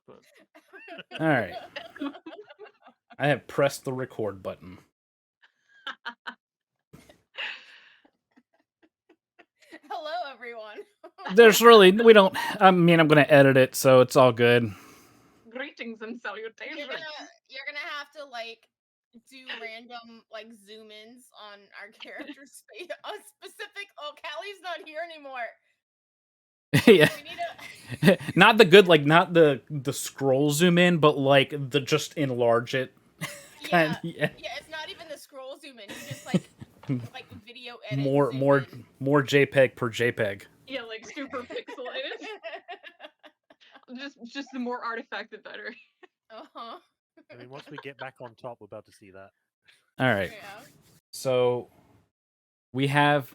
but All right. I have pressed the record button. Hello, everyone. There's really, we don't, I mean, I'm going to edit it, so it's all good. Greetings and salutations. You're gonna have to like do random like zoom ins on our characters' face. A specific. Oh, Callie's not here anymore. Yeah. We need a. Not the good, like, not the scroll zoom in, but like the just enlarge it. Yeah, Yeah. yeah. It's not even the scroll zoom in. You just like video edit. More JPEG per JPEG. Yeah, like super pixelated. just the more artifact, the better. Uh-huh. I mean, once we get back on top, we're about to see that. All right. Yeah. So we have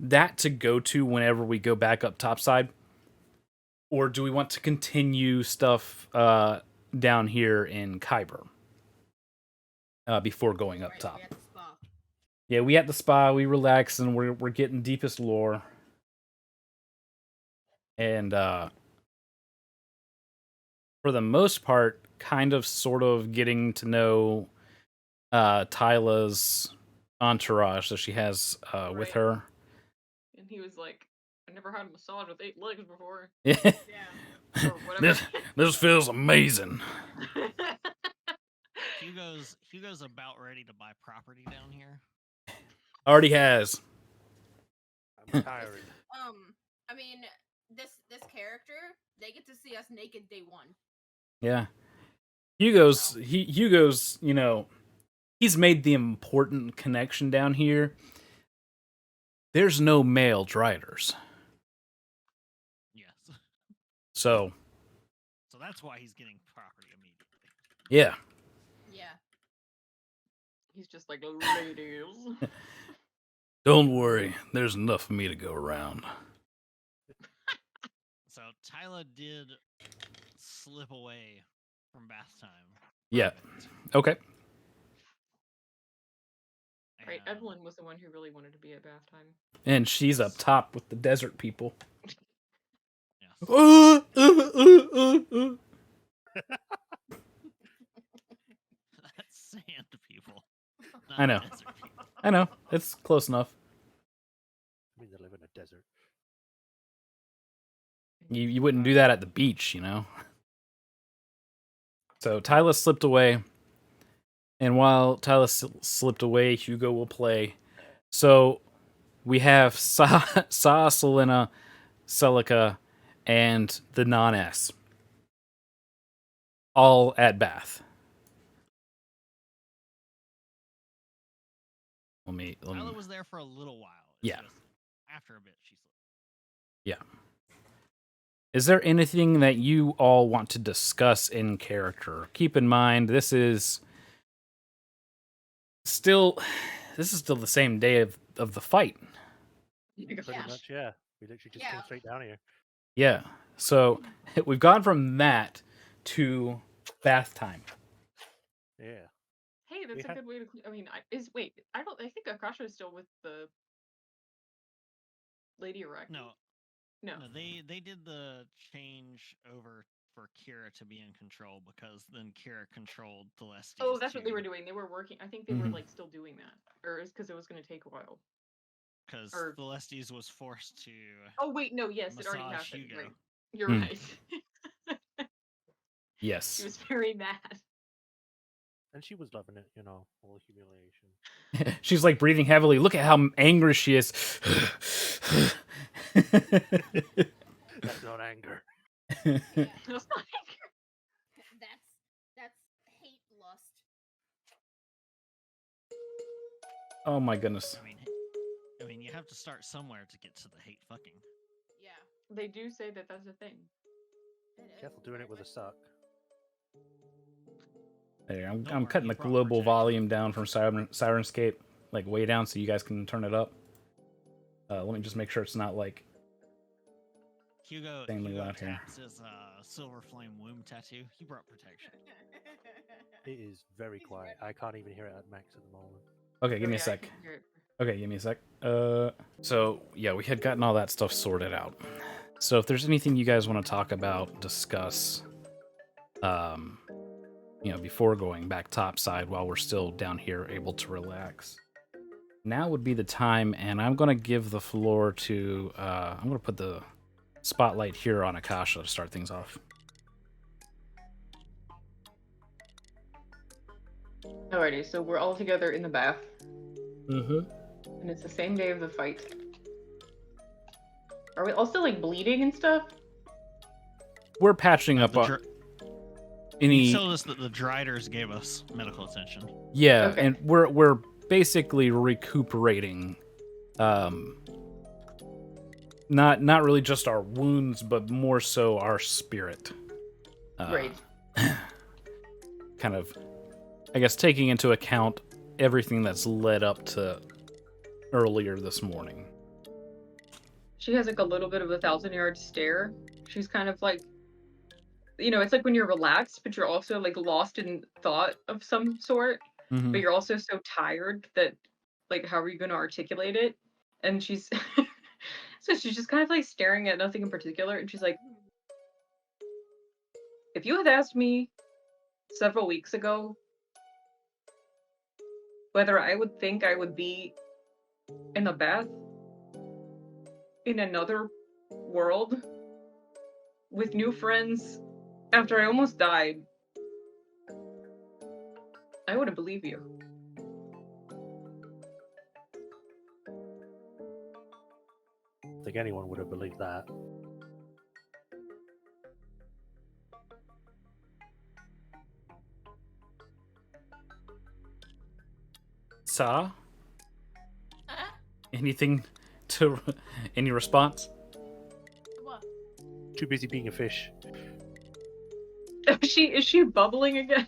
that to go to whenever we go back up topside, or do we want to continue stuff down here in Kyber before going up top? We at the spa. Yeah, we at the spa. We relax and we're getting deepest lore, and for the most part, kind of sort of getting to know Tyla's entourage that she has with her. And he was like, I never had a massage with 8 legs before. Yeah. Or whatever. This feels amazing. Hugo's about ready to buy property down here. Already has. I'm tired. I mean, this character, they get to see us naked day one. Yeah. Hugo's, you know, he's made the important connection down here. There's no male driders. Yes. So that's why he's getting property immediately. Yeah. Yeah. He's just like, ladies. Don't worry, there's enough for me to go around. So Tyla did slip away from bath time. Yeah. Okay. Right, Evelyn was the one who really wanted to be at bath time. And she's up top with the desert people. Yes. That's sand people. I know. People. I know. It's close enough. I mean, they live in a desert. You wouldn't do that at the beach, you know? So Tyla slipped away. And while Tyla slipped away, Hugo will play. So we have Sa, Selena, Celica, and the non-S. All at Bath. Tyla was there for a little while. Yeah. After a bit, she slipped. Yeah. Is there anything that you all want to discuss in character? Keep in mind, this is still the same day of the fight. Pretty much, yeah. We literally just came straight down here. Yeah. So we've gone from that to bath time. Yeah. Hey, that's a good way to. I mean, I think Akasha is still with the Lady Erect. No, they did the change over for Kira to be in control because then Kira controlled the Celestes. Oh, that's what they were doing. They were working. I think they were like still doing that, or is because it was going to take a while. Because Celestes was forced to. Oh wait, no, yes, it already happened. Hugo. Right. You're right. Yes. She was very mad. And she was loving it, you know, all the humiliation. She's like breathing heavily. Look at how angry she is. That's not anger. That's not anger. That's hate lust. Oh my goodness. I mean, you have to start somewhere to get to the hate fucking. Yeah. They do say that that's a thing. Careful doing it with a suck. There, I'm cutting the global volume down from Sirenscape, like way down, so you guys can turn it up. Let me just make sure it's not like Hugo loud here. His silver flame womb tattoo. He brought protection. It is very quiet. I can't even hear it at max at the moment. Okay, give me a sec. Okay, give me a sec. So yeah, we had gotten all that stuff sorted out. So if there's anything you guys want to talk about, discuss, before going back topside while we're still down here able to relax. Now would be the time, and I'm going to give the floor to, I'm going to put the spotlight here on Akasha to start things off. Alrighty, so we're all together in the bath, Mm-hmm. and it's the same day of the fight. Are we all still, like, bleeding and stuff? We're patching up The any... You told us that the Driders gave us medical attention. Yeah, Okay. and we're basically recuperating, not really just our wounds, but more so our spirit. Right. Kind of, I guess, taking into account everything that's led up to earlier this morning. She has, like, a little bit of a 1,000-yard stare. She's kind of like, it's like when you're relaxed, but you're also, like, lost in thought of some sort. Mm-hmm. But you're also so tired that, like, how are you going to articulate it? And she's so she's just kind of like staring at nothing in particular, and she's like, if you had asked me several weeks ago whether I would think I would be in a bath in another world with new friends after I almost died, I wouldn't believe you. I think anyone would have believed that. Sa? Huh? Anything to... Any response? What? Too busy being a fish. Is she bubbling again?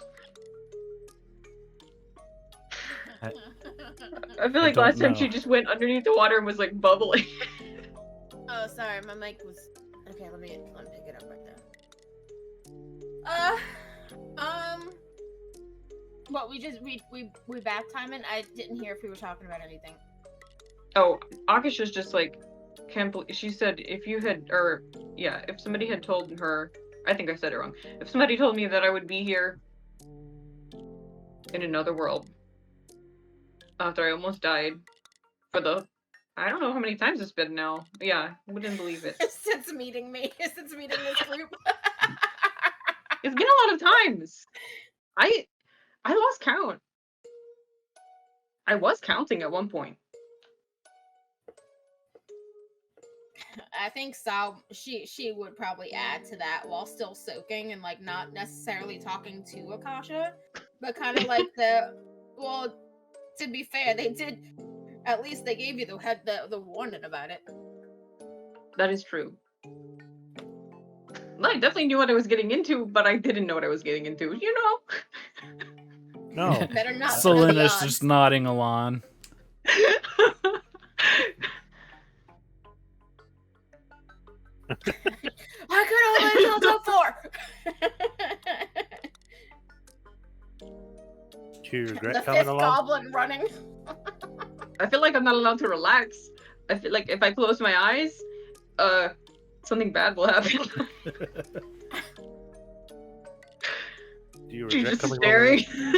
I feel like don't last time know. she just went underneath the water and was like bubbling. Oh, sorry, my mic was. Okay, let me pick it up right now. What we bath timing? I didn't hear if we were talking about anything. Oh, Akasha's just like, can't believe. She said if somebody had told her, I think I said it wrong. If somebody told me that I would be here in another world after I almost died for I don't know how many times it's been now. Yeah, wouldn't believe it. Since meeting this group. It's been a lot of times. I lost count. I was counting at one point. I think Sal, she would probably add to that while still soaking and like not necessarily talking to Akasha, but kind of like well, to be fair, they did, at least they gave you the warning about it. That is true. I definitely knew what I was getting into, but I didn't know what I was getting into, No. Better not. Selena's just nodding along. I could only count to 4. Do you regret The coming fifth along? goblin running. I feel like I'm not allowed to relax. I feel like if I close my eyes, something bad will happen. Do you She's regret just coming staring. along?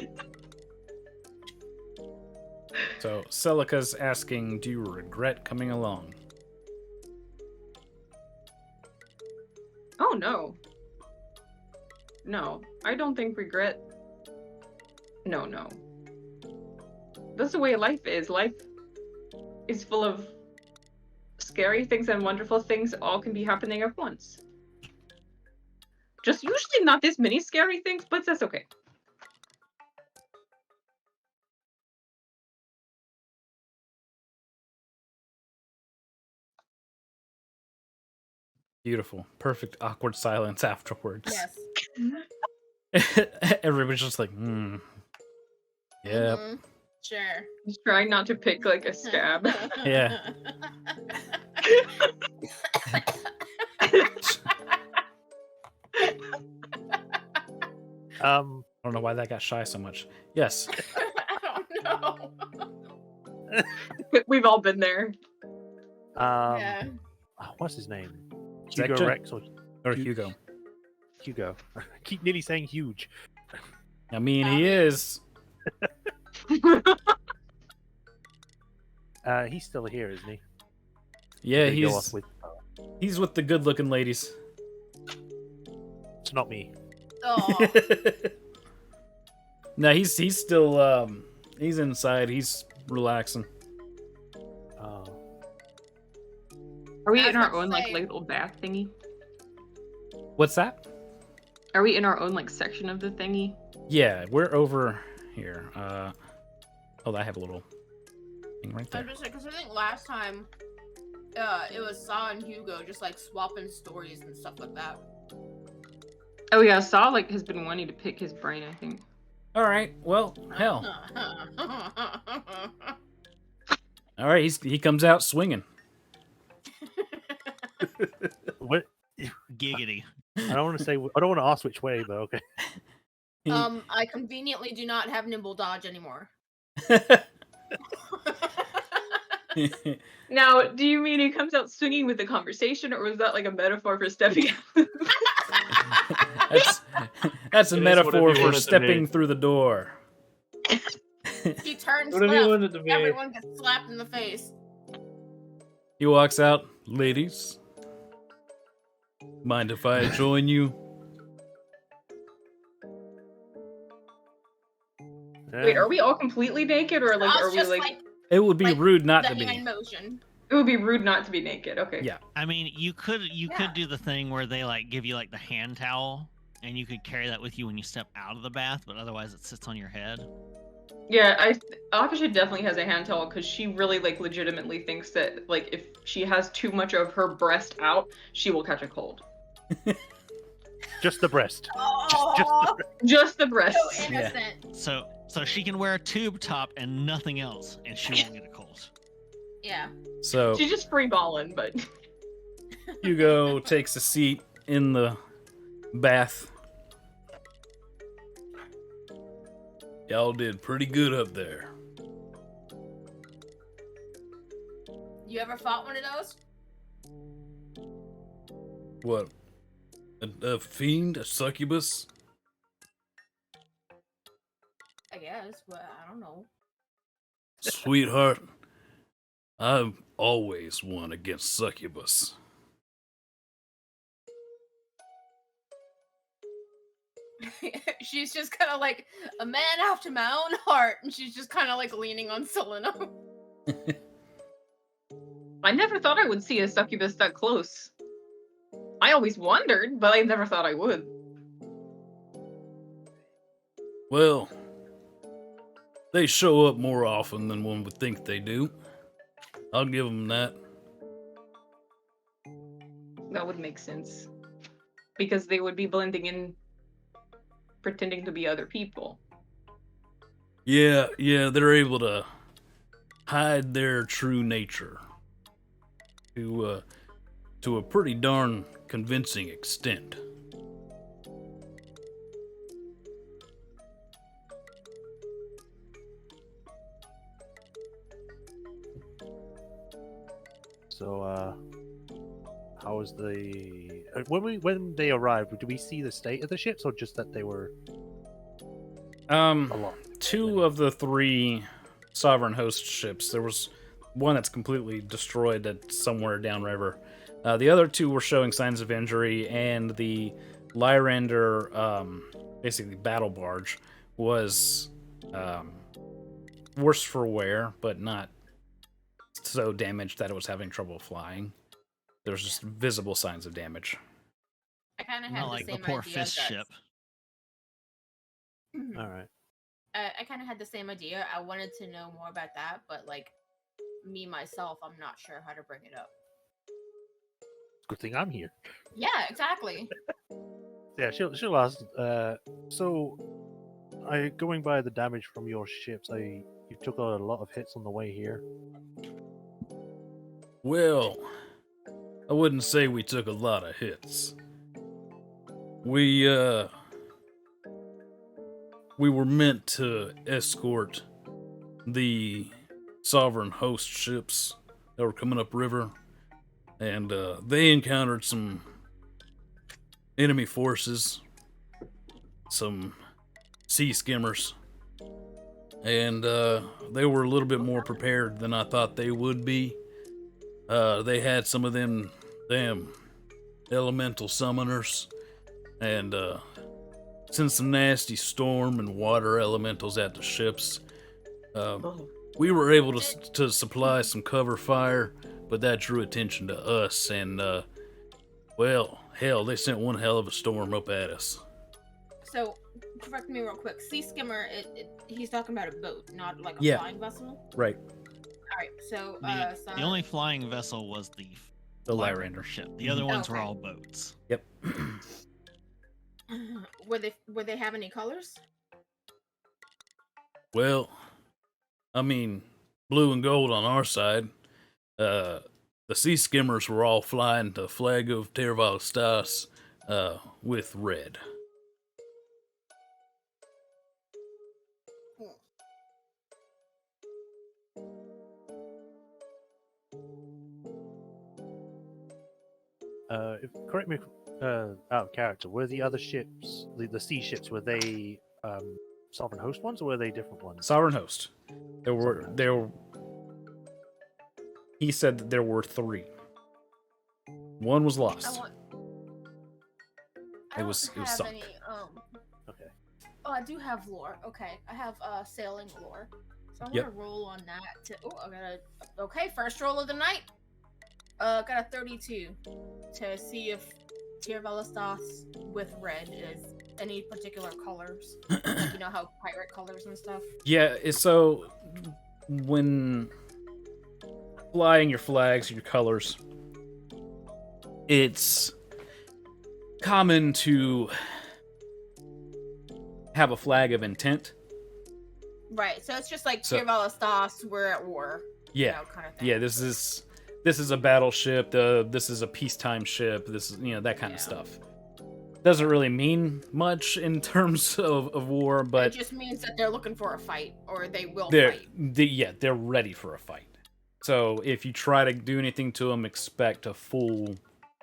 So Celica's asking, do you regret coming along? Oh, no. No, I don't think regret. No. That's the way life is. Life is full of scary things and wonderful things all can be happening at once. Just usually not this many scary things, but that's okay. Beautiful. Perfect awkward silence afterwards. Yes. Everybody's just like, Yep. Mhm. Sure. Just trying not to pick like a scab. Yeah. I don't know why that got shy so much. Yes. I don't know. We've all been there. Yeah. What's his name? Zecta? Hugo Rex or Or Hugo. Hugo. I keep nearly saying huge. I mean, he is. He's still here, isn't he? Yeah, Did he go off with? he's with the good-looking ladies. It's not me. Oh, No, he's still he's inside. He's relaxing. Oh. Are we I was in our about to own like say- little bath thingy? What's that? Are we in our own like section of the thingy? Yeah, we're over here. Oh, I have a little thing right I there. was just because I think last time, it was Saw and Hugo just like swapping stories and stuff like that. Oh yeah, Saw like has been wanting to pick his brain, I think. All right. Well, hell. All right. He comes out swinging. What? Giggity. I don't want to say. I don't want to ask which way, but okay. I conveniently do not have nimble dodge anymore. Now, do you mean he comes out swinging with the conversation, or was that like a metaphor for stepping out? that's a It is metaphor whatever you for want it to stepping be. through the door. He turns Whatever you left, want it to be. everyone gets slapped in the face. He walks out. Ladies, mind if I join you? Wait, are we all completely naked, or like I are was we just like? It would be like rude not the to be. hand motion. It would be rude not to be naked. Okay. Yeah. I mean, you could Yeah. do the thing where they like give you like the hand towel, and you could carry that with you when you step out of the bath, but otherwise it sits on your head. Yeah, Akasha definitely has a hand towel because she really like legitimately thinks that like if she has too much of her breast out, she will catch a cold. Just the breast. Oh, Just the breast. so innocent. So she can wear a tube top and nothing else, and she won't get a cold. Yeah. So She's just free balling, but Hugo takes a seat in the bath. Y'all did pretty good up there. You ever fought one of those? What? A fiend? A succubus? I guess, but I don't know. Sweetheart, I've always won against succubus. She's just kind of like a man after my own heart, and she's just kind of like leaning on Selena. I never thought I would see a succubus that close. I always wondered, but I never thought I would. Well, they show up more often than one would think they do. I'll give them that. That would make sense. Because they would be blending in, pretending to be other people. Yeah, they're able to hide their true nature to a pretty darn convincing extent. So, how was the when they arrived? Did we see the state of the ships, or just that they were a lot? Two of the three sovereign host ships. There was one that's completely destroyed that's somewhere downriver. The other two were showing signs of injury, and the Lyrander, basically battle barge, was worse for wear, but not so damaged that it was having trouble flying. There was just visible signs of damage. I kind of had Not the like the same poor idea. fist ship. Mhm. All right. I kind of had the same idea. I wanted to know more about that, but like me myself, I'm not sure how to bring it up. Good thing I'm here. Yeah, exactly. Yeah, she'll ask. So, going by the damage from your ships, you took a lot of hits on the way here. Well, I wouldn't say we took a lot of hits. We were meant to escort the sovereign host ships that were coming upriver, and they encountered some enemy forces, some sea skimmers, and they were a little bit more prepared than I thought they would be. They had some of them elemental summoners, and sent some nasty storm and water elementals at the ships. We were able to supply some cover fire, but that drew attention to us, and well, hell, they sent one hell of a storm up at us. So, correct me real quick. Sea skimmer, he's talking about a boat, not like a flying vessel. Right. All right. So, The only flying vessel was the Lyrander ship. The other ones were all boats. Yep. Were they have any colors? Well, I mean, blue and gold on our side. The sea skimmers were all flying the flag of Terval Stas with red. Correct me out of character. Were the other ships, the sea ships, were they Sovereign Host ones, or were they different ones? Sovereign Host. There were. He said that there were 3. One was lost. I It was sunk. any, Okay. Oh, I do have lore. Okay, I have sailing lore. So I'm Yep. gonna roll on that. Okay, first roll of the night. Got a 32 to see if Tirvelastas with red is any particular colors. Like, you know how pirate colors and stuff. Yeah. So when flying your flags, your colors, it's common to have a flag of intent. Right. So it's just like So- Tirvelastas, we're at war. Yeah. You know, kind of thing. Yeah, this is a battleship. This is a peacetime ship. This is that kind of stuff. Doesn't really mean much in terms of war, but it just means that they're looking for a fight, or they will they're fight. they're ready for a fight. So if you try to do anything to them, expect a full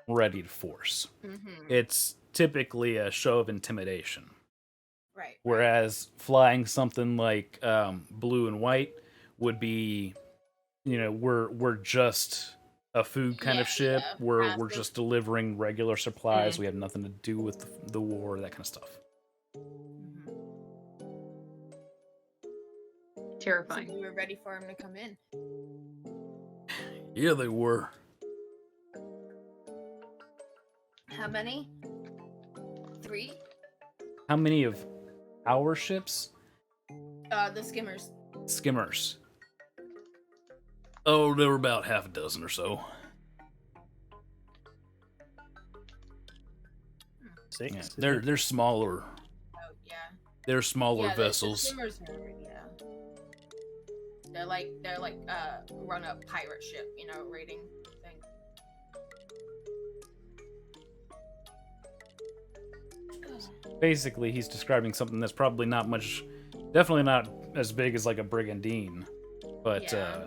ready to force. Mm-hmm. It's typically a show of intimidation. Right. Whereas flying something like blue and white would be, we're just a food kind of ship. Yeah, We're passive. just delivering regular supplies. We have nothing to do with the war, that kind of stuff. Mm-hmm. So Terrifying. we were ready for him to come in. Yeah, they were. How many? 3? How many of our ships? The skimmers. Skimmers. Oh, there were about half a dozen or so. 6? Yeah, they're smaller. Oh, yeah. They're smaller Yeah, vessels. The skimmers are, yeah. They're like run up pirate ship, rating thing. Basically, he's describing something that's probably not much, definitely not as big as like a brigandine, but Yeah.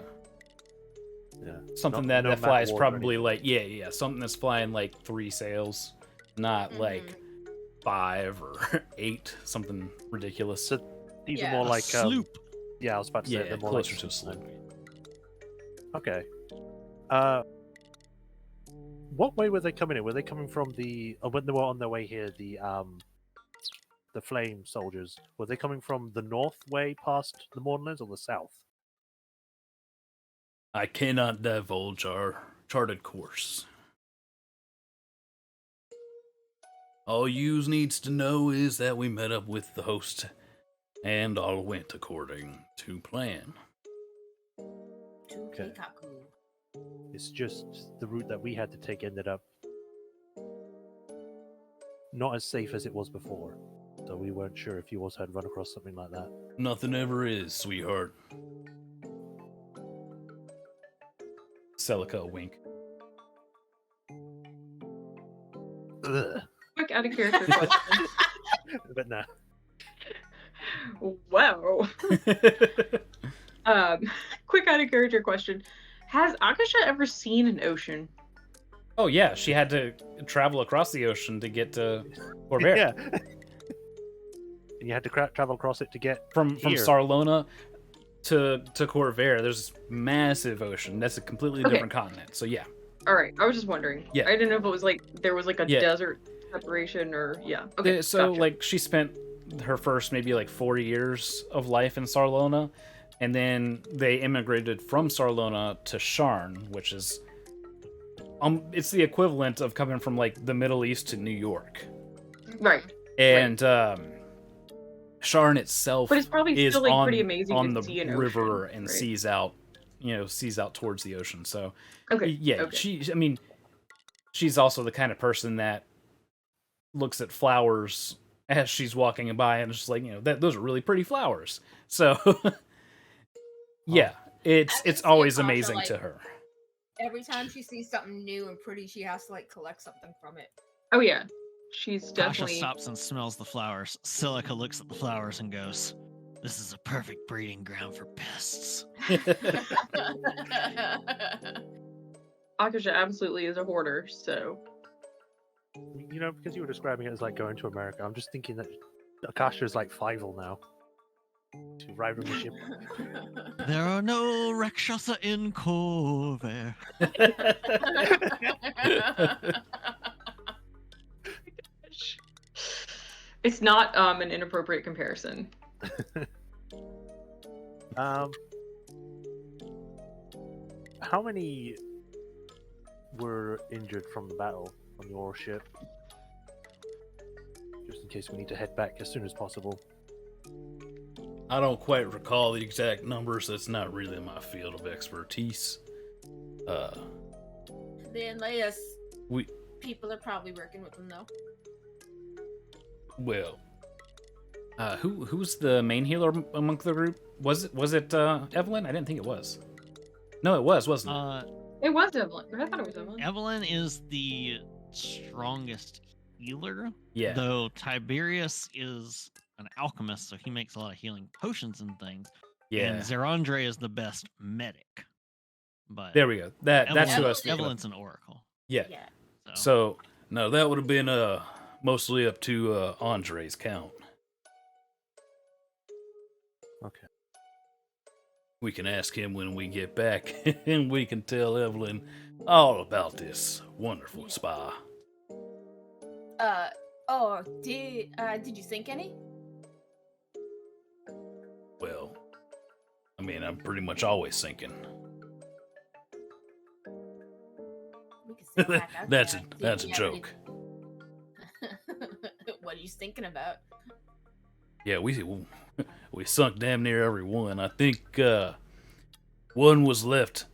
something Not that man flies of war or probably anything. like something that's flying like 3 sails, not like 5 or 8, something ridiculous. So these Yeah. are more A like sloop. Yeah, I was about to say Yeah, they're more closer like to a sloop. Okay. What way were they coming in? Were they coming from when they were on their way here, the flame soldiers? Were they coming from the north way past the Mourners or the south? I cannot divulge our charted course. All you needs to know is that we met up with the host, and all went according to plan. Okay. Keikaku. It's just the route that we had to take ended up not as safe as it was before. So we weren't sure if you also had run across something like that. Nothing ever is, sweetheart. Celica, a wink. Ugh. Quick out of character question. But no. Wow. Quick out of character question. Has Akasha ever seen an ocean? Oh yeah, she had to travel across the ocean to get to Corvair. Yeah. And you had to travel across it to get From here. Sarlona to Corvair, there's this massive ocean. That's a completely Okay. different continent. So yeah. All right, I was just wondering. Yeah. I didn't know if it was like there was like a Yeah. desert separation or yeah. Okay. So gotcha. like she spent her first maybe like 4 years of life in Sarlona, and then they immigrated from Sarlona to Sharn, which is it's the equivalent of coming from like the Middle East to New York. Right. And Sharn itself But it's probably is still like on, pretty amazing on to the see an river ocean, and right? sees out towards the ocean. So Okay. yeah, Okay. she's also the kind of person that looks at flowers as she's walking by and is just like, those are really pretty flowers. So yeah, it's always Akasha, amazing like, to her. Every time she sees something new and pretty, she has to like collect something from it. Oh yeah, she's Kasha definitely. stops and smells the flowers. Silica looks at the flowers and goes, "This is a perfect breeding ground for pests." Akasha absolutely is a hoarder, so. Because you were describing it as like going to America, I'm just thinking that Akasha is like Fievel now. To ride on the ship. There are no Rakshasa in Corvair. It's not an inappropriate comparison. How many were injured from the battle on your ship? Just in case we need to head back as soon as possible. I don't quite recall the exact numbers. That's not really my field of expertise. The Enlaeus We people are probably working with them though. well, who's the main healer among the group? Was it Evelyn? I didn't think it was. No, it was, wasn't it? It was Evelyn. I thought it was Evelyn. Evelyn is the strongest healer. Yeah. Though Tiberius is an alchemist, so he makes a lot of healing potions and things. Yeah. And Zerandre is the best medic. But There we go. That's who I was thinking of. Evelyn's an oracle. Yeah. Yeah. So no, that would have been mostly up to Andre's count. Okay. We can ask him when we get back, and we can tell Evelyn all about this wonderful spa. Did you sink any? Well, I'm pretty much always sinking. We can sit back out That's there a and see that's if a you have any- joke. What are you thinking about? Yeah, we sunk damn near every one. I think one was left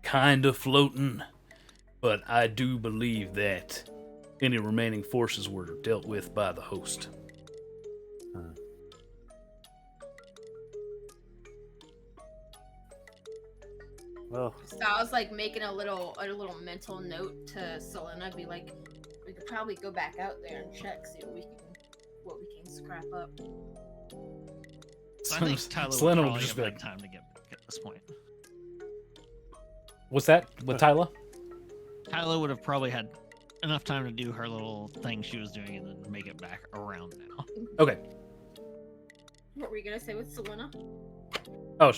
kind of floating, but I do believe that any remaining forces were dealt with by the host. Well, So I was like making a little mental note to Selena, be like, we could probably go back out there and check, see what we can scrap up. So I think Tyler would Selena probably just have be had like, time to get back at this point. what's that? With Tyler? Tyler would have probably had enough time to do her little thing she was doing and then make it back around now. Okay. What were you gonna say with Selena? Oh,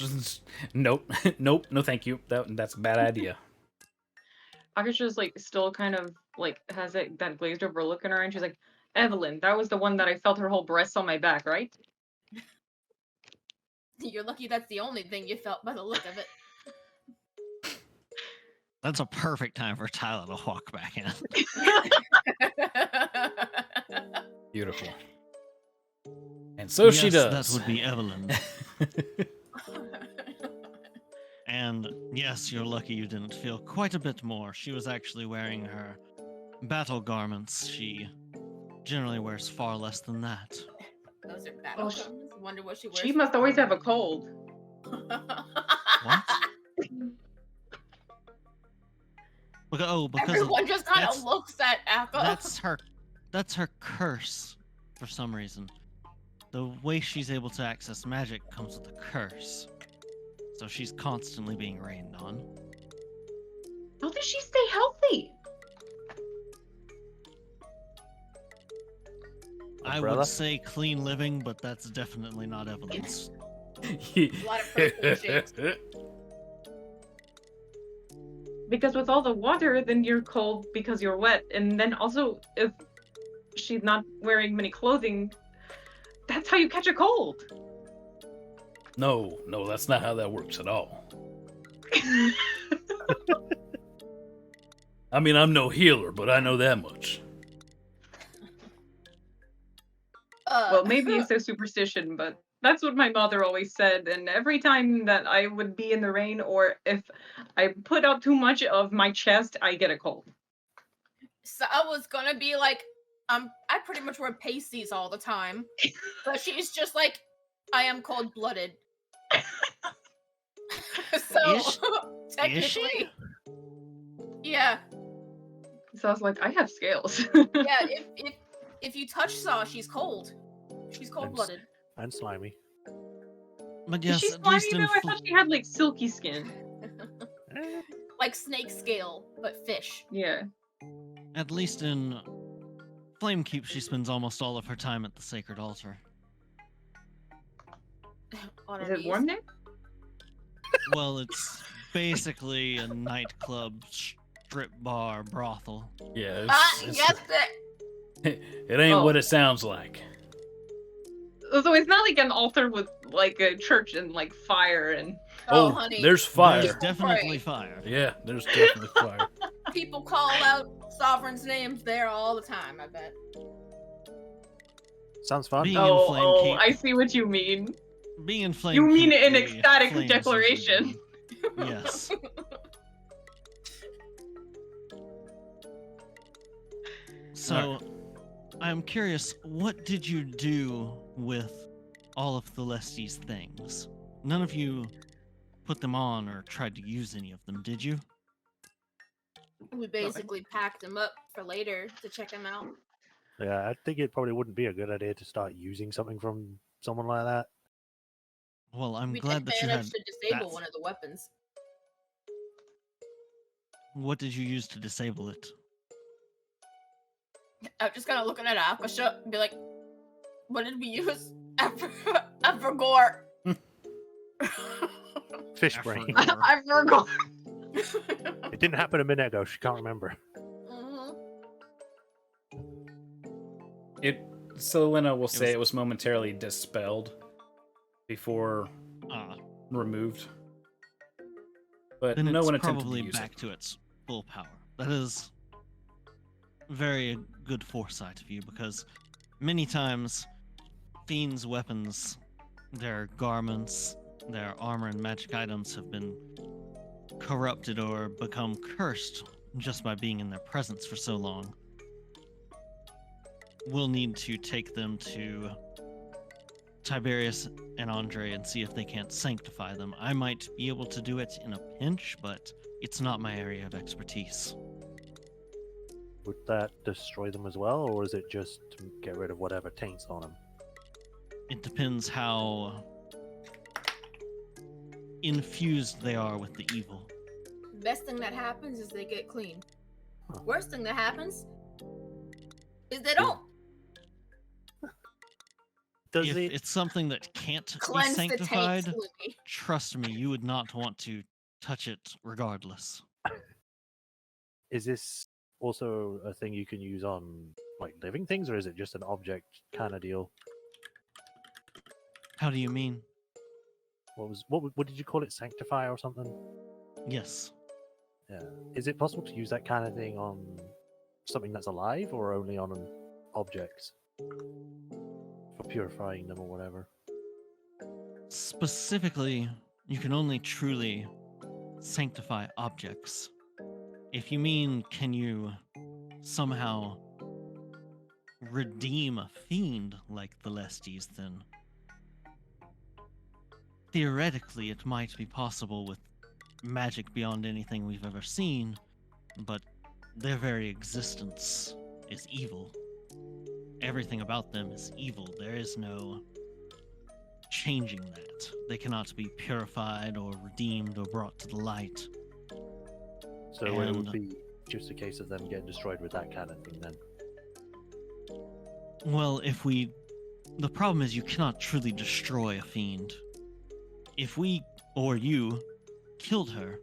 nope, nope, no, thank you. That's a bad idea. Akasha's like still kind of like has that glazed over look in her eye, and she's like, Evelyn, that was the one that I felt her whole breasts on my back, right? You're lucky that's the only thing you felt by the look of it. That's a perfect time for Tyler to walk back in. Beautiful. And so she Yes, does. That would be Evelyn. And yes, you're lucky you didn't feel quite a bit more. She was actually wearing her battle garments. She generally wears far less than that. Those are battle Oh, guns. Wonder what she wears. She must always have a cold. What? Because Everyone just kind that's- of looks at Akka. that's her curse for some reason. The way she's able to access magic comes with a curse. So she's constantly being rained on. How does she stay healthy? I Umbrella? would say clean living, but that's definitely not evidence. A lot of protein shakes. Because with all the water, then you're cold because you're wet. And then also, if she's not wearing many clothing, that's how you catch a cold. No, that's not how that works at all. I mean, I'm no healer, but I know that much. Well, maybe it's a superstition, but that's what my mother always said. And every time that I would be in the rain, or if I put out too much of my chest, I get a cold. So I was gonna be like, I pretty much wear pasties all the time, but she's just like, I am cold-blooded. So technically, yeah, So I was like, I have scales. yeah. If you touch Saw, she's cold. She's cold-blooded. And slimy. But Is yes, she at least slimy in though? I thought she had like silky skin. Eh, Like snake scale, but fish. Yeah. at least in Flamekeep, she spends almost all of her time at the sacred altar. On Is her it knees. warm there? Well, it's basically a nightclub, strip bar, brothel. Yeah, Yes, it ain't what it sounds like. So it's not like an altar with like a church and like fire and. Oh, honey. There's fire. There's definitely Pray. fire. Yeah, there's definitely fire. People call out sovereigns' names there all the time, I bet. sounds fun. Being in Oh, Flamekeep. I see what you mean. Being in Flamekeep. You mean an the ecstatic flames declaration. usually- Yes. So, I'm curious, what did you do with all of the Lesties things? None of you put them on or tried to use any of them, did you? We basically packed them up for later to check them out. Yeah, I think it probably wouldn't be a good idea to start using something from someone like that. Well, I'm We glad did that you had. manage to disable that- one of the weapons. What did you use to disable it? I'm just kind of looking at Akasha and be like, what did we use? I forgot. Fish brain. After- I forgot. It didn't happen a minute ago. She can't remember. Mhm. Selena will say was- it was momentarily dispelled before Ah, removed. But then no it's one attempted probably to use back it. to its full power. That is very good foresight of you, because many times fiends' weapons, their garments, their armor and magic items have been corrupted or become cursed just by being in their presence for so long. We'll need to take them to Tiberius and Andre and see if they can't sanctify them. I might be able to do it in a pinch, but it's not my area of expertise. Would that destroy them as well, or is it just to get rid of whatever taints on them? It depends how infused they are with the evil. Best thing that happens is they get clean. Huh. Worst thing that happens is they don't. Does If it? it's something that can't be Cleanse the tank sanctified, slowly. trust me, you would not want to touch it regardless. Is this also a thing you can use on like living things, or is it just an object kind of deal? How do you mean? What did you call it? Sanctify or something? Yes. Yeah. Is it possible to use that kind of thing on something that's alive, or only on objects for purifying them or whatever? Specifically, you can only truly sanctify objects. If you mean, can you somehow redeem a fiend like the Lesties, then theoretically it might be possible with magic beyond anything we've ever seen, but their very existence is evil. Everything about them is evil. There is no changing that. They cannot be purified or redeemed or brought to the light. So it would And- be just a case of them getting destroyed with that kind of thing then. Well, the problem is you cannot truly destroy a fiend. If we, or you, killed her,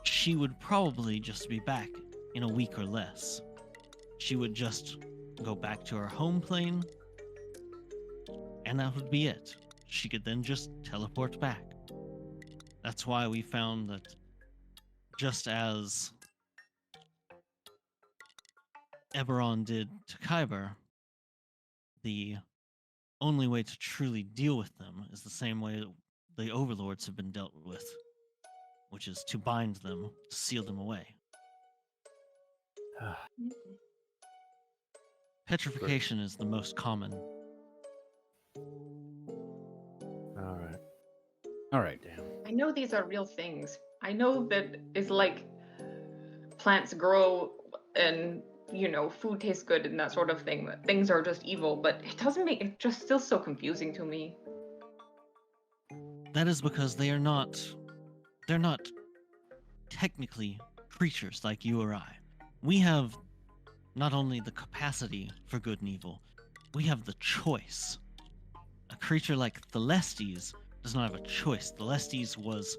she would probably just be back in a week or less. She would just go back to her home plane, and that would be it. She could then just teleport back. That's why we found that just as Eberron did to Kyber, the only way to truly deal with them is the same way the overlords have been dealt with, which is to bind them, to seal them away. Petrification is the most common. All right. All right. Damn. I know these are real things. I know that it's like plants grow and food tastes good and that sort of thing. That things are just evil, but it doesn't make it just still so confusing to me. That is because they're not technically creatures like you or I. We have not only the capacity for good and evil, we have the choice. A creature like Thalestes does not have a choice. Thalestes was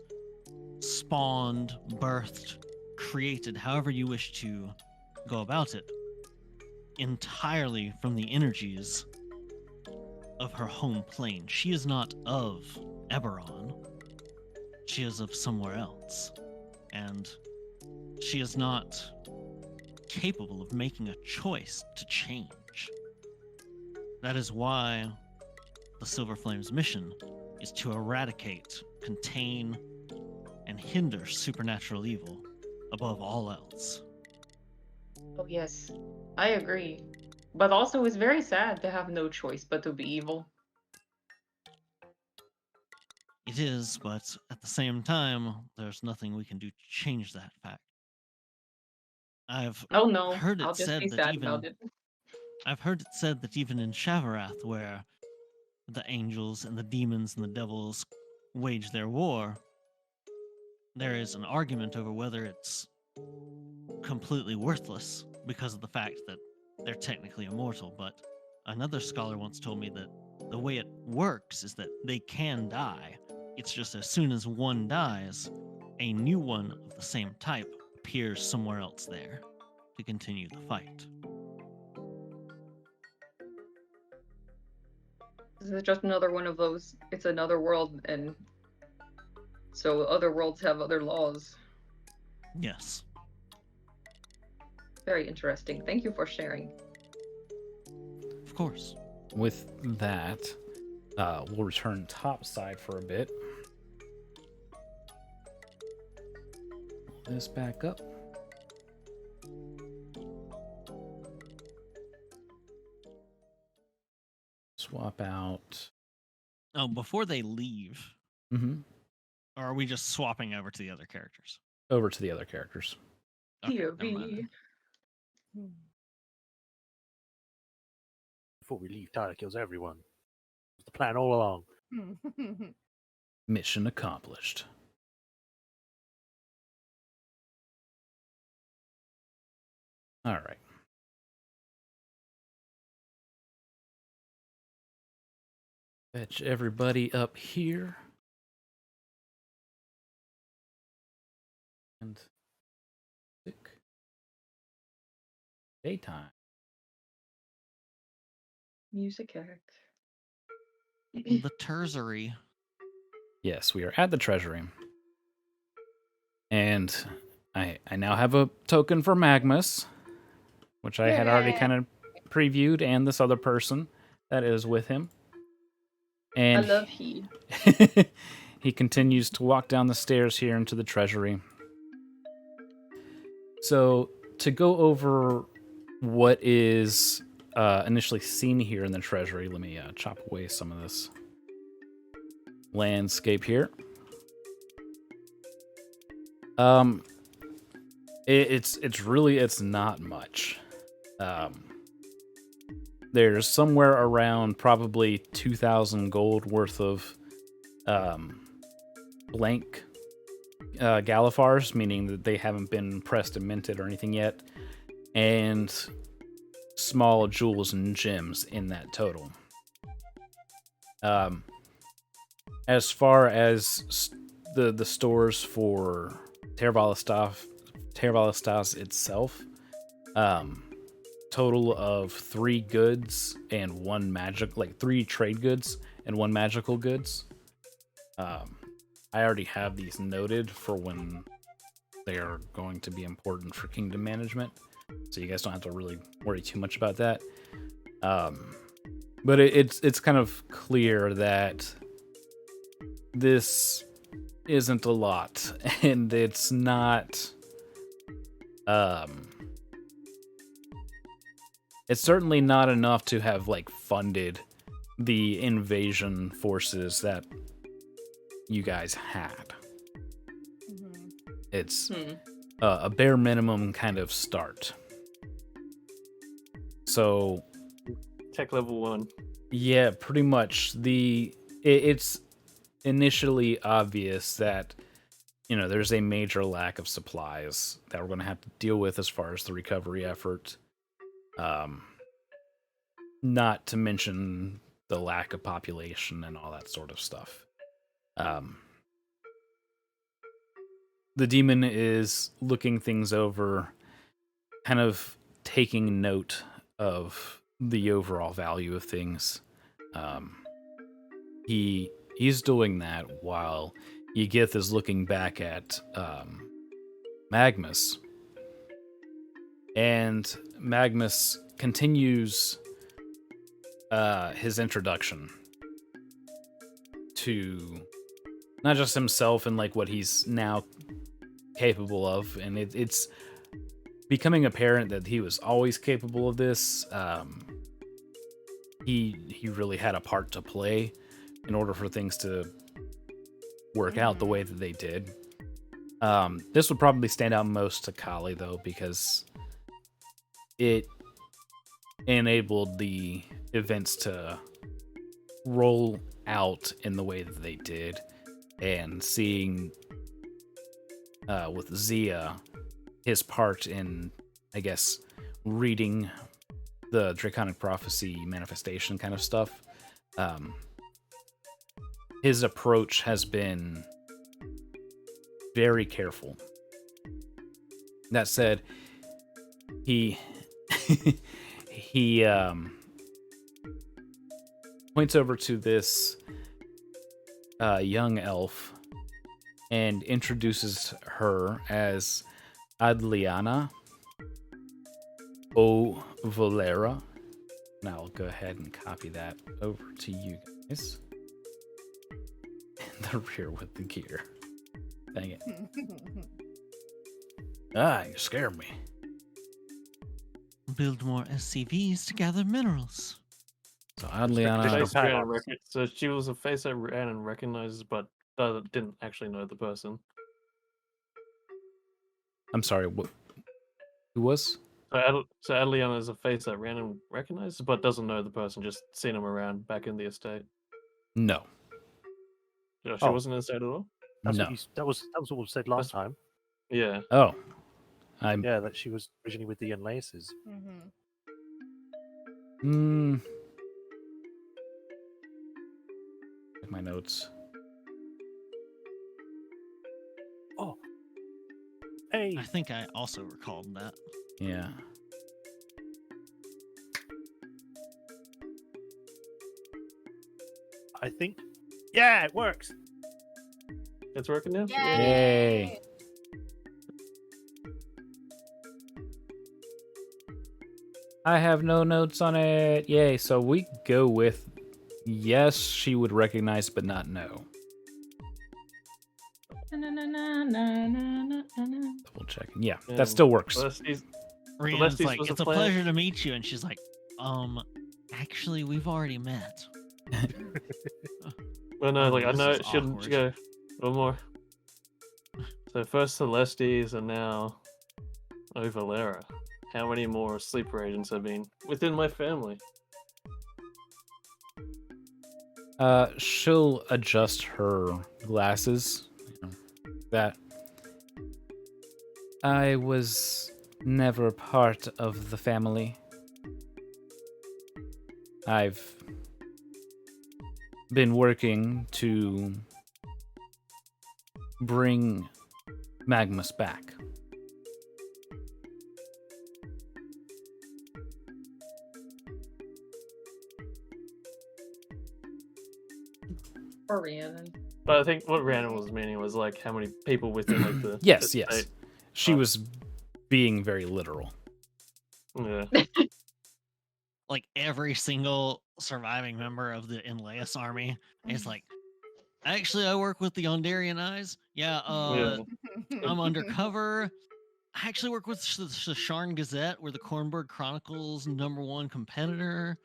spawned, birthed, created, however you wish to go about it, entirely from the energies of her home plane. She is not of Eberron. She is of somewhere else. And she is not capable of making a choice to change. That is why the Silver Flame's mission is to eradicate, contain, and hinder supernatural evil above all else. Oh yes, I agree. But also, it's very sad to have no choice but to be evil. It is, but at the same time, there's nothing we can do to change that fact. I've Oh no, heard I'll it just be said that sad about it. I've heard it said that even in Shavarath, where the angels and the demons and the devils wage their war, there is an argument over whether it's completely worthless because of the fact that they're technically immortal. But another scholar once told me that the way it works is that they can die. It's just as soon as one dies, a new one of the same type appears somewhere else there to continue the fight. This is just another one of those. It's another world, and so other worlds have other laws. Yes. Very interesting. Thank you for sharing. Of course. With that, we'll return topside for a bit. Pull this back up. Swap out. Oh, before they leave, Mm-hmm. or are we just swapping over to the other characters? Over to the other characters. Okay, never POV. mind then. Before we leave, Tyler kills everyone. It's the plan all along. Mission accomplished. All right. Fetch everybody up here. And daytime. Music hack. The Tertiary. Yes, we are at the treasury. And I now have a token for Magmus, which I had already Yay. kind of previewed, and this other person that is with him. And I love he. he continues to walk down the stairs here into the treasury. So, to go over what is initially seen here in the treasury, let me chop away some of this landscape here. It's not much. There's somewhere around probably 2,000 gold worth of blank Galifars, meaning that they haven't been pressed and minted or anything yet, and small jewels and gems in that total. As far as the stores for Tervalestas itself, total of 3 goods and 1 magic, like 3 trade goods and 1 magical goods. I already have these noted for when they are going to be important for kingdom management, so you guys don't have to really worry too much about that. But it's kind of clear that this isn't a lot, and it's not. It's certainly not enough to have like funded the invasion forces that you guys had. It's a bare minimum kind of start. So, Tech level 1. yeah, pretty much. It's initially obvious that there's a major lack of supplies that we're going to have to deal with as far as the recovery effort. Not to mention the lack of population and all that sort of stuff. The demon is looking things over, kind of taking note of the overall value of things. He's doing that while Ygith is looking back at Magnus. And Magnus continues his introduction to not just himself and like what he's now capable of, and it's becoming apparent that he was always capable of this. He really had a part to play in order for things to work out the way that they did. This would probably stand out most to Kali though, because it enabled the events to roll out in the way that they did, and seeing with Zia his part in, I guess, reading the Draconic Prophecy manifestation kind of stuff. His approach has been very careful. That said, he points over to this young elf and introduces her as Adliana O Valera. Now I'll go ahead and copy that over to you guys. In the rear with the gear. Dang it. You scared me. Build more SCVs to gather minerals. So Adliana. So she was a face I ran and recognized, but didn't actually know the person. I'm sorry, what? Who was? So Adliana is a face I ran and recognized, but doesn't know the person, just seen him around back in the estate. No. She wasn't in the estate at all? No. That was what was said last time. Yeah. Oh. Yeah, that she was originally with the Enlaces. Check my notes. Oh. Hey. I think I also recalled that. Yeah. I think. Yeah, it works. It's working now? Yay. I have no notes on it. Yay. So we go with yes, she would recognize, but not no. Double checking. Yeah, that still works. Rihanna's like, it's a pleasure to meet you. And she's like, actually, we've already met. Well, no, like, I know it shouldn't awkward. go one more. So first Celestes and now Ovalera. How many more sleeper agents have been within my family? She'll adjust her glasses. That I was never part of the family. I've been working to bring Magnus back. Or Rhiannon. But I think what Rhiannon was meaning was like how many people within like the Yes, the yes. state. She was being very literal. Yeah. Like every single surviving member of the Inleus army is like, actually, I work with the Ondarian Eyes. Yeah, Yeah. I'm undercover. I actually work with the Sharn Gazette. We're the Kornberg Chronicles #1 competitor.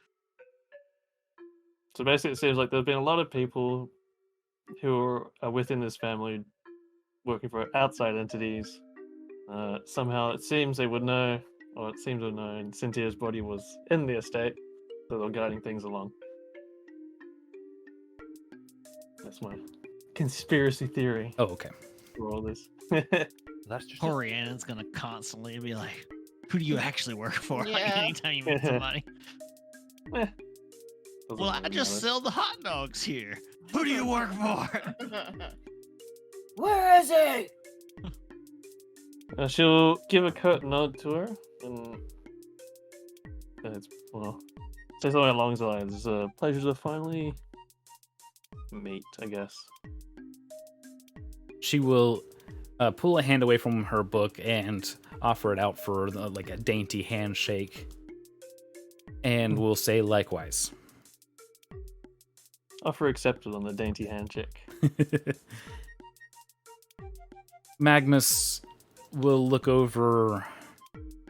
So basically, it seems like there's been a lot of people who are within this family working for outside entities. Somehow, it seems they would know, or it seems to know, and Cynthia's body was in the estate, so they're guiding things along. That's my conspiracy theory Oh, okay. for all this. That's just Poor Rhiannon's gonna constantly be like, "Who do you actually work for?" Like Yeah. anytime you meet somebody. Doesn't Well, I really just matter. sell the hot dogs here. Who do you work for? Where is he? She'll give a curt nod to her, and it's, well, say something along the lines. It's a pleasure to finally meet, I guess. She will pull a hand away from her book and offer it out for like a dainty handshake, and will say likewise. Offer accepted on the dainty handshake. Magnus will look over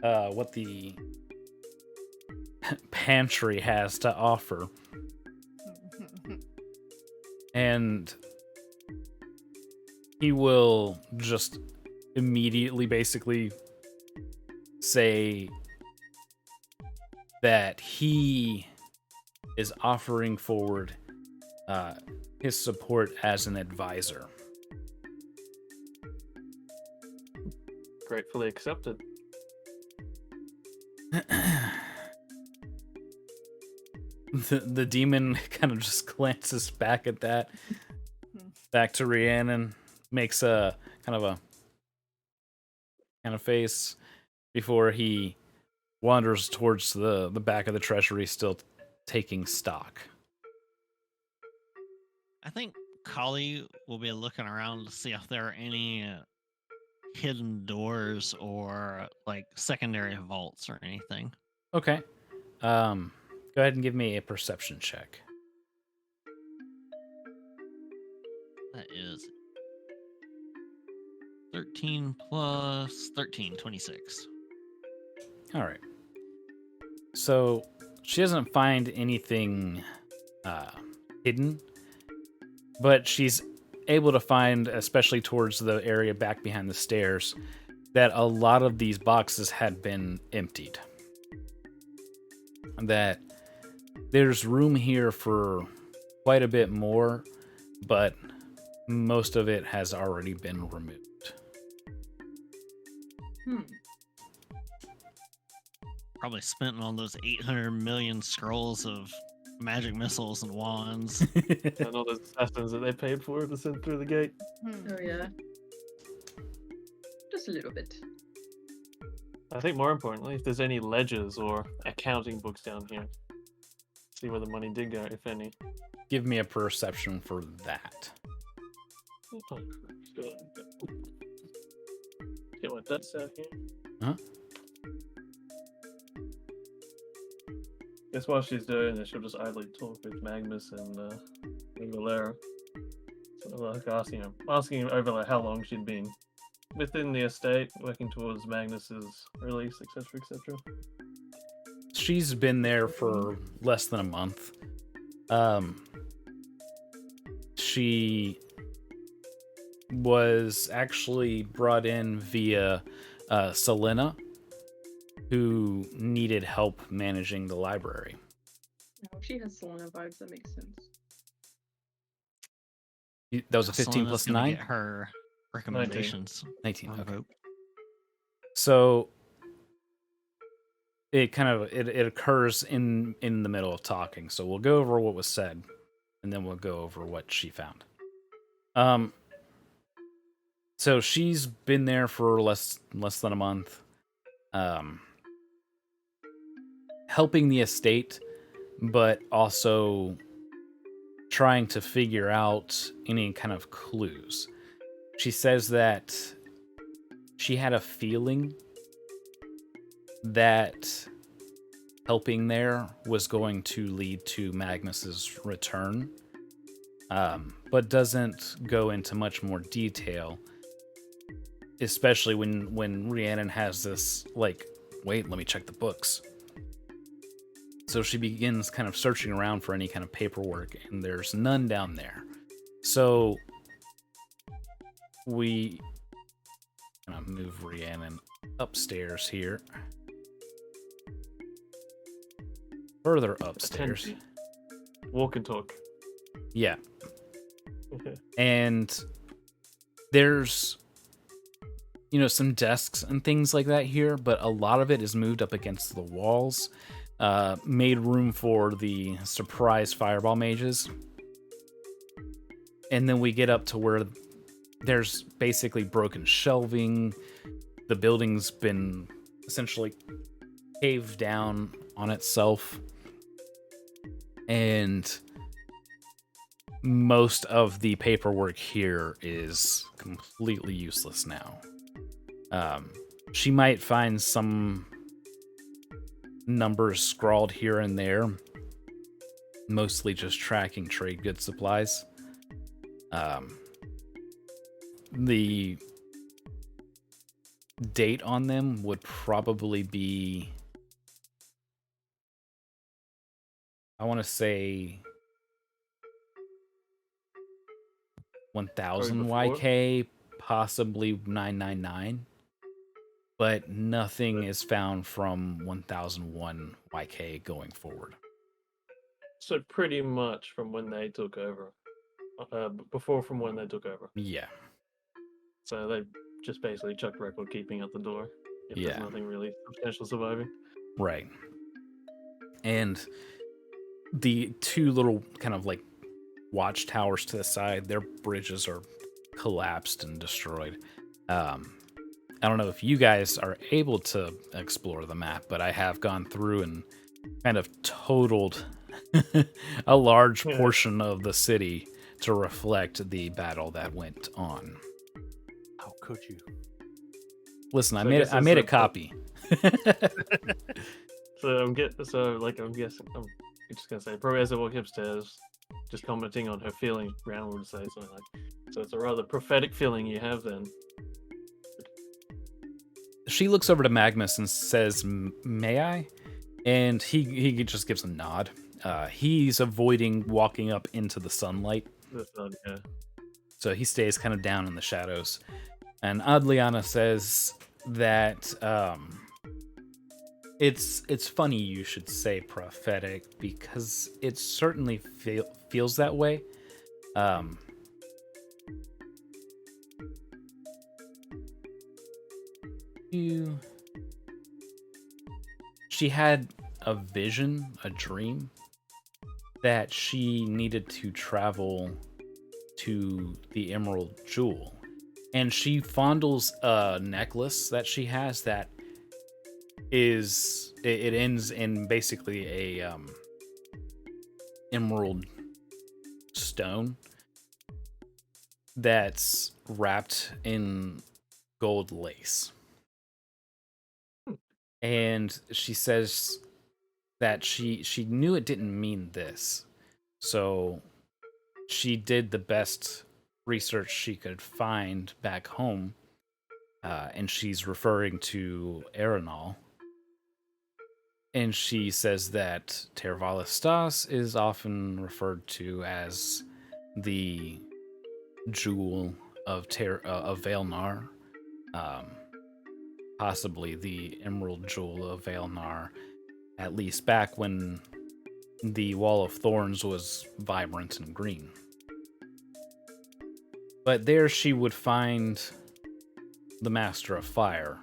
what the pantry has to offer, and he will just immediately basically say that he is offering forward his support as an advisor. Gratefully accepted. The demon kind of just glances back at that, back to Rhiannon, makes a kind of face before he wanders towards the back of the treasury, still taking stock. I think Kali will be looking around to see if there are any hidden doors or like secondary vaults or anything. Okay. Go ahead and give me a perception check. That is 13 plus 13, 26. All right. So she doesn't find anything hidden, but she's able to find, especially towards the area back behind the stairs, that a lot of these boxes had been emptied. That there's room here for quite a bit more, but most of it has already been removed. Probably spent on those 800 million scrolls of magic missiles and wands. And all those assassins that they paid for to send through the gate. Oh yeah. Just a little bit. I think more importantly, if there's any ledgers or accounting books down here, see where the money did go, if any. Give me a perception for that. Oh, good. Get what that's out here. Huh? Guess while she's doing this, she'll just idly talk with Magnus and Valera. So, like asking him over like how long she'd been within the estate, working towards Magnus's release, etc., etc. She's been there for less than a month. She was actually brought in via Selena, who needed help managing the library. No, she has Selena vibes. That makes sense. That was a 15 Selena's plus gonna 9? get her recommendations. 19, on okay. vote. So it occurs in the middle of talking. So we'll go over what was said, and then we'll go over what she found. So she's been there for less than a month, helping the estate, but also trying to figure out any kind of clues. She says that she had a feeling that helping there was going to lead to Magnus's return, but doesn't go into much more detail, especially when Rhiannon has this, like, wait, let me check the books. So she begins kind of searching around for any kind of paperwork, and there's none down there. So we kind of move Rhiannon upstairs here. Further upstairs. Attention. Walk and talk. Yeah. And there's, some desks and things like that here, but a lot of it is moved up against the walls, made room for the surprise fireball mages. And then we get up to where there's basically broken shelving. The building's been essentially caved down on itself. And most of the paperwork here is completely useless now. She might find some numbers scrawled here and there, mostly just tracking trade goods supplies. The date on them would probably be, I want to say 1000 YK, possibly 999, but nothing is found from 1001 YK going forward. So pretty much from when they took over. From when they took over. Yeah. So they just basically chucked record keeping at the door. If there's nothing really substantial surviving. Right. And the two little kind of like watchtowers to the side, their bridges are collapsed and destroyed. I don't know if you guys are able to explore the map, but I have gone through and kind of totaled a large portion of the city to reflect the battle that went on. How could you? Listen, I made a copy. I'm guessing I'm just gonna say, probably as I walk upstairs, just commenting on her feeling, Brown would say something like, so it's a rather prophetic feeling you have then. She looks over to Magnus and says, "May I?" And he just gives a nod. He's avoiding walking up into the sunlight. Yeah. So he stays kind of down in the shadows. And Adliana says that it's funny you should say prophetic, because it certainly feels that way. She had a vision, a dream, that she needed to travel to the Emerald Jewel. And she fondles a necklace that she has that it ends in basically a emerald stone that's wrapped in gold lace. And she says that she knew it didn't mean this, so she did the best research she could find back home, and she's referring to Arenal. And she says that Tervalistas is often referred to as the jewel of Vaelnar, possibly the Emerald Jewel of Vaelnar, at least back when the Wall of Thorns was vibrant and green. But there she would find the Master of Fire,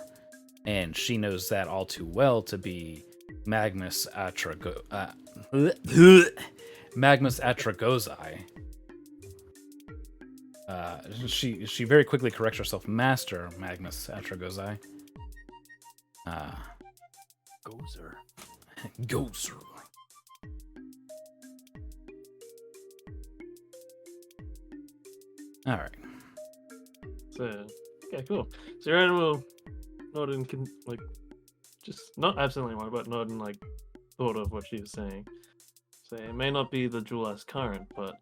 and she knows that all too well to be Magnus Atragozai. She very quickly corrects herself, Master Magnus Atragozai. Gozer. Gozer. All right. So, okay, cool. So Aaron will nod and like, just not absolutely wrong, but nod and like thought of what she was saying. So it may not be the jewel as current, but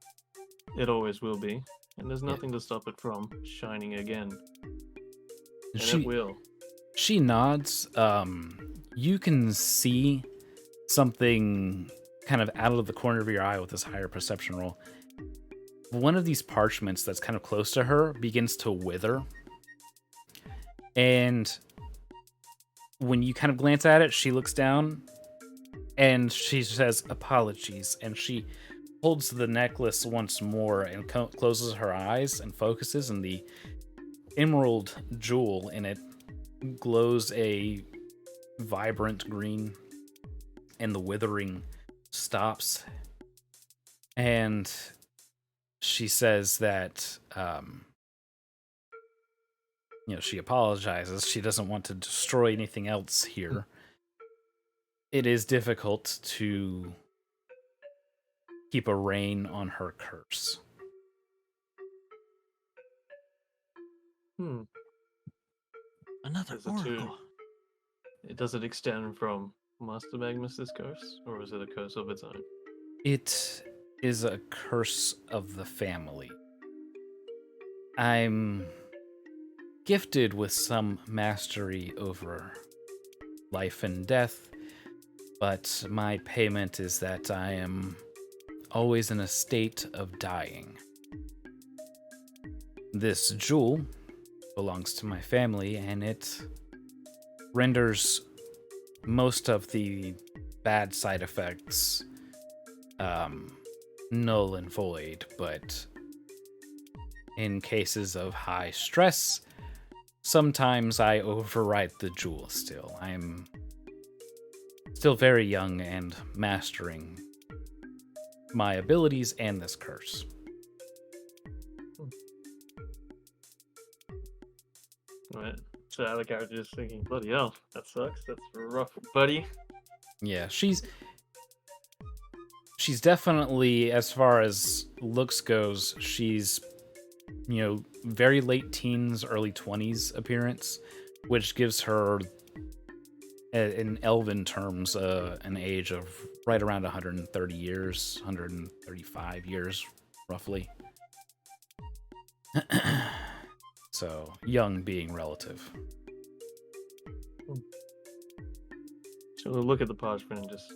it always will be, and there's nothing to stop it from shining again. And it will. She nods. You can see something kind of out of the corner of your eye with this higher perception roll. One of these parchments that's kind of close to her begins to wither. And when you kind of glance at it, she looks down and she says, apologies. And she holds the necklace once more and closes her eyes and focuses, and the emerald jewel in it glows a vibrant green, and the withering stops. And she says that, she apologizes. She doesn't want to destroy anything else here. It is difficult to keep a rein on her curse. Another Is it too- oracle. Does it extend from Master Magnus's curse, or is it a curse of its own? It is a curse of the family. I'm gifted with some mastery over life and death, but my payment is that I am always in a state of dying. This jewel belongs to my family, and it renders most of the bad side effects null and void, but in cases of high stress, sometimes I overwrite the jewel still. I'm still very young and mastering my abilities and this curse. Right. So the other character is thinking, bloody hell, that sucks. That's rough, buddy. Yeah, she's definitely, as far as looks goes, she's, very late teens, early 20s appearance, which gives her, in elven terms, an age of right around 130 years, 135 years, roughly. So, young being relative. So we'll look at the parchment and just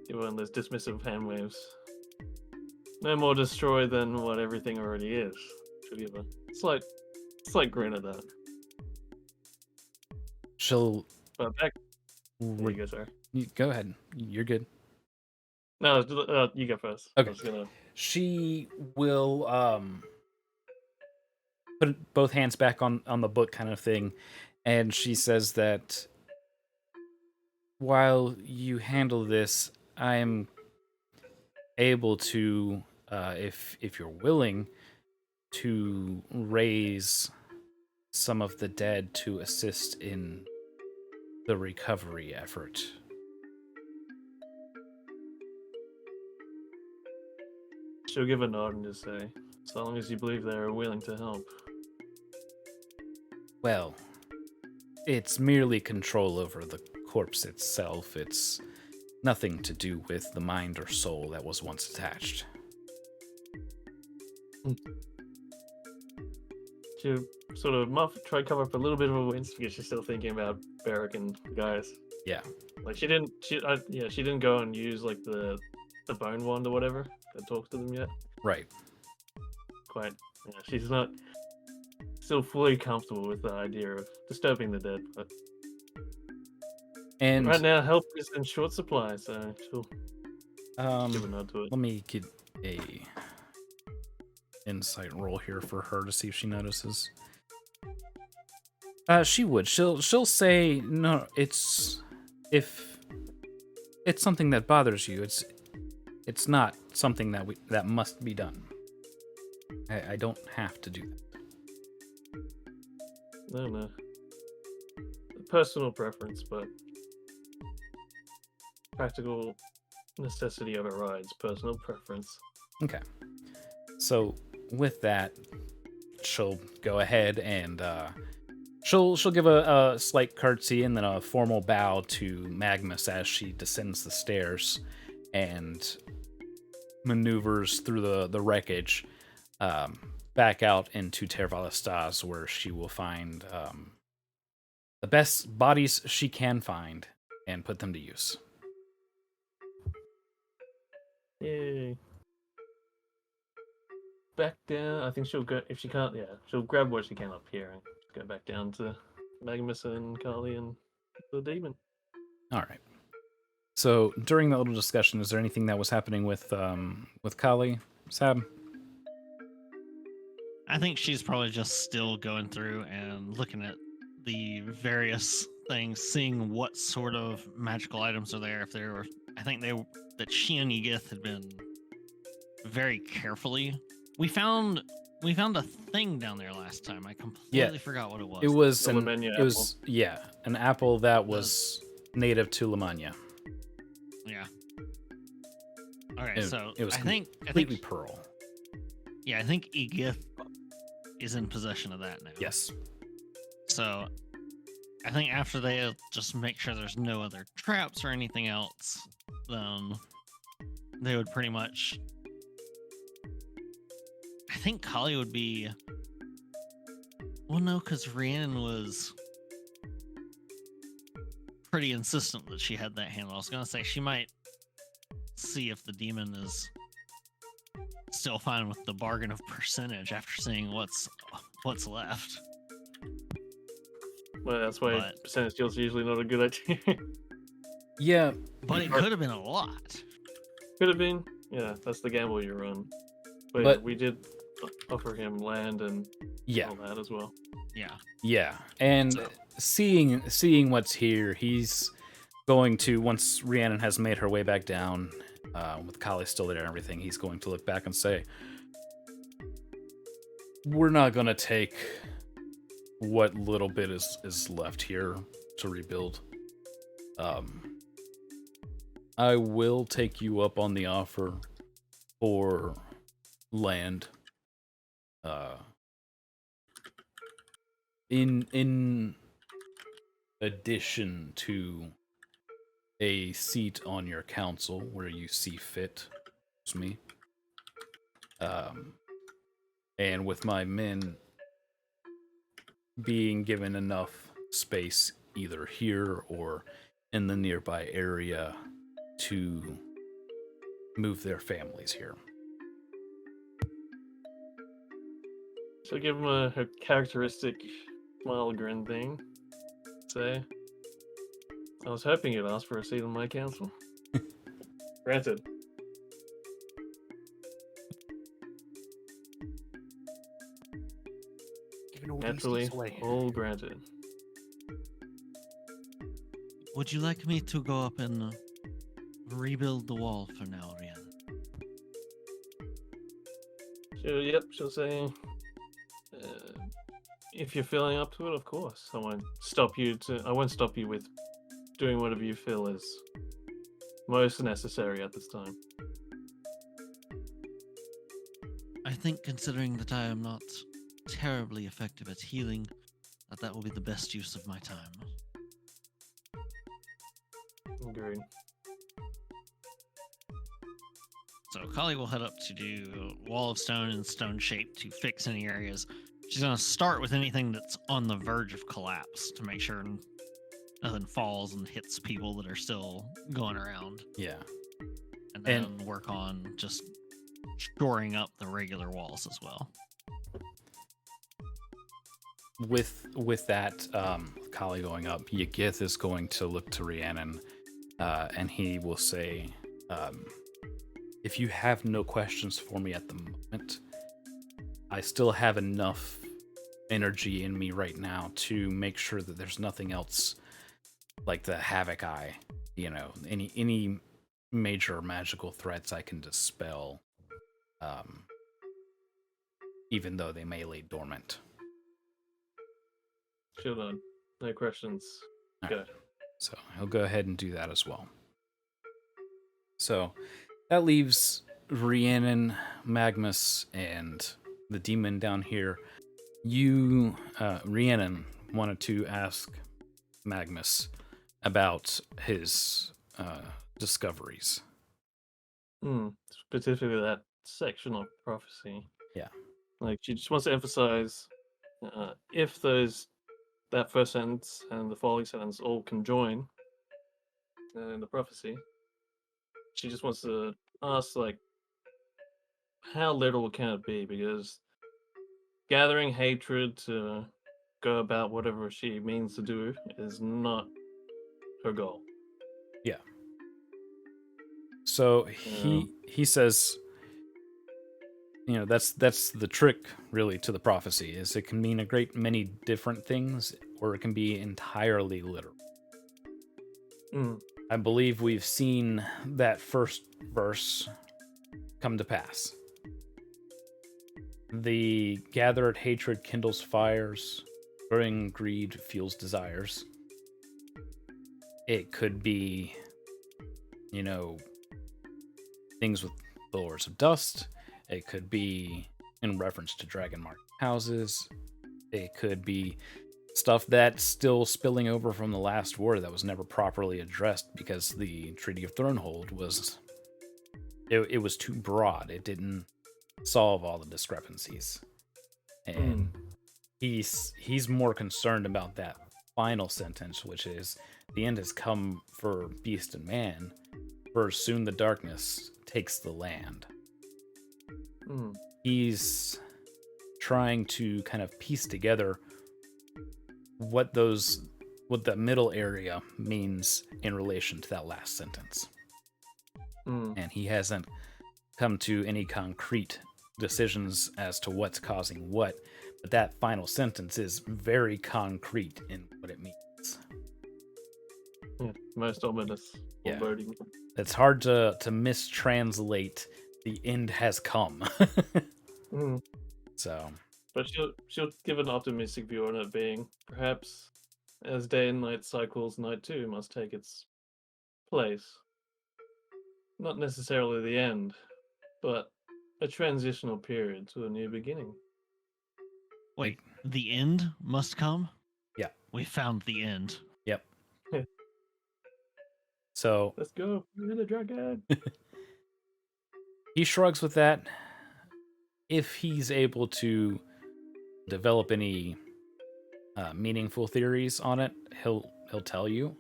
give one of those dismissive hand waves. No more destroy than what everything already is. She'll give a slight grin at that. She'll... But back... There you go, sorry. Go ahead. You're good. No, you go first. Okay. I was gonna... She will put both hands back on the book kind of thing, and she says that while you handle this, I am able to, if you're willing, to raise some of the dead to assist in the recovery effort. She'll give a nod and just say, as long as you believe they are willing to help. Well, it's merely control over the corpse itself. It's nothing to do with the mind or soul that was once attached. She'll sort of try to cover up a little bit of a wince because she's still thinking about Barrack and the guys. Yeah. Like she didn't go and use like the bone wand or whatever that talks to them yet. Right. Quite. Yeah, she's not still fully comfortable with the idea of disturbing the dead, but and right now help is in short supply, so she'll give a nod to it. Let me get a insight roll here for her to see if she notices. She would. She'll say no. It's if it's something that bothers you. It's not something that must be done. I don't have to do that. No. Personal preference, but practical necessity overrides personal preference. Okay. So with that, she'll go ahead and she'll give a slight curtsy and then a formal bow to Magnus as she descends the stairs and maneuvers through the wreckage back out into Tervalestas, where she will find the best bodies she can find and put them to use. Yay. Back down. I think she'll go, if she can't, she'll grab what she can up here and go back down to Magnus and Carly and the demon. All right. So during that little discussion, is there anything that was happening with Kali, Sab? I think she's probably just still going through and looking at the various things, seeing what sort of magical items are there. If there were, I think that she and Egith had been very carefully. We found a thing down there last time. I completely forgot what it was. It was an Lemania an apple that was native to Lemania. Yeah. All right, so it was I think completely pearl. Yeah, I think Egith is in possession of that now. Yes. So I think after they just make sure there's no other traps or anything else, then they would pretty much. I think Kali would be. Well, no, because Rhiannon was pretty insistent that she had that handle. I was gonna say she might see if the demon is still fine with the bargain of percentage after seeing what's left. Well, that's why percentage deals are usually not a good idea. Yeah, but it could have been a lot. Could have been. Yeah, that's the gamble you run. But we did offer him land and all that as well. Yeah, and seeing what's here, he's going to, once Rhiannon has made her way back down, with Kali still there and everything, he's going to look back and say, "We're not going to take what little bit is left here to rebuild. I will take you up on the offer for land. In addition to a seat on your council where you see fit, me. And with my men being given enough space either here or in the nearby area to move their families here." So give him her characteristic smile grin thing. Say, I was hoping you'd ask for a seat on my council. Granted. Naturally, all granted. Would you like me to go up and rebuild the wall for now, Rhiannon? She'll say, if you're feeling up to it, of course. I won't stop you with doing whatever you feel is most necessary at this time. I think, considering that I am not terribly effective at healing, that will be the best use of my time. Agreed. So Kali will head up to do wall of stone and stone shape to fix any areas. She's going to start with anything that's on the verge of collapse to make sure nothing falls and hits people that are still going around. Yeah. And then work on just shoring up the regular walls as well. With that, Kali going up, Yagith is going to look to Rhiannon, and he will say, if you have no questions for me at the moment, I still have enough energy in me right now to make sure that there's nothing else like the Havoc Eye any major magical threats I can dispel, even though they may lay dormant. Sure, none. No questions. All Go. right. So he'll go ahead and do that as well. So that leaves Rhiannon, Magnus, and the demon down here. You, Rhiannon, wanted to ask Magnus about his discoveries. Specifically that section of prophecy. Yeah. Like, she just wants to emphasize if that first sentence and the following sentence all conjoin in the prophecy, she just wants to ask, like, how literal can it be? Because gathering hatred to go about whatever she means to do is not her goal. Yeah. So he says, that's the trick really to the prophecy, is it can mean a great many different things, or it can be entirely literal. I believe we've seen that first verse come to pass. The gathered hatred kindles fires, growing greed fuels desires. It could be, things with the Lords of Dust. It could be in reference to dragon market houses. It could be stuff that's still spilling over from the last war that was never properly addressed because the Treaty of Thronehold was it was too broad. It didn't solve all the discrepancies. And he's more concerned about that final sentence, which is the end has come for beast and man, for soon the darkness takes the land. He's trying to kind of piece together what that middle area means in relation to that last sentence. And he hasn't come to any concrete decisions as to what's causing what, but that final sentence is very concrete in what it means. Yeah, most ominous. Yeah. Foreboding. It's hard to mistranslate the end has come. So, but she'll give an optimistic view on it being perhaps as day and night cycles, night too must take its place. Not necessarily the end, but a transitional period to a new beginning. Wait, the end must come? Yeah. We found the end. Yep. So let's go. We're the dragon. He shrugs with that. If he's able to develop any meaningful theories on it, he'll tell you.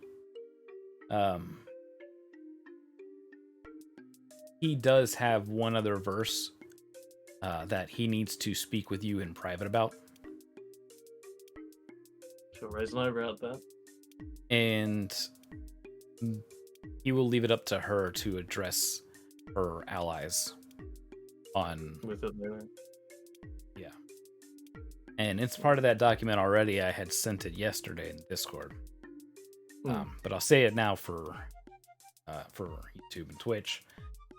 He does have one other verse that he needs to speak with you in private about. She'll raise an eyebrow at that. And he will leave it up to her to address her allies on with it later. Yeah. And it's part of that document already. I had sent it yesterday in Discord. But I'll say it now for YouTube and Twitch.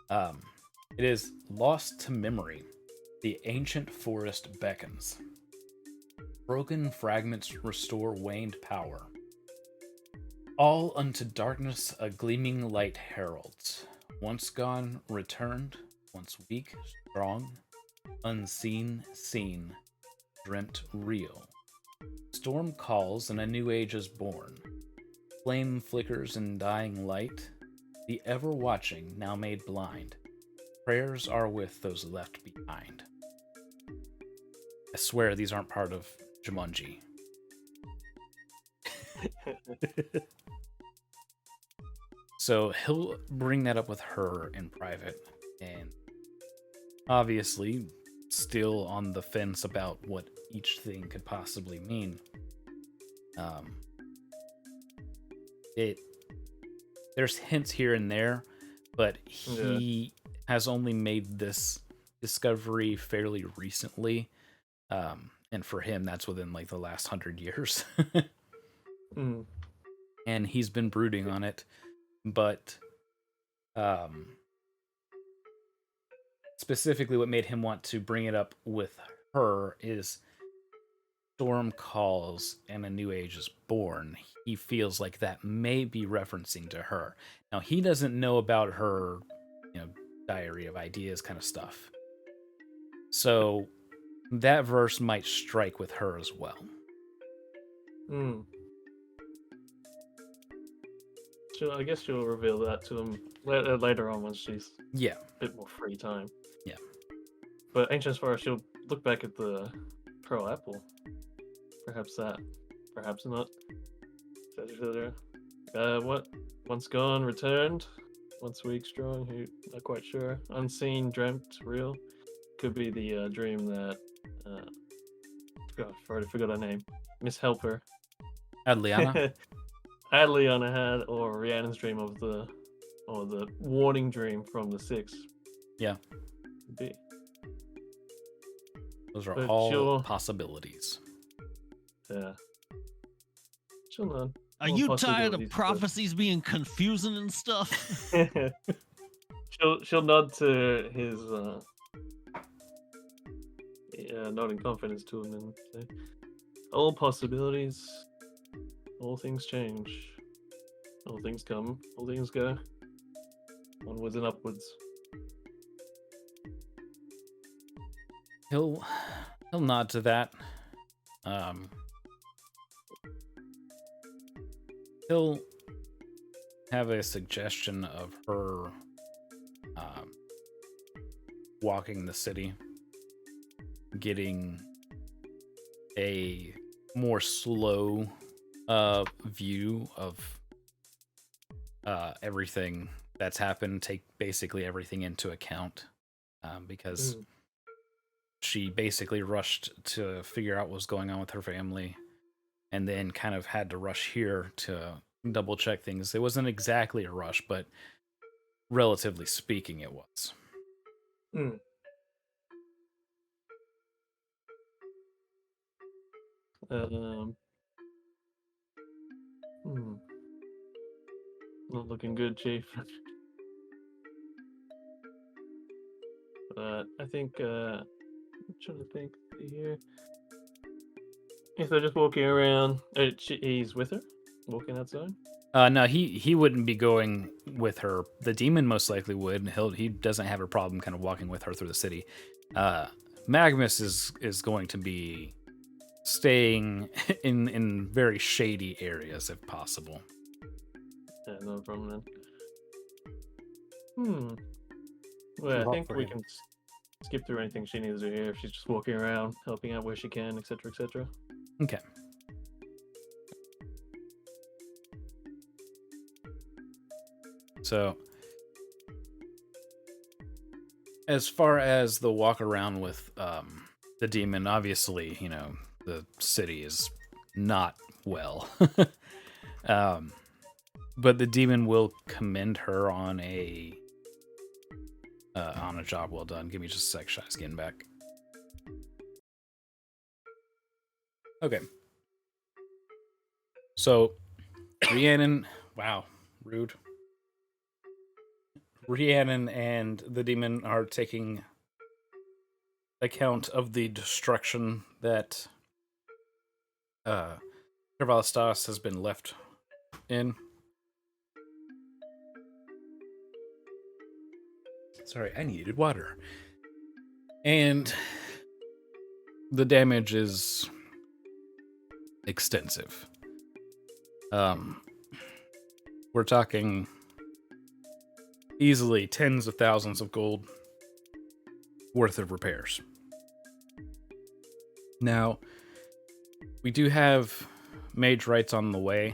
It is lost to memory. The ancient forest beckons. Broken fragments restore waned power. All unto darkness a gleaming light heralds. Once gone, returned. Once weak, strong. Unseen, seen. Dreamt real. Storm calls and a new age is born. Flame flickers in dying light. The ever-watching now made blind. Prayers are with those left behind. I swear these aren't part of Jumanji. So he'll bring that up with her in private, and obviously still on the fence about what each thing could possibly mean. There's hints here and there, but he has only made this discovery fairly recently, and for him that's within like the last 100 years. And he's been brooding on it but specifically what made him want to bring it up with her is Storm calls and a new age is born. He feels like that may be referencing to her. Now, he doesn't know about her, diary of ideas kind of stuff. So that verse might strike with her as well. Hmm. I guess she'll reveal that to him later on when she's Yeah. a bit more free time. Yeah. But Ancient Fire, she'll look back at the Pearl Apple. Perhaps that. Perhaps not. What? Once gone, returned. Once weak, strong. Who? Not quite sure. Unseen, dreamt, real. Could be the dream that. God, I already forgot her name. Miss Helper. Adliana? Adliana had, or Rhiannon's dream of the warning dream from the Six. Yeah. Could be. Those are But all she'll- possibilities. Yeah. She'll nod. Are More you tired possibilities, of but- prophecies being confusing and stuff? she'll nod to his nodding confidence to him and say, all possibilities, all things change, all things come, all things go, onwards and upwards. He'll nod to that. He'll have a suggestion of her walking the city, getting a more slow view of everything that's happened, take basically everything into account, because she basically rushed to figure out what was going on with her family and then kind of had to rush here to double check things. It wasn't exactly a rush, but relatively speaking, it was. Not looking good, Chief. But I think, I'm trying to think here. If they're just walking around, he's with her, walking outside. No, he wouldn't be going with her. The demon most likely would. He doesn't have a problem kind of walking with her through the city. Magnus is going to be staying in very shady areas if possible. Yeah, no problem then. Well, I Lot think for we him. can skip through anything she needs to do here if she's just walking around, helping out where she can, etc., etc. Okay. So, as far as the walk around with the demon, obviously, the city is not well. But the demon will commend her on a job well done. Give me just a sec, Shy's getting back. Okay. So, Rhiannon, wow, rude. Rhiannon and the demon are taking account of the destruction that Kervalastas has been left in. Sorry, I needed water. And the damage is extensive. We're talking easily tens of thousands of gold worth of repairs. Now, we do have mage rights on the way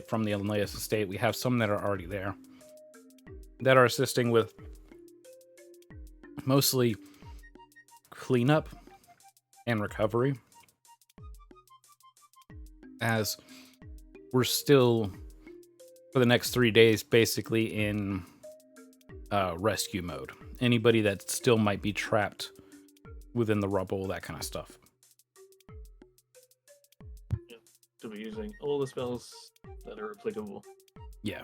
from the Elias estate. We have some that are already there that are assisting with mostly cleanup and recovery, as we're still, for the next 3 days, basically in rescue mode. Anybody that still might be trapped within the rubble, that kind of stuff. To be using all the spells that are applicable. Yeah.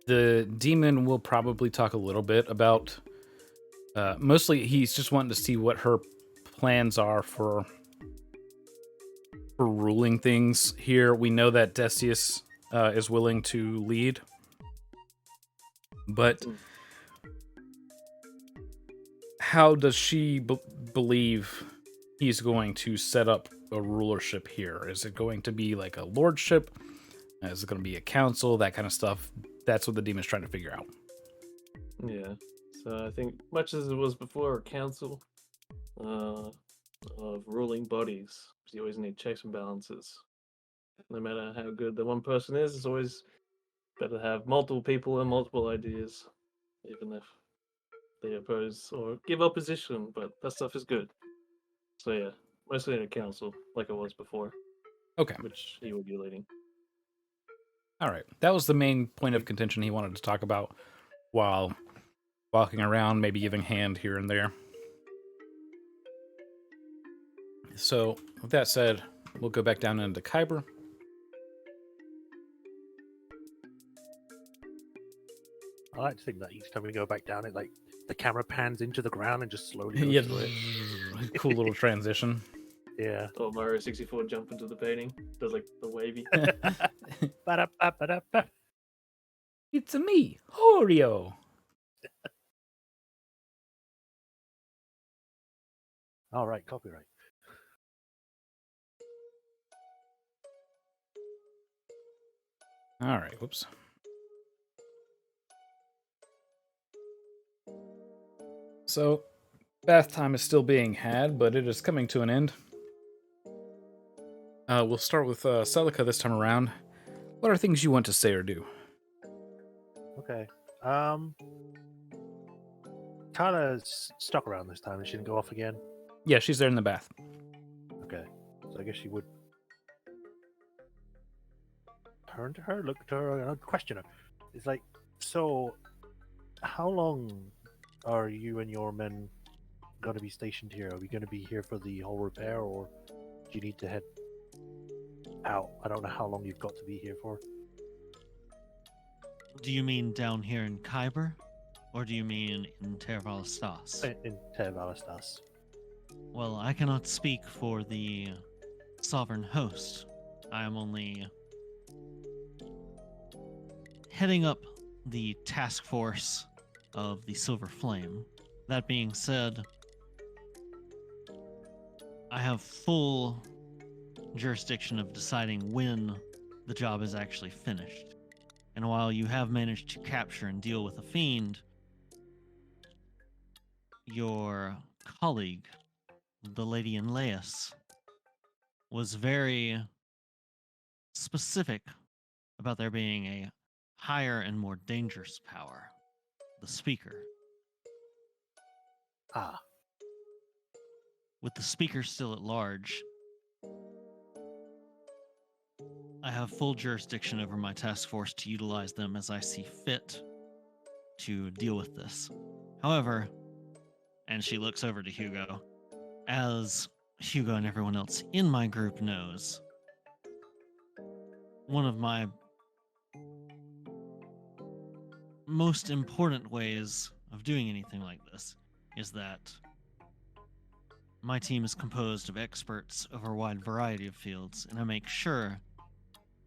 The demon will probably talk a little bit about. Mostly, he's just wanting to see what her plans are for ruling things here. We know that Decius is willing to lead, but Mm. how does she believe he's going to set up a rulership here? Is it going to be like a lordship? Is it going to be a council? That kind of stuff. That's what the demon's trying to figure out. Yeah. So I think, much as it was before, a council of ruling bodies, 'cause you always need checks and balances. No matter how good the one person is, it's always better to have multiple people and multiple ideas, even if they oppose or give opposition. But that stuff is good. So yeah, mostly in a council, like it was before, Okay. which he would be leading. All right. That was the main point of contention he wanted to talk about while walking around, maybe giving hand here and there. So, with that said, we'll go back down into Kyber. I like to think that each time we go back down, it like the camera pans into the ground and just slowly goes Yeah, through it. cool little transition. Yeah. Or Mario 64 jump into the painting, does like the wavy. Ba-da-ba-ba-da-ba. It's me, Oreo. All right, copyright. All right, whoops. So, bath time is still being had, but it is coming to an end. We'll start with Celica this time around. What are things you want to say or do? Okay. Tyler's stuck around this time and she didn't go off again. Yeah, she's there in the bath. Okay. So I guess she would turn to her, look at her, and question her. It's like, so how long are you and your men going to be stationed here? Are we going to be here for the whole repair, or do you need to head out? I don't know how long you've got to be here for. Do you mean down here in Kyber? Or do you mean in Tervalastas? In Tervalastas. Well, I cannot speak for the sovereign host. I am only heading up the task force of the Silver Flame. That being said, I have full jurisdiction of deciding when the job is actually finished. And while you have managed to capture and deal with a fiend, your colleague, the Lady Inlaeus, was very specific about there being a higher and more dangerous power, the Speaker. Ah, With the Speaker still at large, I have full jurisdiction over my task force to utilize them as I see fit to deal with this. However, and she looks over to Hugo, as Hugo and everyone else in my group knows, one of my most important ways of doing anything like this is that my team is composed of experts over a wide variety of fields, and I make sure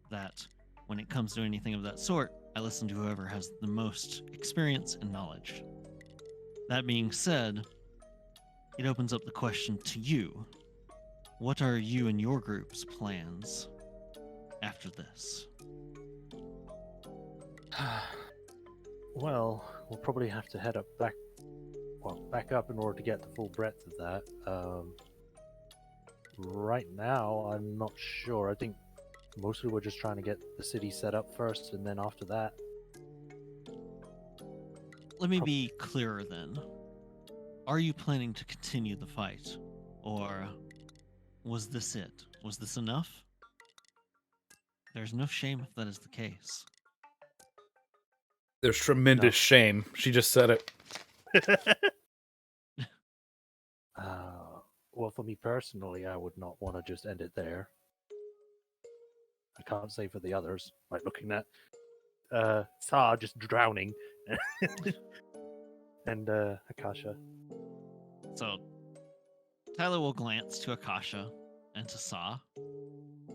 that when it comes to anything of that sort, I listen to whoever has the most experience and knowledge. That being said, it opens up the question to you. What are you and your group's plans after this? well, we'll probably have to head back up in order to get the full breadth of that. Right now, I'm not sure. I think mostly we're just trying to get the city set up first, and then after that. Let me be clearer then. Are you planning to continue the fight? Or was this it? Was this enough? There's no shame if that is the case. There's tremendous shame. She just said it. Well, for me personally, I would not want to just end it there. I can't say for the others. Like looking at Sa just drowning, and Akasha. So Tyler will glance to Akasha and to Sa,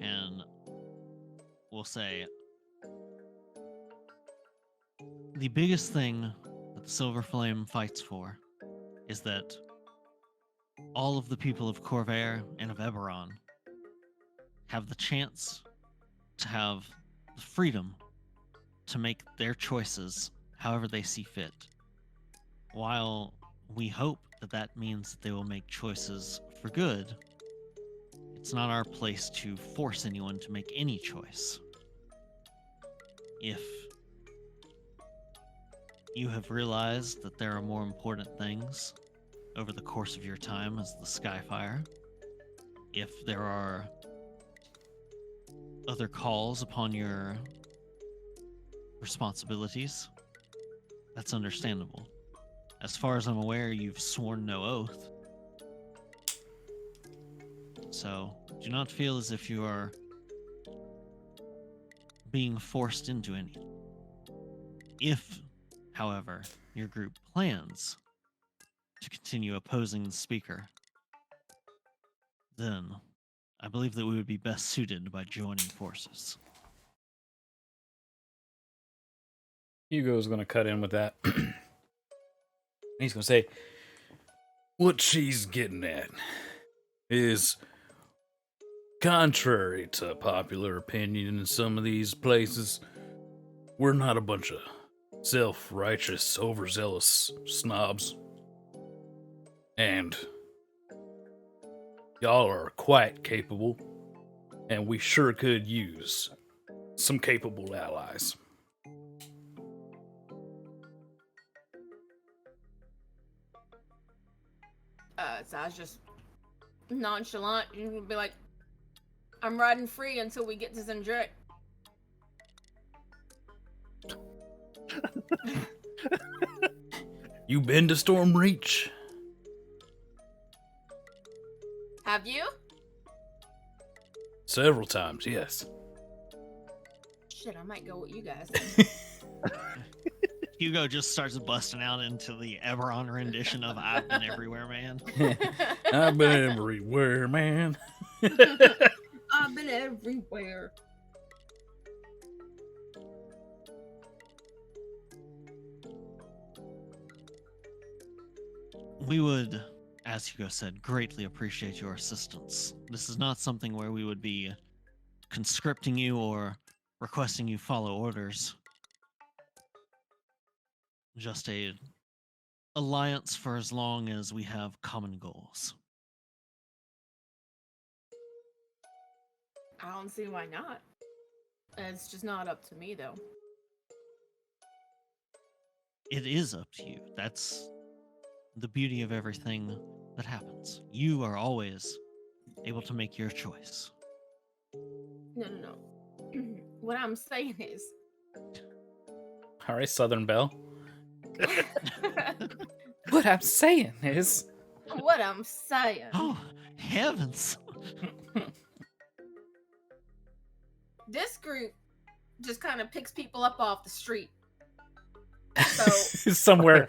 and will say, the biggest thing that the Silver Flame fights for is that all of the people of Corvair and of Eberron have the chance to have the freedom to make their choices however they see fit. While we hope that that means that they will make choices for good, it's not our place to force anyone to make any choice. If you have realized that there are more important things over the course of your time as the Skyfire, if there are other calls upon your responsibilities, that's understandable. As far as I'm aware, you've sworn no oath. So, do not feel as if you are being forced into anything. If, however, your group plans to continue opposing the speaker, then I believe that we would be best suited by joining forces. Hugo's going to cut in with that. He's going to say, what she's getting at is, contrary to popular opinion in some of these places, we're not a bunch of self-righteous, overzealous snobs. And y'all are quite capable, and we sure could use some capable allies. So I was just nonchalant. You would be like, I'm riding free until we get to Zendrick. You been to Stormreach? Have you? Several times, yes. Shit, I might go with you guys. Hugo just starts busting out into the Eberron rendition of I've Been Everywhere, Man. I've been everywhere, man. I've been everywhere. We would, as Hugo said, greatly appreciate your assistance. This is not something where we would be conscripting you or requesting you follow orders. Just a alliance for as long as we have common goals. I don't see why not. It's just not up to me, though. It is up to you. That's the beauty of everything that happens. You are always able to make your choice. No. What I'm saying is... All right, Southern Belle. What I'm saying is... What I'm saying. Oh, heavens. This group just kind of picks people up off the street. So somewhere,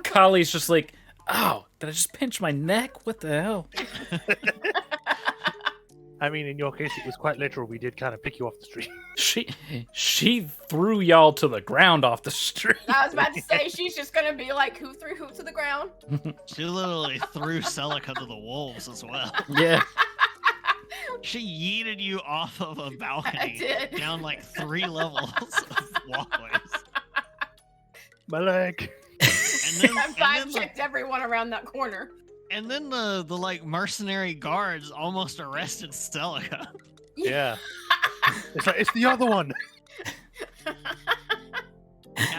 Kali's just like, oh, did I just pinch my neck? What the hell? I mean, in your case, it was quite literal. We did kind of pick you off the street. She threw y'all to the ground off the street. I was about to say, she's just gonna be like, who threw who to the ground? She literally threw Celica to the wolves as well. Yeah. She yeeted you off of a balcony down like 3 levels of walkways. My leg. And then, I checked everyone around that corner. And then the like mercenary guards almost arrested Celica. Yeah. It's like, it's the other one. And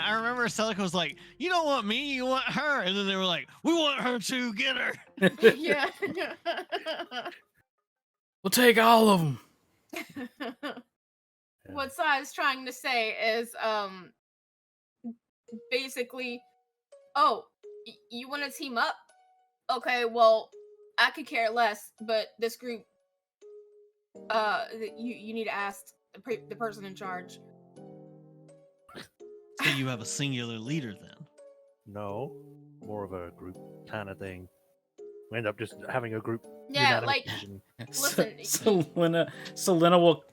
I remember Celica was like, you don't want me, you want her. And then they were like, we want her to get her. Yeah. We'll take all of them. What Sai's trying to say is, basically, oh, you want to team up? Okay, well, I could care less, but this group, you need to ask the person in charge. So you have a singular leader then? No, more of a group kind of thing. We end up just having a group Yeah, unanimous like, decision. listen, Selena will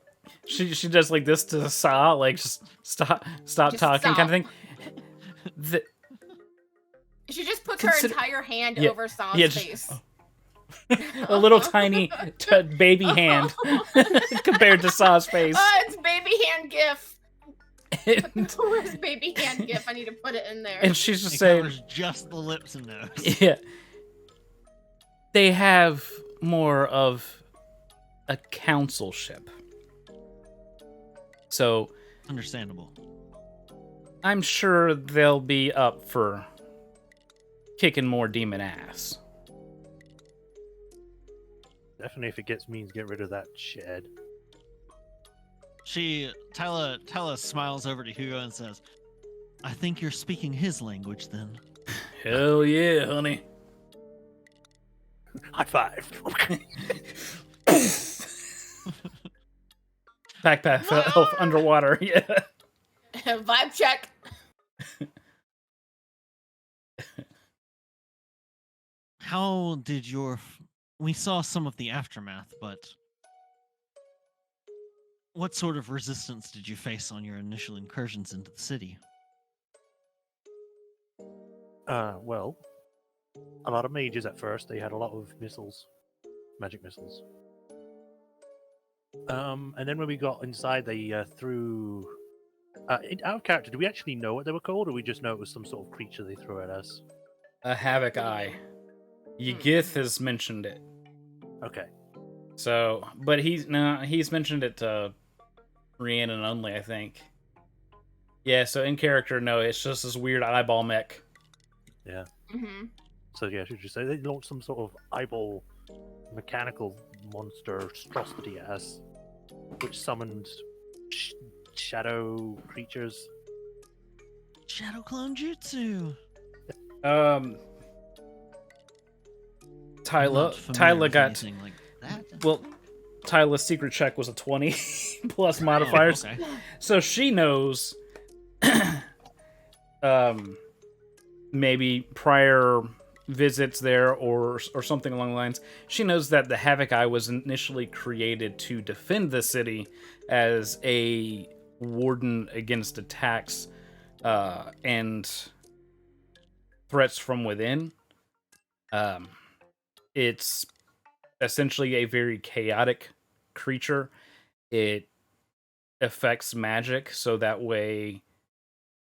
she does like this to Sa, like just stop Just talking stop. kind of thing. She just puts Consider- her entire hand Yeah, over Saw's yeah, just- face. a little tiny baby hand compared to Sa's face. It's baby hand gif. Where's baby hand gif? I need to put it in there. And she's just It saying, covers just the lips and nose. yeah, they have more of a councilship. So Understandable. I'm sure they'll be up for kicking more demon ass. Definitely, if it means get rid of that shithead. Tyla smiles over to Hugo and says, I think you're speaking his language then. Hell yeah, honey. High five. Backpack elf underwater, yeah. Vibe check. How did we saw some of the aftermath, but what sort of resistance did you face on your initial incursions into the city? Well, a lot of mages at first. They had a lot of missiles, magic missiles. And then when we got inside, they threw. In our character, do we actually know what they were called, or we just know it was some sort of creature they threw at us? A havoc eye. Ygith has mentioned it. Okay. So, but he's mentioned it to Rhiannon only, I think. Yeah, so in character, no, it's just this weird eyeball mech. Yeah. Mm-hmm. So yeah, I should just say they launched some sort of eyeball mechanical monstrosity at us, which summoned shadow creatures. Shadow clone jutsu. Tyla got like that. well. Tyla's secret check was a 20 plus modifiers, okay. so she knows. Maybe prior visits there or something along the lines. She knows that the Havoc Eye was initially created to defend the city as a warden against attacks and threats from within. It's essentially a very chaotic creature. It affects magic, so that way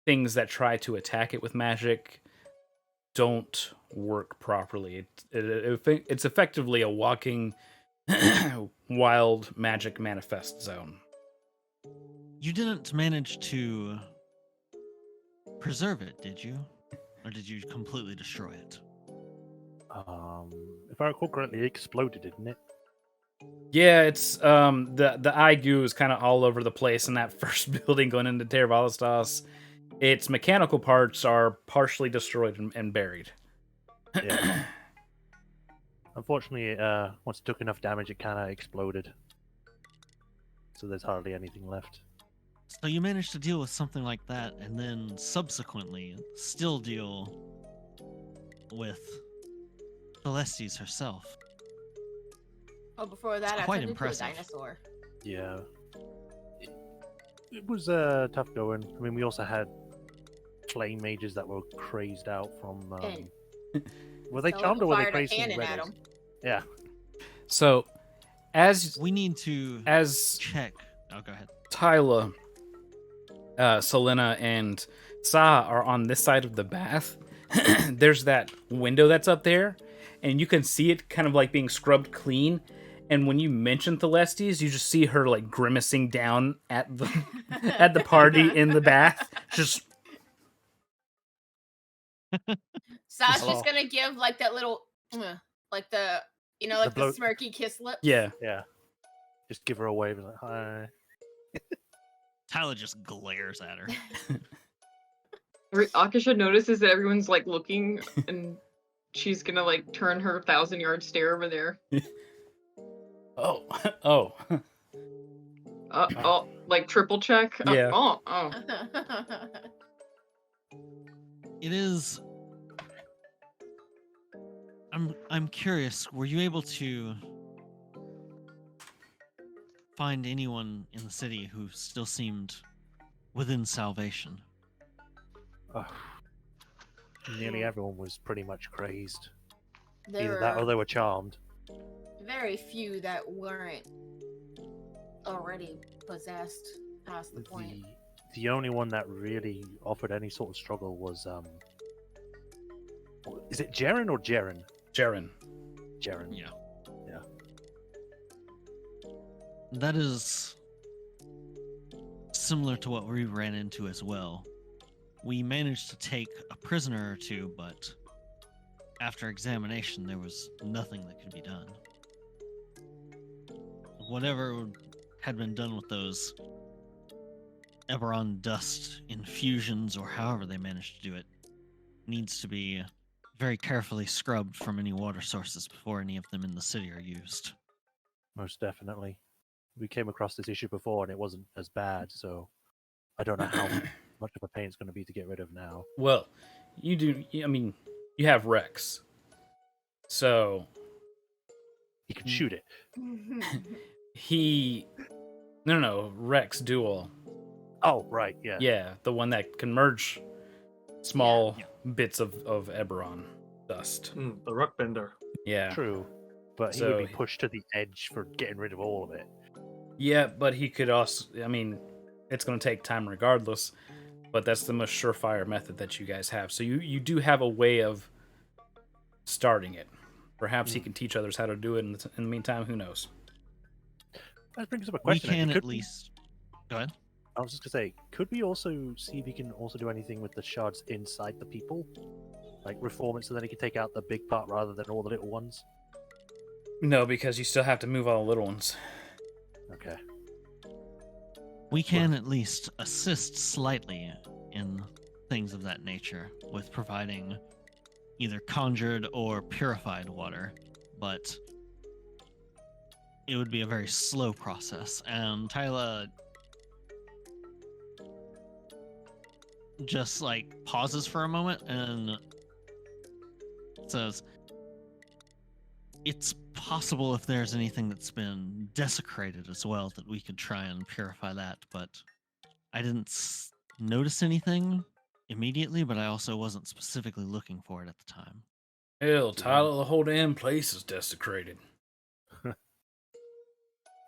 things that try to attack it with magic don't work properly. It's effectively a walking wild magic manifest zone. You didn't manage to preserve it, did you? Or did you completely destroy it? If I recall correctly, it exploded, didn't it? Yeah, it's the eye goo is kind of all over the place in that first building going into Terravalistas. Its mechanical parts are partially destroyed and buried. Yeah. Unfortunately, once it took enough damage, it kind of exploded. So there's hardly anything left. So you managed to deal with something like that, and then subsequently still deal with Celestes herself. Oh, before that, I quite turned into a impressive. dinosaur. Yeah. It was tough going. I mean, we also had flame mages that were crazed out from. Were they charmed or were they Fired a crazed from cannon at weddings? 'em. Yeah. So, as We need to check. Oh, go ahead. Tyla, Selena, and Sa are on this side of the bath, there's that window that's up there, and you can see it kind of like being scrubbed clean. And when you mention Celestes, you just see her like grimacing down at the at the party in the bath. Just Sa's Hello. just gonna give like that little, like the, like the bloat. smirky kiss lips. yeah. Yeah. Just give her a wave and like, hi. Tyler just glares at her. Akasha notices that everyone's like looking and she's gonna like turn her 1,000-yard stare over there. Oh, oh, Oh, like triple check. Yeah. Oh. It is. I'm curious. Were you able to find anyone in the city who still seemed within salvation? Nearly everyone was pretty much crazed. There Either that or were they were charmed. very few that weren't already possessed past the point. The only one that really offered any sort of struggle was is it Jaren or Jaren? Jaren. Jaren. Yeah. Yeah. That is similar to what we ran into as well. We managed to take a prisoner or two, but after examination, there was nothing that could be done. Whatever had been done with those Eberron dust infusions, or however they managed to do it, needs to be very carefully scrubbed from any water sources before any of them in the city are used. Most definitely. We came across this issue before and it wasn't as bad, so I don't know how much of a pain it's going to be to get rid of now. Well, you do. I mean, you have Rex, so He can shoot it. he. No, Rex Duel. Oh, right, yeah. Yeah, the one that can merge small bits of Eberron dust. The rock bender. Yeah. True. But he So- would be pushed to the edge for getting rid of all of it. Yeah, but he could also. I mean, it's going to take time regardless. But that's the most surefire method that you guys have. So you do have a way of starting it. Perhaps he can teach others how to do it. In the meantime, who knows? That brings up a We question. can Could at least. Go ahead. I was just going to say, could we also see if he can also do anything with the shards inside the people? Like reform it so that he can take out the big part rather than all the little ones? No, because you still have to move all the little ones. Okay. We can at least assist slightly in things of that nature with providing either conjured or purified water, but it would be a very slow process. And Tyla just like pauses for a moment and says, it's possible if there's anything that's been desecrated as well that we could try and purify that, but I didn't notice anything immediately, but I also wasn't specifically looking for it at the time. Hell, Tyler, the whole damn place is desecrated.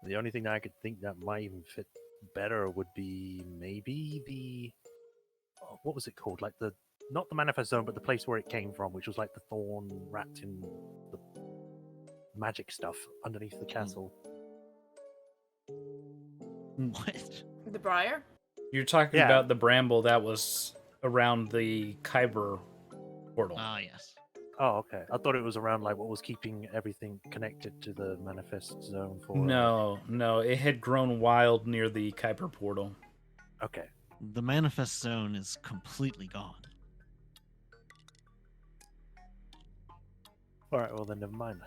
The only thing that I could think that might even fit better would be maybe the... what was it called? Like the... not the Manifest Zone, but the place where it came from, which was like the thorn wrapped in the magic stuff underneath the castle. What? The Briar? You're talking Yeah. about the bramble that was around the Kyber portal. Ah, yes. Oh, okay. I thought it was around like what was keeping everything connected to the Manifest Zone for... No, it had grown wild near the Kuiper portal. Okay. The Manifest Zone is completely gone. Alright, well then never mind.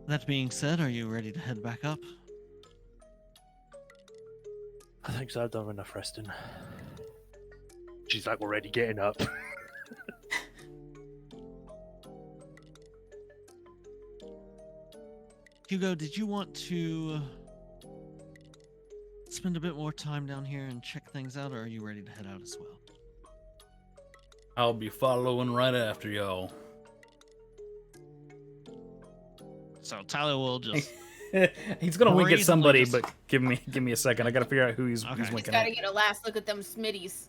That being said, are you ready to head back up? I think so. I've done enough resting. She's like already getting up. Hugo, did you want to spend a bit more time down here and check things out, or are you ready to head out as well? I'll be following right after y'all. So Tyler will just... He's gonna wink at Brazenly somebody, just- but give me a second. I gotta figure out who he's Okay. Just winking gotta at. get a last look at them Smitties.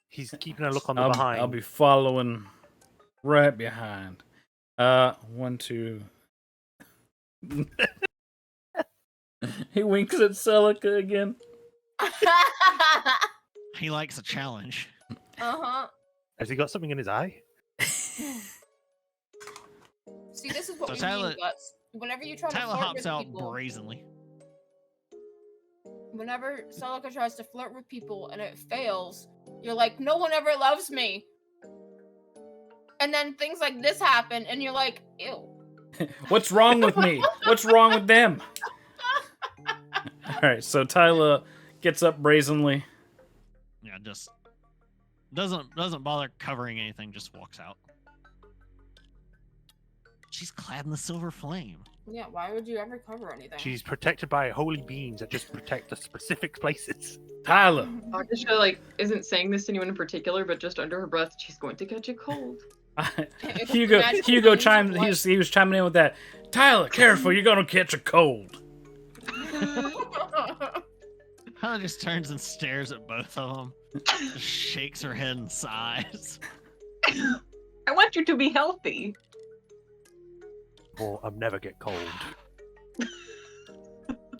He's keeping a look on the behind. I'll be following right behind. 1, 2. He winks at Celica again. He likes a challenge. Uh-huh. Has he got something in his eye? See, this is what So we Tyler- mean, Guts. Whenever you try to Tyler flirt hops with out people, brazenly. whenever Celica tries to flirt with people and it fails, You're like, no one ever loves me. And then things like this happen, and you're like, ew. What's wrong with me? What's wrong with them? All right, so Tyla gets up brazenly. Yeah, just doesn't bother covering anything. Just walks out. She's clad in the silver flame. Yeah, why would you ever cover anything? She's protected by holy beings that just protect the specific places. Tyla. Akasha, like, isn't saying this to anyone in particular, but just under her breath, she's going to catch a cold. Hugo he was chiming in with that. Tyla, careful, you're gonna catch a cold. Tyler just turns and stares at both of them. Just shakes her head and sighs. I want you to be healthy. Or I'll never get cold.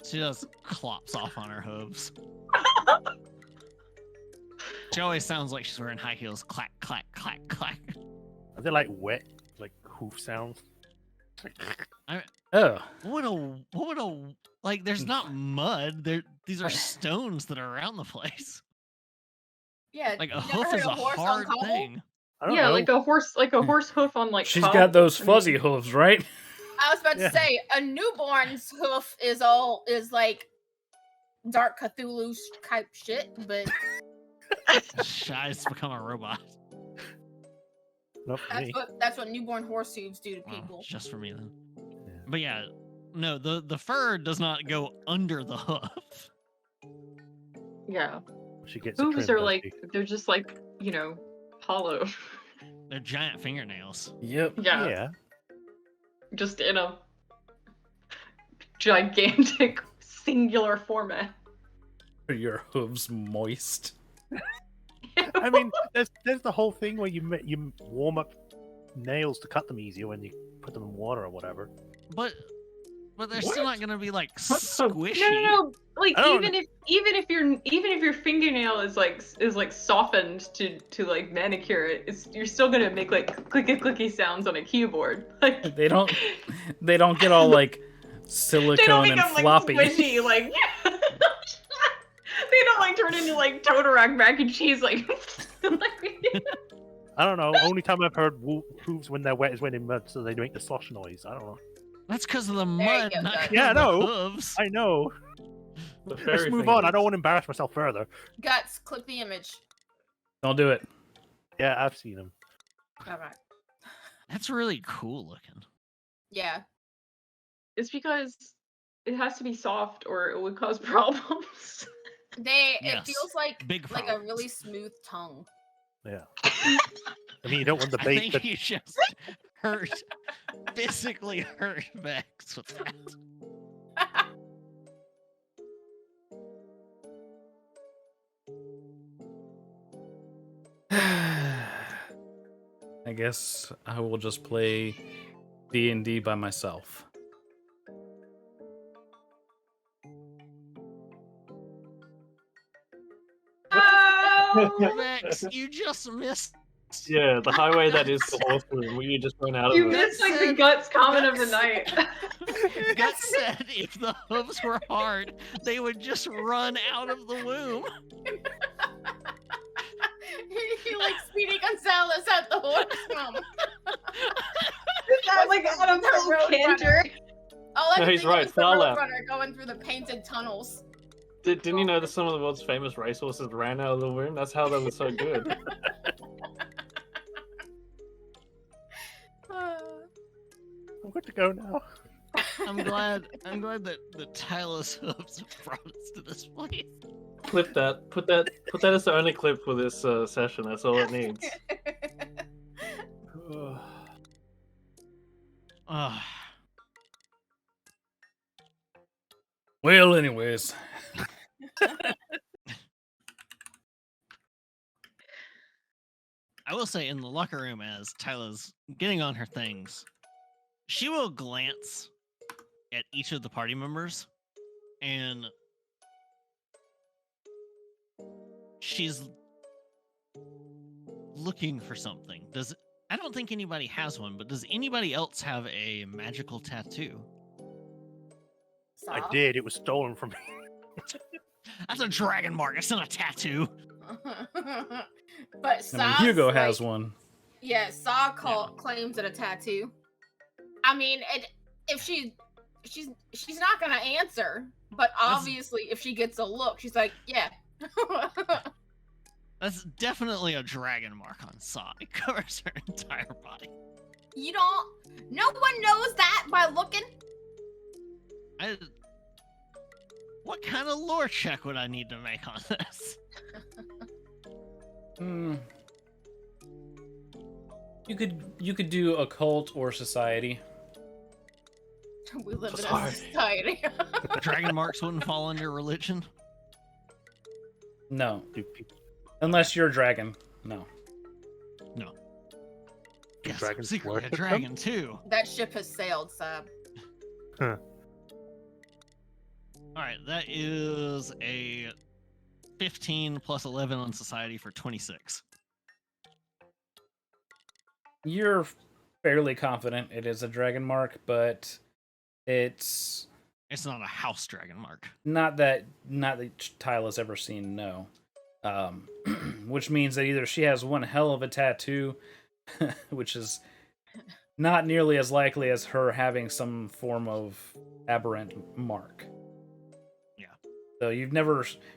She just clops off on her hooves. She always sounds like she's wearing high heels. Clack, clack, clack, clack. Are they like wet, like hoof sounds? Oh. What a like. There's not mud. These are stones that are around the place. Yeah, Like a you never hoof heard is a horse on hard cobble? thing. I don't Yeah, know. like a horse hoof on like. She's cobble. got those I fuzzy mean, hooves, right? I was about to Yeah. say a newborn's hoof is like dark Cthulhu type shit, but Shy's become a robot. Not for me. that's what newborn horse hooves do to Wow, people. it's just for me then. Yeah. But yeah, no, the fur does not go under the hoof. Yeah, She gets a hooves trim, are does like she? they're just like hollow. They're giant fingernails. Yep. Yeah, just in a gigantic singular format. Are your hooves moist? I mean, there's the whole thing where you warm up nails to cut them easier when you put them in water or whatever. But they're still not gonna be like No, squishy. no. Like I don't even if your fingernail is like softened to like manicure it, you're still gonna make like clicky sounds on a keyboard. Like They don't get all like they don't silicone and become like floppy. squishy. Like they don't like turn into like Totoro mac and cheese. Like, I don't know. Only time I've heard hooves when they're wet is when in mud, so they make the slosh noise. I don't know. That's because of the you mud, go, not Doug. 'cause Yeah, I of the know. hooves. I know. The Let's fairy move on. I fingers. don't want to embarrass myself further. Guts, click the image. Don't do it. Yeah, I've seen them. Alright. That's really cool looking. Yeah. it's because it has to be soft or it would cause problems. It Yes. feels like Big a problems. really smooth tongue. Yeah. I mean, you don't want the I bait, think but you just physically hurt Vex with that. I guess I will just play D&D by myself. Oh, Vex, you just missed. Yeah, the highway that is the horse room where you just run out you of it. missed like the guts comment of the night. Gut said if the hooves were hard, they would just run out of the womb. He like Speedy Gonzalez at the horse room. That like out of The full road canter. All I No, can he's think right, is the Fallout. Roadrunner going through the painted tunnels. Didn't you know that some of the world's famous racehorses ran out of the womb? That's how they were so good. I'm good to go now. I'm glad that Tyler's hooves have brought us to this place. Clip that. Put that as the only clip for this session. That's all it needs. Ah, Well, anyways. I will say in the locker room as Tyler's getting on her things, she will glance at each of the party members and she's looking for something. I don't think anybody has one, but does anybody else have a magical tattoo? I Saw. did. It was stolen from me. That's a dragon mark. It's not a tattoo. But I Saw's mean, Hugo like, has one. yeah, claims it a tattoo. I mean, if she's not gonna answer, but obviously if she gets a look, she's like, yeah. That's definitely a dragon mark on Saw. It covers her entire body. You don't. No one knows that by looking. What kind of lore check would I need to make on this? You could do occult or society. We live in a society. Dragon marks wouldn't fall under religion. No, unless you're a dragon. No. Yes, dragons secretly a worship dragon too. That ship has sailed, Sab. Huh. All right, that is a 15 plus 11 on society for 26. You're fairly confident it is a dragon mark, but it's not a house dragon mark. not that Tyla's ever seen. No, which means that either she has one hell of a tattoo, which is not nearly as likely as her having some form of aberrant mark. Yeah. So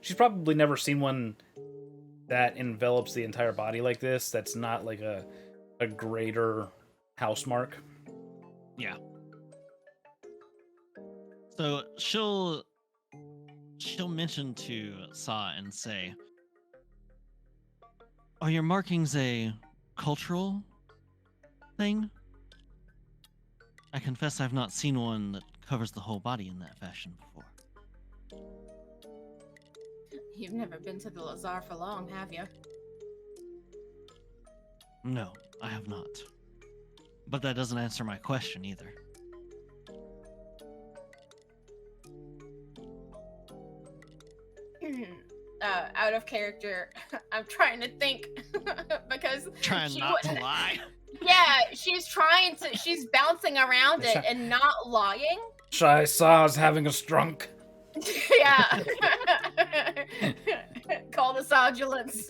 she's probably never seen one that envelops the entire body like this. That's not like a greater house mark. Yeah. So she'll mention to Sa and say, "Are your markings a cultural thing? I confess I've not seen one that covers the whole body in that fashion before." You've never been to the Lazar for long, have you? No, I have not. But that doesn't answer my question either. Out of character, I'm trying to think because Trying not to lie. Yeah, she's bouncing around it and not lying. Shy Saw's having a strunk. Yeah. Call the Sodulants.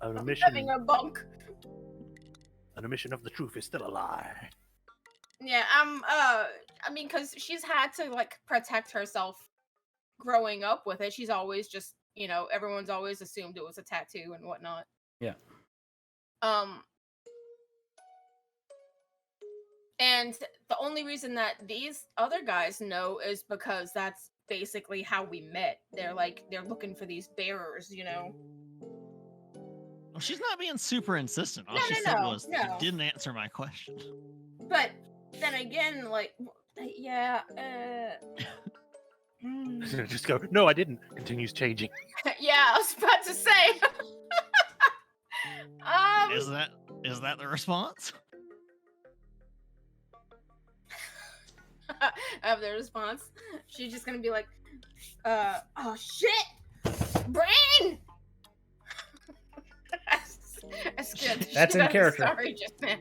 An Having omission, a bunk. an omission of the truth is still a lie. Yeah, I mean, because she's had to like protect herself growing up with it. She's always just, everyone's always assumed it was a tattoo and whatnot. Yeah. And the only reason that these other guys know is because that's basically how we met. They're looking for these bearers, Well, she's not being super insistent. All she said was, "You didn't answer my question." But then again, yeah, Just go, no, I didn't. Continues changing. yeah, I was about to say. Is that the response? Of the response, she's just gonna be like, oh shit, brain. I scared the That's shit in out of character. Sorry, just now.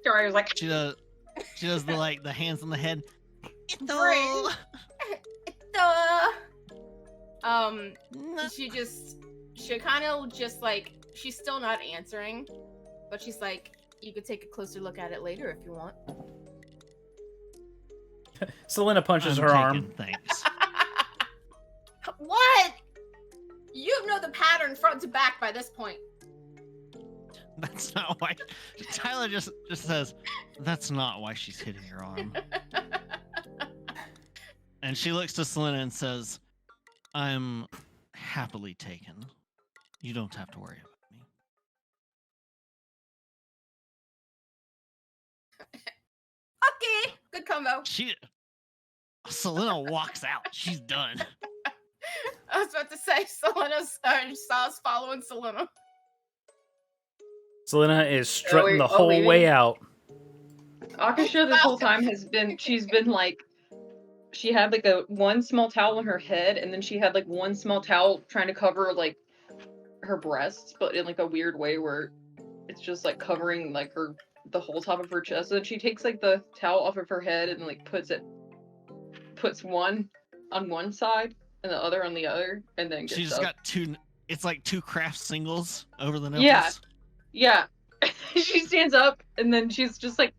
Sorry, I was like, She does the hands on the head. Brain. No. She kind of just like, she's still not answering, but she's like, you could take a closer look at it later if you want. Selena punches her arm. Thanks. What? You know the pattern front to back by this point. That's not why. Tyler just says, "That's not why she's hitting your arm." And she looks to Selena and says, "I'm happily taken. You don't have to worry about me." Okay, good combo. Selena walks out. She's done. I was about to say Saw's following Selena. Selena is strutting the we're all whole leaving? way out. Akasha this whole time she's been like, she had like one small towel on her head, and then she had like one small towel trying to cover like her breasts, but in like a weird way where it's just like covering like the whole top of her chest. And then she takes like the towel off of her head and like puts one on one side, and the other on the other, and then She gets just up. got two. It's like two craft singles over the nipples. Yeah. Yeah. She stands up, and then she's just like,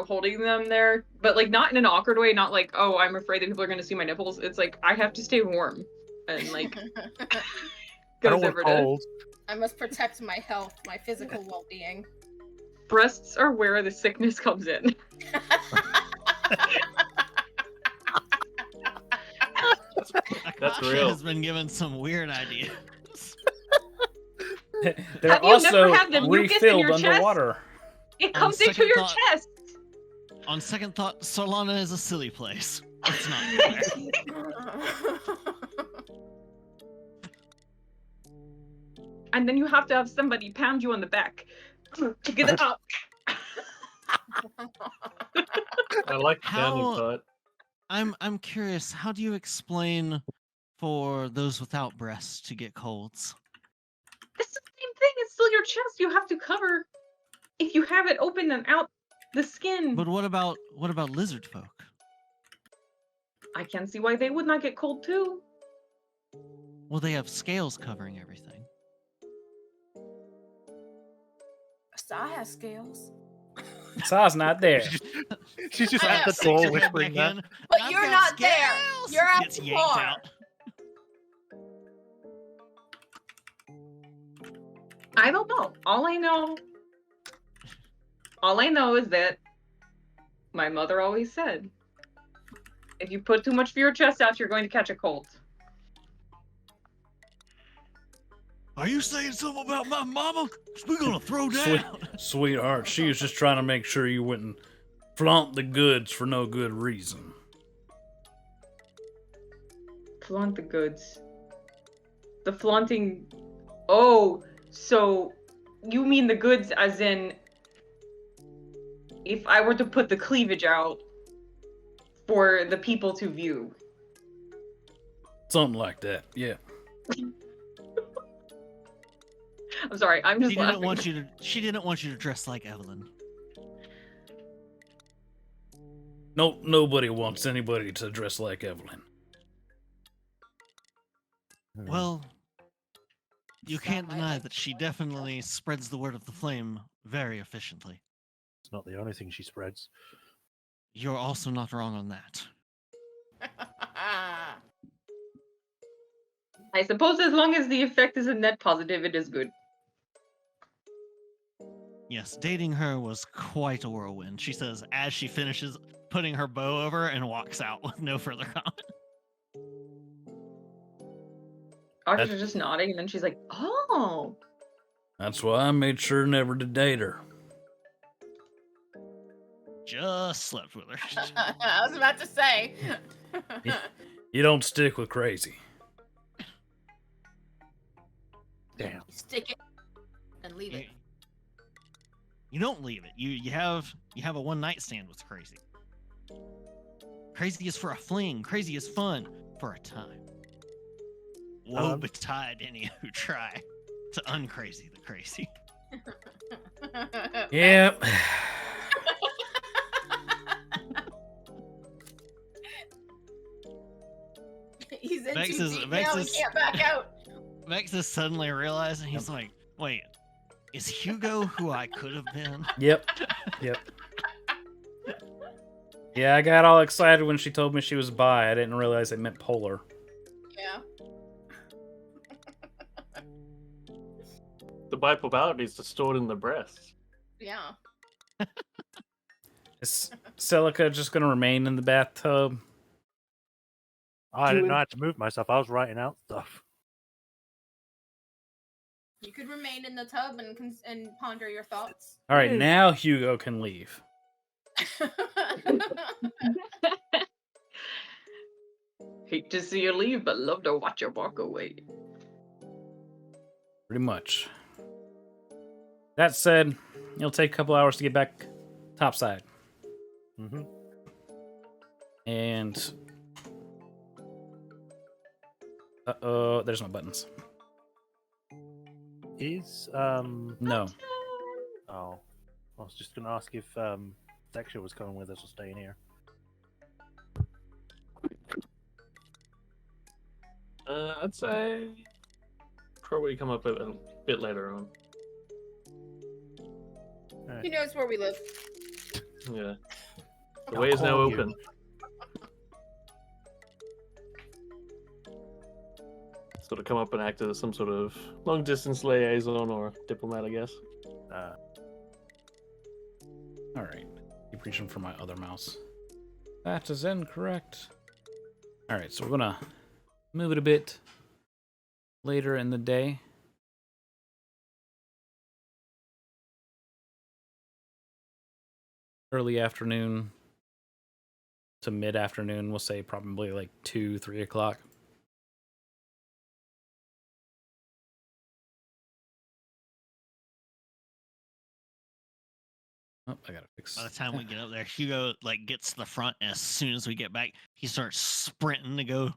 holding them there, but like not in an awkward way, not like, oh, I'm afraid that people are gonna see my nipples. It's like, I have to stay warm, and like I goes don't want over to cold. I must protect my health, my physical well-being. breasts are where the sickness comes in. That's Akasha real. has been given some weird ideas. They're Have you also never had the mucus in refilled your chest? underwater. It On comes into second your thought- chest. On second thought, Solana is a silly place. It's not there. And then you have to have somebody pound you on the back to get it up. I like the pounding How- part. I'm curious. How do you explain for those without breasts to get colds? It's the same thing. It's still your chest. You have to cover. If you have it open and out the skin, But what about lizard folk? I can see why they would not get cold too. Well, they have scales covering everything. Star has scales. Saw's not there. She's just I at the have door Sticks her head whispering back that. in, But "I've you're got not there. scales!" You're out Gets the yanked door. out. I don't know. All I know is that my mother always said, if you put too much of your chest out, you're going to catch a cold. Are you saying something about my mama? We're gonna throw down. Sweetheart, she was just trying to make sure you wouldn't flaunt the goods for no good reason. Flaunt the goods. The flaunting. Oh, so you mean the goods as in if I were to put the cleavage out for the people to view? Something like that, yeah. I'm sorry, I'm just She laughing. didn't want you to. She didn't want you to dress like Evelyn. No, nobody wants anybody to dress like Evelyn. Well, you Some can't might deny like that she definitely spreads the word of the flame very efficiently. It's not the only thing she spreads. You're also not wrong on that. I suppose as long as the effect is a net positive, it is good. Yes, dating her was quite a whirlwind, she says as she finishes putting her bow over and walks out with no further comment. Audrey's just nodding, and then she's like, oh. That's why I made sure never to date her. Just slept with her. I was about to say. You don't stick with crazy. Damn. Stick it and leave it. You don't leave it. You have a one night stand with crazy. Crazy is for a fling. Crazy is fun for a time. Woe betide any who try to uncrazy the crazy. Yep. He's in Vex too is- deep Vex now. He is- can't back out. Vex is suddenly realizing he's like, wait, is Hugo who I could have been? Yep. Yeah, I got all excited when she told me she was bi. I didn't realize it meant polar. Yeah. The bipolarity is stored in the breast. Yeah. Is Celica just gonna remain in the bathtub? I didn't know how to move myself. I was writing out stuff. You could remain in the tub and ponder your thoughts. All right, now Hugo can leave. Hate to see you leave, but love to watch you walk away. Pretty much. That said, it'll take a couple hours to get back topside. Mm-hmm. And there's no buttons. Is No. oh, I was just gonna ask if Dexter was coming with us or staying here. I'd say probably come up a bit later on. He knows where we live. Yeah. The I'll way is now call you. open. Sort of come up and act as some sort of long distance liaison or diplomat, I guess. All right. Keep reaching for my other mouse. That is incorrect. All right, so we're gonna move it a bit later in the day. Early afternoon to mid-afternoon, we'll say probably like 2, 3 o'clock. Oh, I gotta fix. By the time we get up there, Hugo like gets to the front, and as soon as we get back, he starts sprinting to go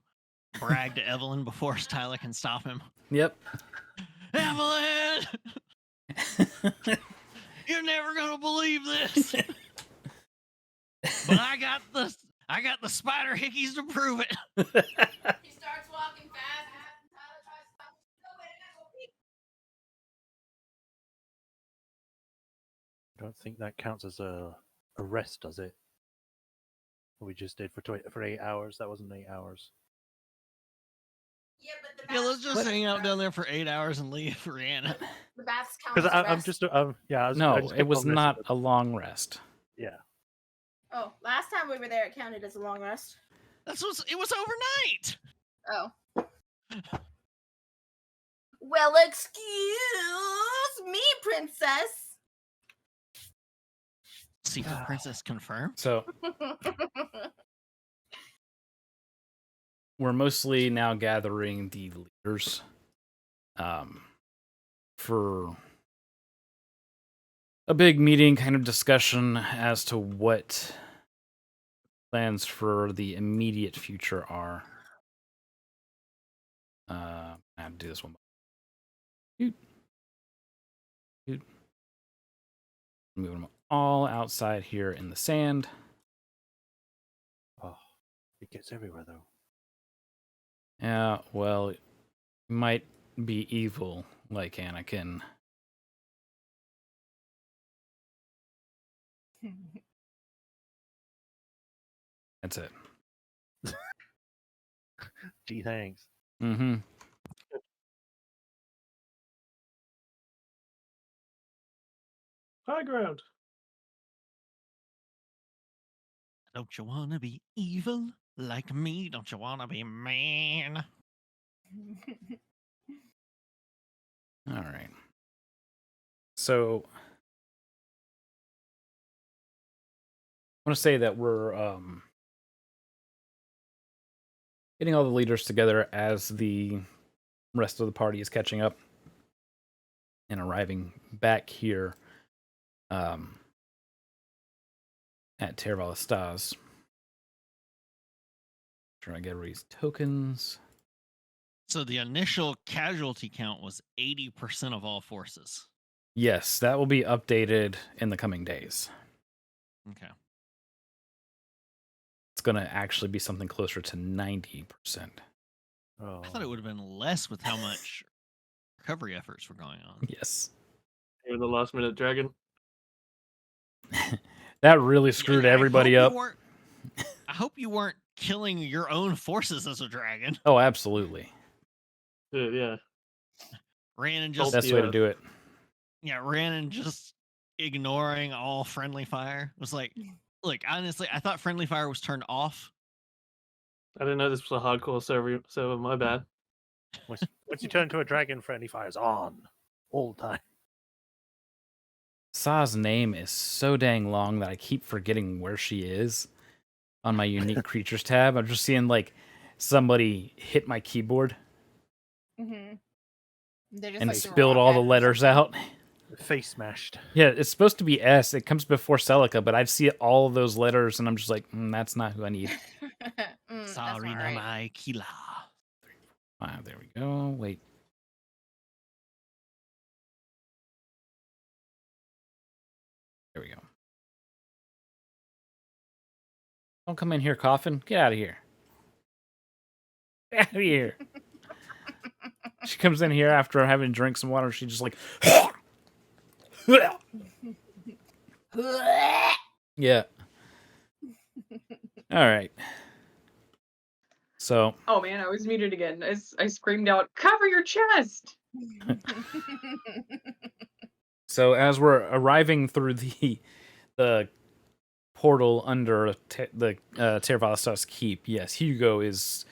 brag to Evelyn before Tyler can stop him. Yep. Evelyn, you're never gonna believe this, but I got the spider hickeys to prove it. He starts walking fast, and Tyler tries to stop him. No way, go peek. I don't think that counts as a arrest, does it? What we just did for 8 hours. That wasn't 8 hours. Yeah, but the Yeah, let's baths just count hang as out down arrest. there for 8 hours and leave Rihanna. The baths count Because as I'm arrest. just yeah. I No, just it kept was on messing not with- a long rest. Yeah. Oh, last time we were there, it counted as a long rest. It was overnight. Oh. Well, excuse me, princess. Secret princess confirmed. So we're mostly now gathering the leaders for a big meeting kind of discussion as to what plans for the immediate future are. I have to do this one. Moving them all outside here in the sand. Oh, it gets everywhere though. Yeah, well, it might be evil like Anakin. That's it. Gee, thanks. Mm-hmm. High ground. Don't you wanna be evil like me? Don't you wanna be man? All right. So I want to say that we're getting all the leaders together as the rest of the party is catching up and arriving back here at Terval Stas. Trying to get everybody's tokens. So the initial casualty count was 80% of all forces. Yes, that will be updated in the coming days. Okay. It's going to actually be something closer to 90%. Oh. I thought it would have been less with how much recovery efforts were going on. Yes. Even the last minute dragon. That really screwed Yeah, everybody up. I hope you weren't killing your own forces as a dragon. Oh, absolutely. Yeah. Ran and just Best way to do it. ran and just ignoring all friendly fire. It was like, look, honestly, I thought friendly fire was turned off. I didn't know this was a hardcore server. My bad. Once you turn to a dragon, friendly fire's on all the time. Sa's name is so dang long that I keep forgetting where she is on my unique creatures tab. I'm just seeing like somebody hit my keyboard Mm-hmm. and spilled all the letters out. Face smashed. Yeah, it's supposed to be S. It comes before Celica, but I see all of those letters and I'm just like, that's not who I need. Sorry, no, my kila. There we go. Wait. There we go. Don't come in here coughing. Get out of here. Get out of here. She comes in here after having drank some water. She just like, yeah. All right. So Oh man, I was muted again. I screamed out, "Cover your chest!" so as we're arriving through the portal under the Tervalastas keep, yes, Hugo is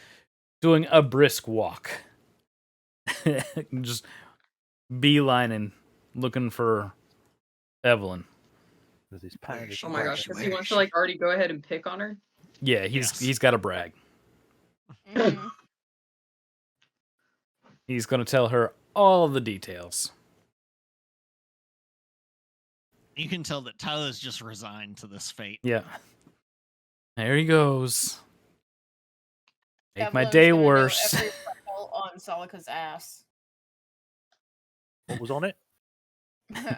doing a brisk walk, just beelining, looking for Evelyn. With his pounded Oh my gosh, She because chest. he wants to like already go ahead and pick on her. Yeah, Yes. he's got to brag. Mhm. He's going to tell her all the details. You can tell that Tyler's just resigned to this fate. Yeah. There he goes. Make my Evelyn's day gonna know worse. every freckle on Celica's ass. What was on it?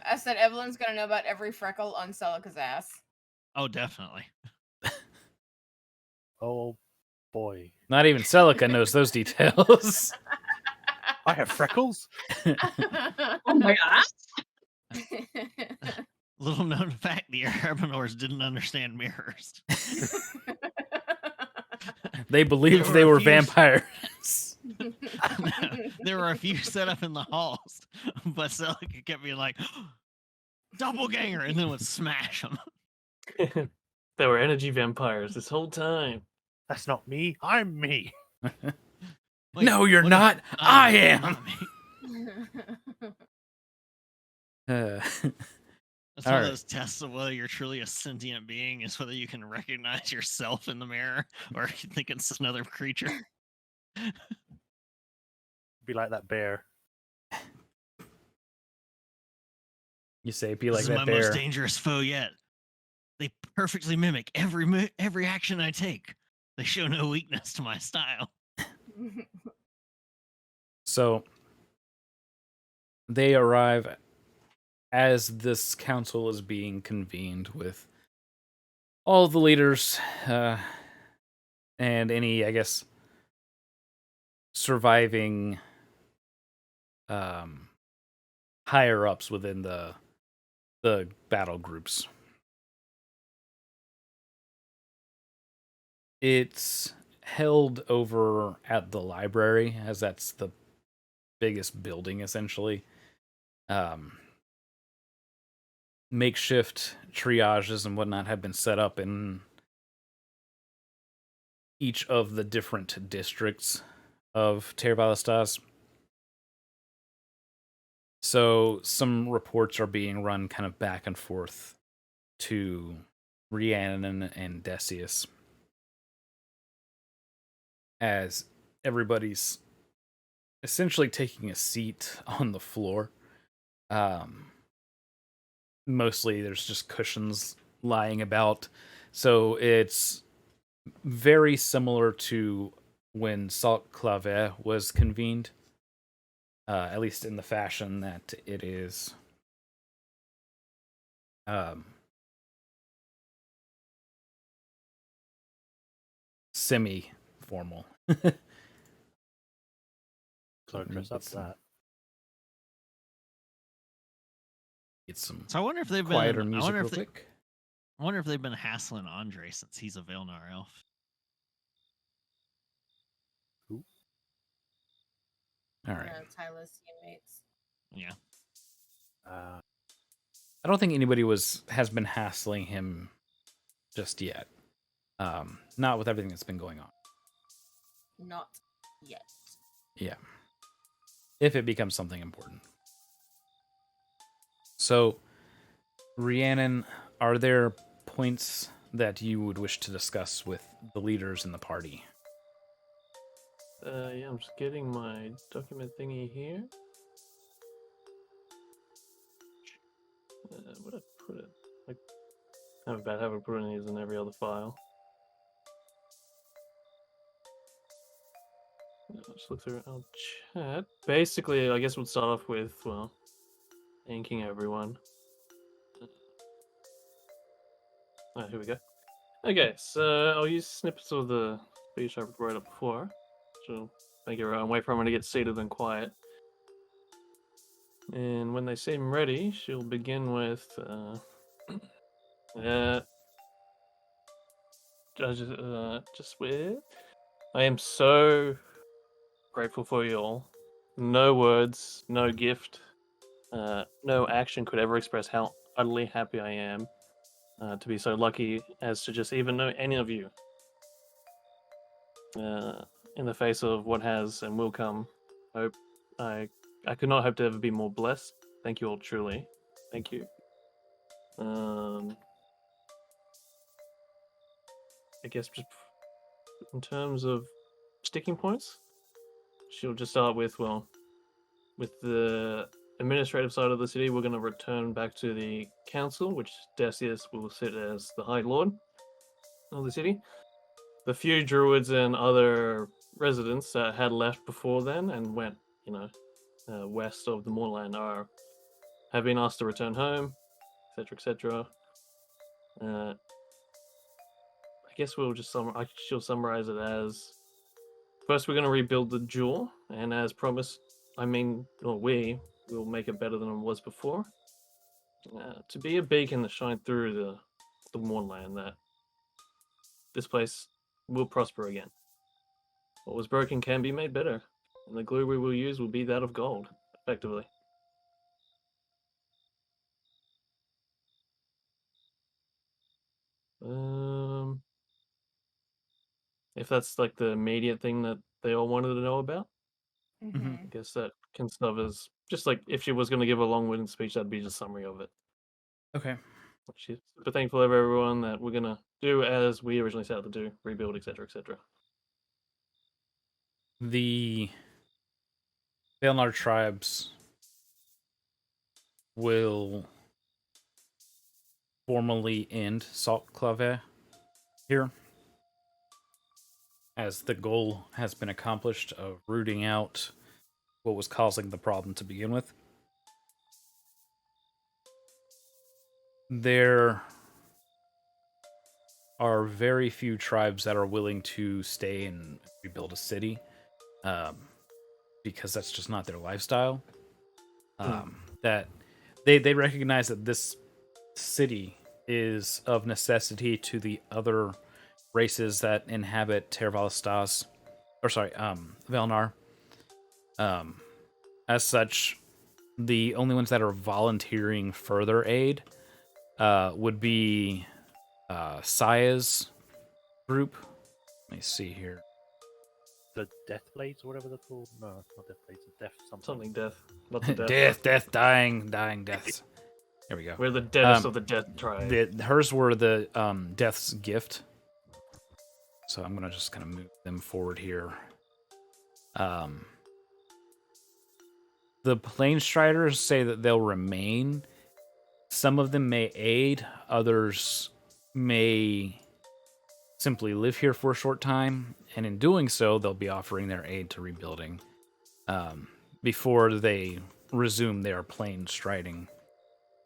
I said Evelyn's gonna know about every freckle on Celica's ass. Oh, definitely. Oh boy. Not even Celica knows those details. I have freckles? Oh my gosh! Little known fact: the Herminors didn't understand mirrors. They believed There they were a were few- vampires. There were a few set up in the halls, but Celica kept being like, "Doppelganger," and then would smash them. They were energy vampires this whole time. That's not me. I'm me. No, you're not. I am. Uh, That's All one right. of those tests of whether you're truly a sentient being is whether you can recognize yourself in the mirror or if you think it's another creature. Be like that bear. you say be This like is that my most bear. dangerous foe yet. They perfectly mimic every action I take. They show no weakness to my style. So they arrive as this council is being convened with all the leaders and any, I guess, surviving higher ups within the battle groups. It's held over at the library, as that's the biggest building essentially. Makeshift triages and whatnot have been set up in each of the different districts of Tervalastas. So some reports are being run kind of back and forth to Rhiannon and Decius as everybody's essentially taking a seat on the floor. Mostly there's just cushions lying about. So it's very similar to when Salt Clave was convened, at least in the fashion that it is semi-formal. So dress up for that. Get some So I wonder if they've quieter been. music real quick. I wonder if they've been hassling Andre since he's a Velnar elf. All right. Tyler's teammates. Yeah. I don't think anybody has been hassling him just yet. Not with everything that's been going on. Not yet. Yeah. If it becomes something important. So, Rhiannon, are there points that you would wish to discuss with the leaders in the party? Yeah, I'm just getting my document thingy here. Where'd I put it? Like, I have a bad habit of putting these in every other file. Let's look through our chat. Basically, I guess we'll start off with, well, thanking everyone. Here we go. Okay, so I'll use snippets of the speech I wrote up before. So thank you, everyone. Wait for everyone to get seated and quiet. And when they seem ready, she'll begin with, just with, I am so grateful for you all. No words, no gift, no action could ever express how utterly happy I am to be so lucky as to just even know any of you. In the face of what has and will come, hope I could not hope to ever be more blessed. Thank you all, truly. Thank you. I guess just in terms of sticking points, she'll just start with, well, with the administrative side of the city, we're going to return back to the council, which Decius will sit as the High Lord of the city. The few druids and other residents that had left before then and went, west of the moorland have been asked to return home, etc., etc. I guess she'll summarize it as, first, we're going to rebuild the jewel, and as promised, we will make it better than it was before. To be a beacon to shine through the moorland, that this place will prosper again. What was broken can be made better, and the glue we will use will be that of gold, effectively. If that's like the immediate thing that they all wanted to know about, Mm-hmm. I guess that can serve as just like if she was going to give a long-winded speech, that'd be just a summary of it. Okay. She's super thankful of everyone that we're gonna do as we originally set out to do, rebuild, etc., etc. The Valinor tribes will formally end Salt Clave here, as the goal has been accomplished of rooting out what was causing the problem to begin with. There are very few tribes that are willing to stay and rebuild a city, because that's just not their lifestyle. That they recognize that this city is of necessity to the other races that inhabit Valinor. As such, the only ones that are volunteering further aid would be Saya's group. Let me see here. The Death Blades, or whatever they're called. No, not Death Blades. Death something. Something death. Lots of death. death, dying deaths. There we go. We're the deadest of the death tribe. Hers were the Death's Gift. So I'm gonna just kind of move them forward here. The Plane Striders say that they'll remain. Some of them may aid, others may simply live here for a short time, and in doing so, they'll be offering their aid to rebuilding before they resume their plane striding.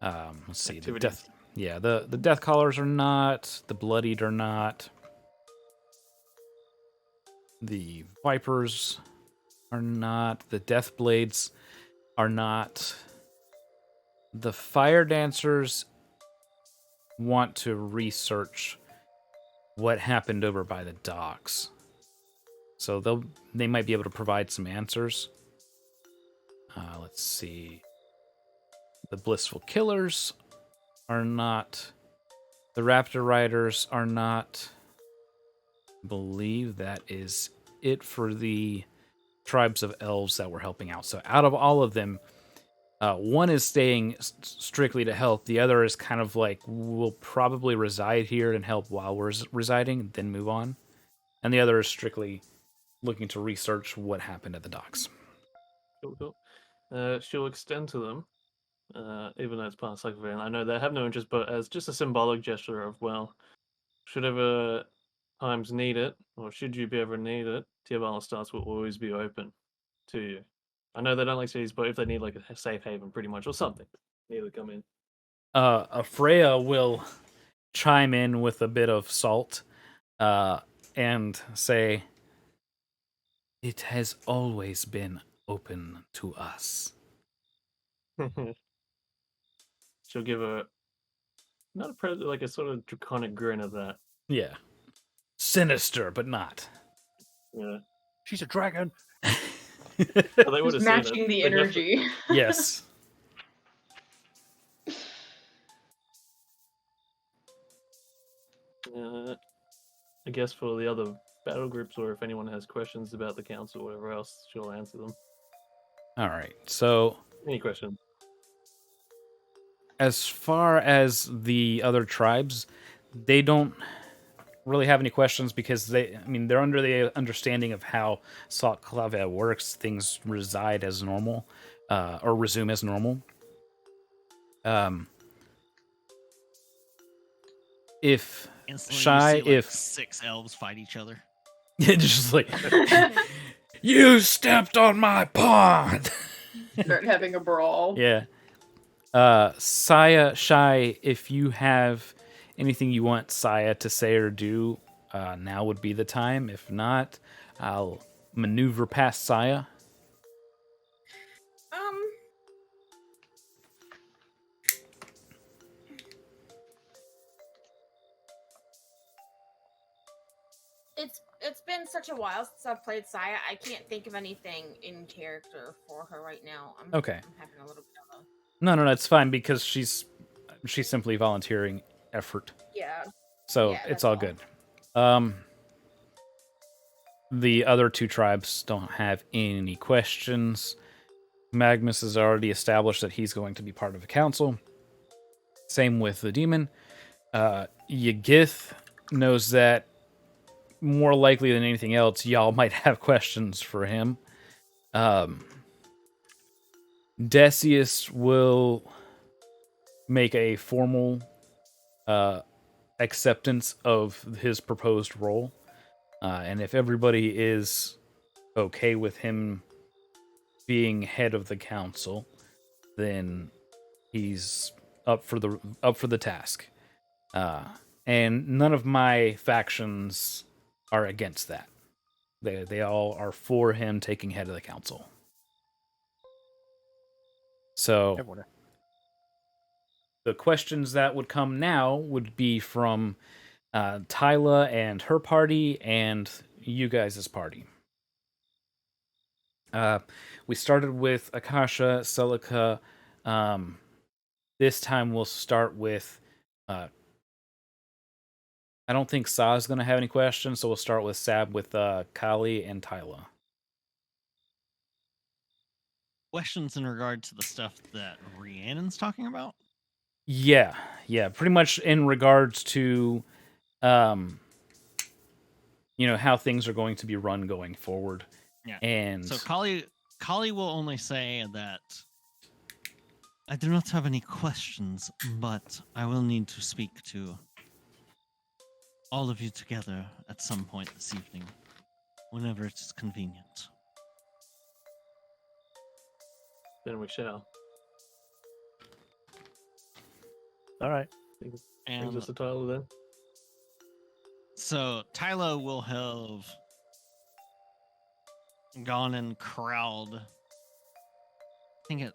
Let's see, Activities. the Death Callers are not, the Bloodied are not, the Vipers are not, the Death Blades are not. The Fire Dancers want to research what happened over by the docks, so they might be able to provide some answers. Let's see. The Blissful Killers are not. The Raptor Riders are not. I believe that is it for the tribes of elves that were helping out. So out of all of them, one is staying strictly to help. The other is kind of like, we'll probably reside here and help while we're residing, then move on. And the other is strictly looking to research what happened at the docks. Cool. She'll extend to them, even though it's part of Cycle Variant. I know they have no interest, but as just a symbolic gesture of, well, should ever times need it, or should you be ever need it, Tiavala Stars will always be open to you. I know they don't like cities, but if they need like a safe haven, pretty much, or something, need to come in. Freya will chime in with a bit of salt and say, "It has always been open to us." She'll give a not a like a sort of draconic grin at that. Yeah. Sinister, but not. Yeah, She's a dragon. but they would Just have seen matching it. the They definitely- energy. Yes. I guess for the other battle groups, or if anyone has questions about the council or whatever else, she'll answer them. All right. So, Any questions? as far as the other tribes, they don't really have any questions because they're under the understanding of how Salt Clave works. Things reside as normal, or resume as normal. If Instantly, Shy, you see, like, if 6 elves fight each other. just like you stepped on my pond. Start having a brawl. Yeah. Saya, Shy, if you have anything you want Saya to say or do, now would be the time. If not, I'll maneuver past Saya. It's been such a while since I've played Saya. I can't think of anything in character for her right now. Okay. I'm having a little bit of a No, that's fine because she's simply volunteering effort. yeah. So Yeah, it's that's all all. good. The other two tribes don't have any questions. Magnus has already established that he's going to be part of the council. Same with the demon. Yagith knows that more likely than anything else, y'all might have questions for him. Decius will make a formal acceptance of his proposed role. And if everybody is okay with him being head of the council, then he's up for the task. And none of my factions are against that. They all are for him taking head of the council. So Everyone. the questions that would come now would be from Tyla and her party and you guys' party. We started with Akasha, Celica. This time we'll start with... I don't think Sa's going to have any questions, so we'll start with Sab with Kali and Tyla. Questions in regard to the stuff that Rhiannon's talking about? Yeah, pretty much in regards to, how things are going to be run going forward. Yeah. And So Kali will only say that I do not have any questions, but I will need to speak to all of you together at some point this evening, whenever it's convenient. Then we shall. All right. Brings And us the title then. so Tylo will have gone and corralled. I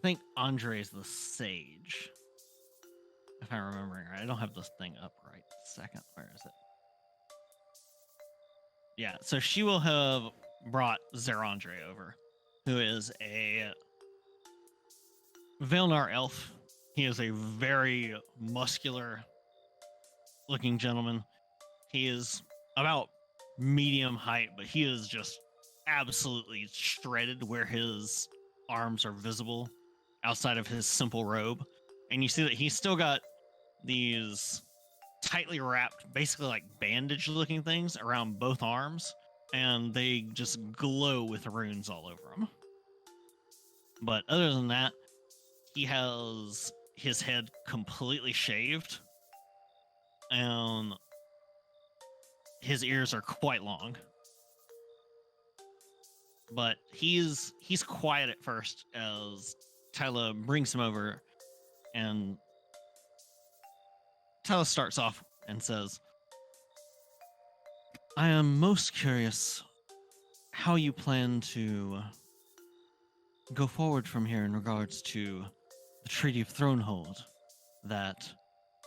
think Andre's the sage. If I'm remembering right. I don't have this thing up right this second. Where is it? Yeah, so she will have brought Zerandre over, who is a Velnar elf. He is a very muscular looking gentleman. He is about medium height, but he is just absolutely shredded where his arms are visible outside of his simple robe. And you see that he's still got these tightly wrapped, basically like bandage looking things around both arms, and they just glow with runes all over them. But other than that, he has his head completely shaved, and his ears are quite long. But he's quiet at first as Tyla brings him over, and Tyla starts off and says, I am most curious how you plan to go forward from here in regards to the Treaty of Thronehold that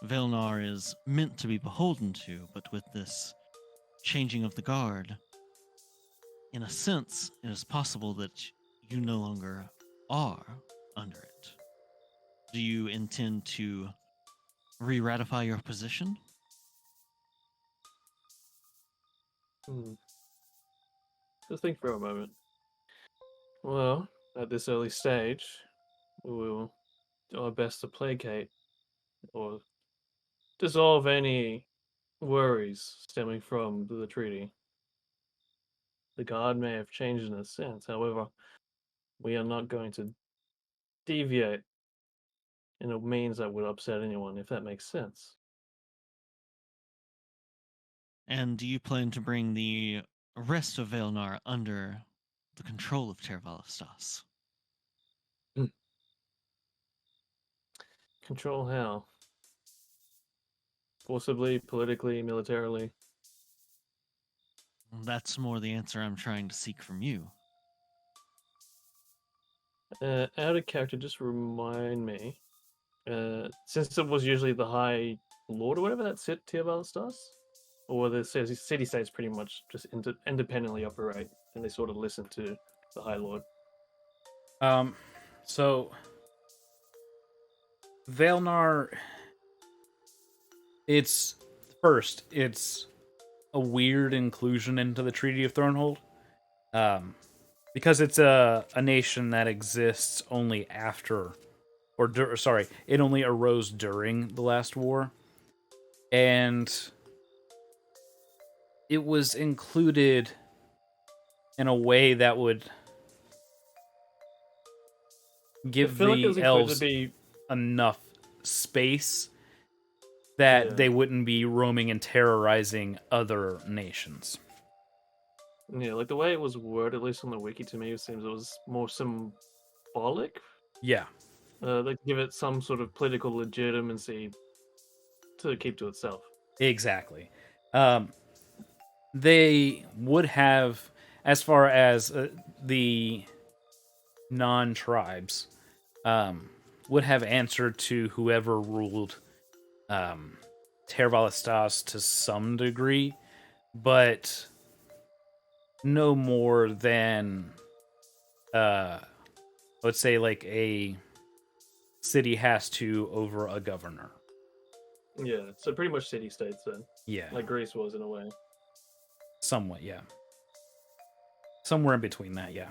Velnar is meant to be beholden to, but with this changing of the guard, in a sense, it is possible that you no longer are under it. Do you intend to re-ratify your position? Just think for a moment. Well, at this early stage, we will do our best to placate or dissolve any worries stemming from the treaty. The guard may have changed in a sense, however, we are not going to deviate in a means that would upset anyone, if that makes sense. And do you plan to bring the rest of Velnar under the control of Tervalastas? Control how? Forcibly, politically, militarily? That's more the answer I'm trying to seek from you. Out of character, just remind me. Since it was usually the High Lord or whatever that sit Tiervalis does, or the city states pretty much just independently operate and they sort of listen to the High Lord. So Vaelnar, it's a weird inclusion into the Treaty of Thronehold. Because it's a nation that exists only after, sorry, it only arose during the last war, and it was included in a way that would give like it was the included elves to be enough space that they wouldn't be roaming and terrorizing other nations. Yeah, like the way it was worded, at least on the wiki, to me, it seems it was more symbolic. Yeah. Like give it some sort of political legitimacy to keep to itself. Exactly. They would have, as far as the non-tribes, would have answered to whoever ruled Tervalastas to some degree, but no more than, let's say, like a city has to over a governor. Yeah, so pretty much city states then. Yeah. Like Greece was in a way. Somewhat, yeah. Somewhere in between that, yeah.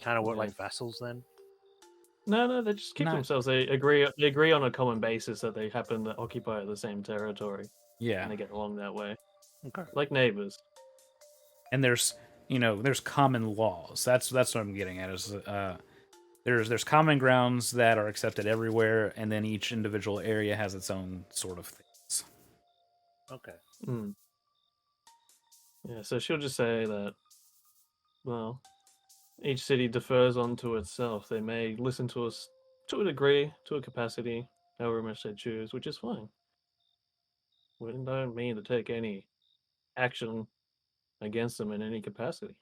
Kind of work Yeah. like vassals then. No, they just keep Not- themselves. They agree on a common basis that they happen to occupy the same territory, Yeah. and they get along that way, Okay. like neighbors. And there's there's common laws. That's what I'm getting at. Is there's common grounds that are accepted everywhere, and then each individual area has its own sort of things. Okay. Mm. Yeah, so she'll just say that, well, each city defers onto itself. They may listen to us to a degree, to a capacity, however much they choose, which is fine. We don't mean to take any action against them in any capacity.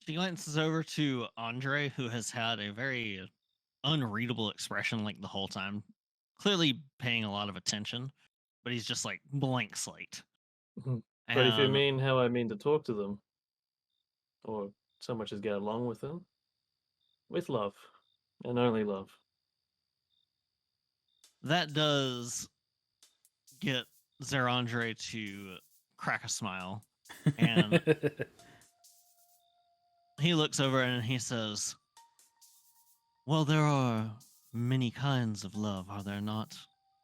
She glances over to Andre, who has had a very unreadable expression like the whole time, clearly paying a lot of attention, but he's just like blank slate. But if you And mean how I mean to talk to them, or so much as get along with them, with love, and only love. that does get Zerandre to crack a smile. And he looks over and he says, well, there are many kinds of love, are there not?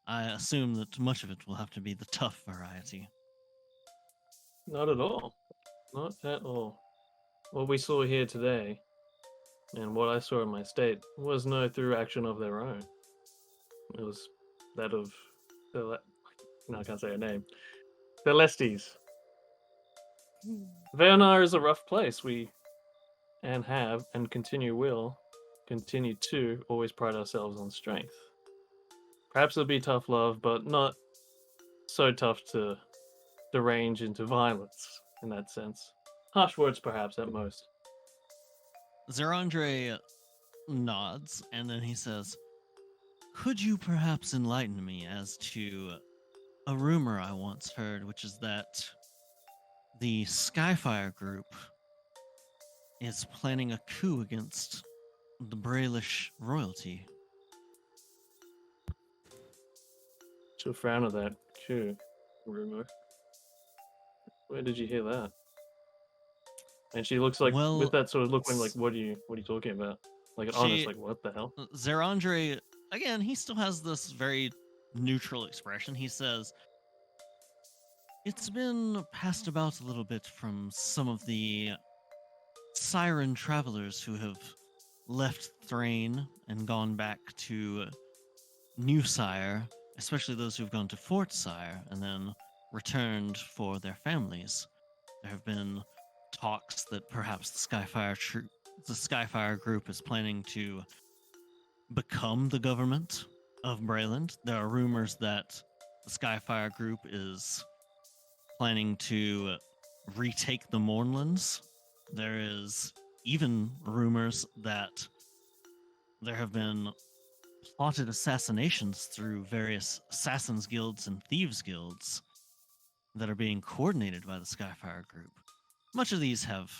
I assume that much of it will have to be the tough variety. Not at all. Not at all. What we saw here today, and what I saw in my state, was no through action of their own. It was that of the no, I can't say her name. The Lesties. Vernar is a rough place. We and have and continue to always pride ourselves on strength. Perhaps it'll be tough love, but not so tough to derange into violence in that sense. Harsh words, perhaps, at most. Zerandre nods, and then he says, "Could you perhaps enlighten me as to a rumor I once heard, which is that the Skyfire group is planning a coup against the Brailish royalty?" She'll frown at that coup rumor. Where did you hear that? And she looks like with Well, that sort of look when like, what are you talking about? Like an honest, she like what the hell? Zerandre, again, he still has this very neutral expression. He says, "It's been passed about a little bit from some of the siren travelers who have left Thrain and gone back to New Sire, especially those who've gone to Fort Sire and then returned for their families. There have been talks that perhaps the Skyfire group is planning to become the government of Brayland. There are rumors that the Skyfire group is planning to retake the Mournlands. There is even rumors that there have been plotted assassinations through various assassins guilds and thieves guilds that are being coordinated by the Skyfire group. Much of these have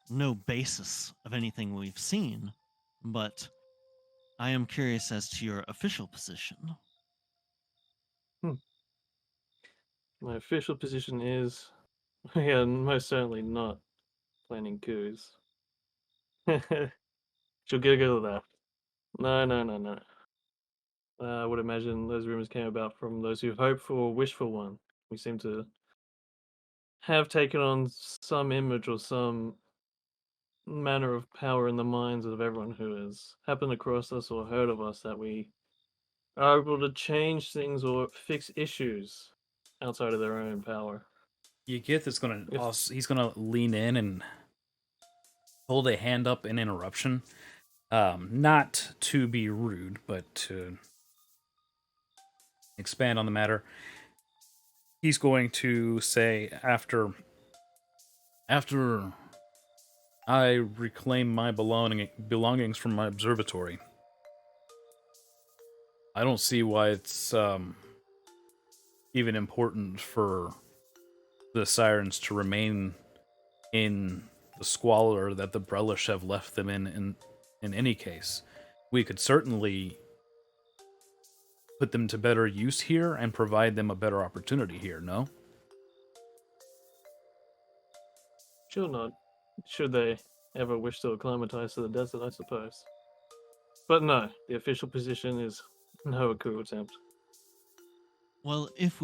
no basis of anything we've seen, but I am curious as to your official position." My official position is, yeah, most certainly not planning coups. She'll giggle at that. No, no, no, no. I would imagine those rumors came about from those who hope for or wish for one. We seem to have taken on some image or some manner of power in the minds of everyone who has happened across us or heard of us, that we are able to change things or fix issues outside of their own power. You get that's gonna If also, he's gonna lean in and hold a hand up in interruption. Not to be rude, but to expand on the matter. He's going to say, after I reclaim my belongings from my observatory, I don't see why it's even important for the sirens to remain in the squalor that the Brelish have left them in any case. We could certainly put them to better use here and provide them a better opportunity here, no? she'll not, should they ever wish to acclimatize to the desert, I suppose. But no, the official position is no coup attempt. Well, if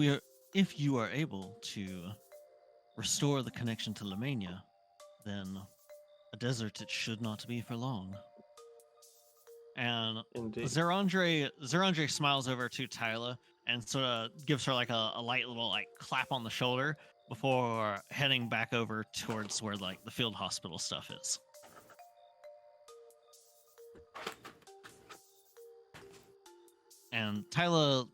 you are able to restore the connection to Lemania, then a desert it should not be for long. And Indeed. Zerandre smiles over to Tyla and sort of gives her like a light little like clap on the shoulder before heading back over towards where like the field hospital stuff is. And Tyla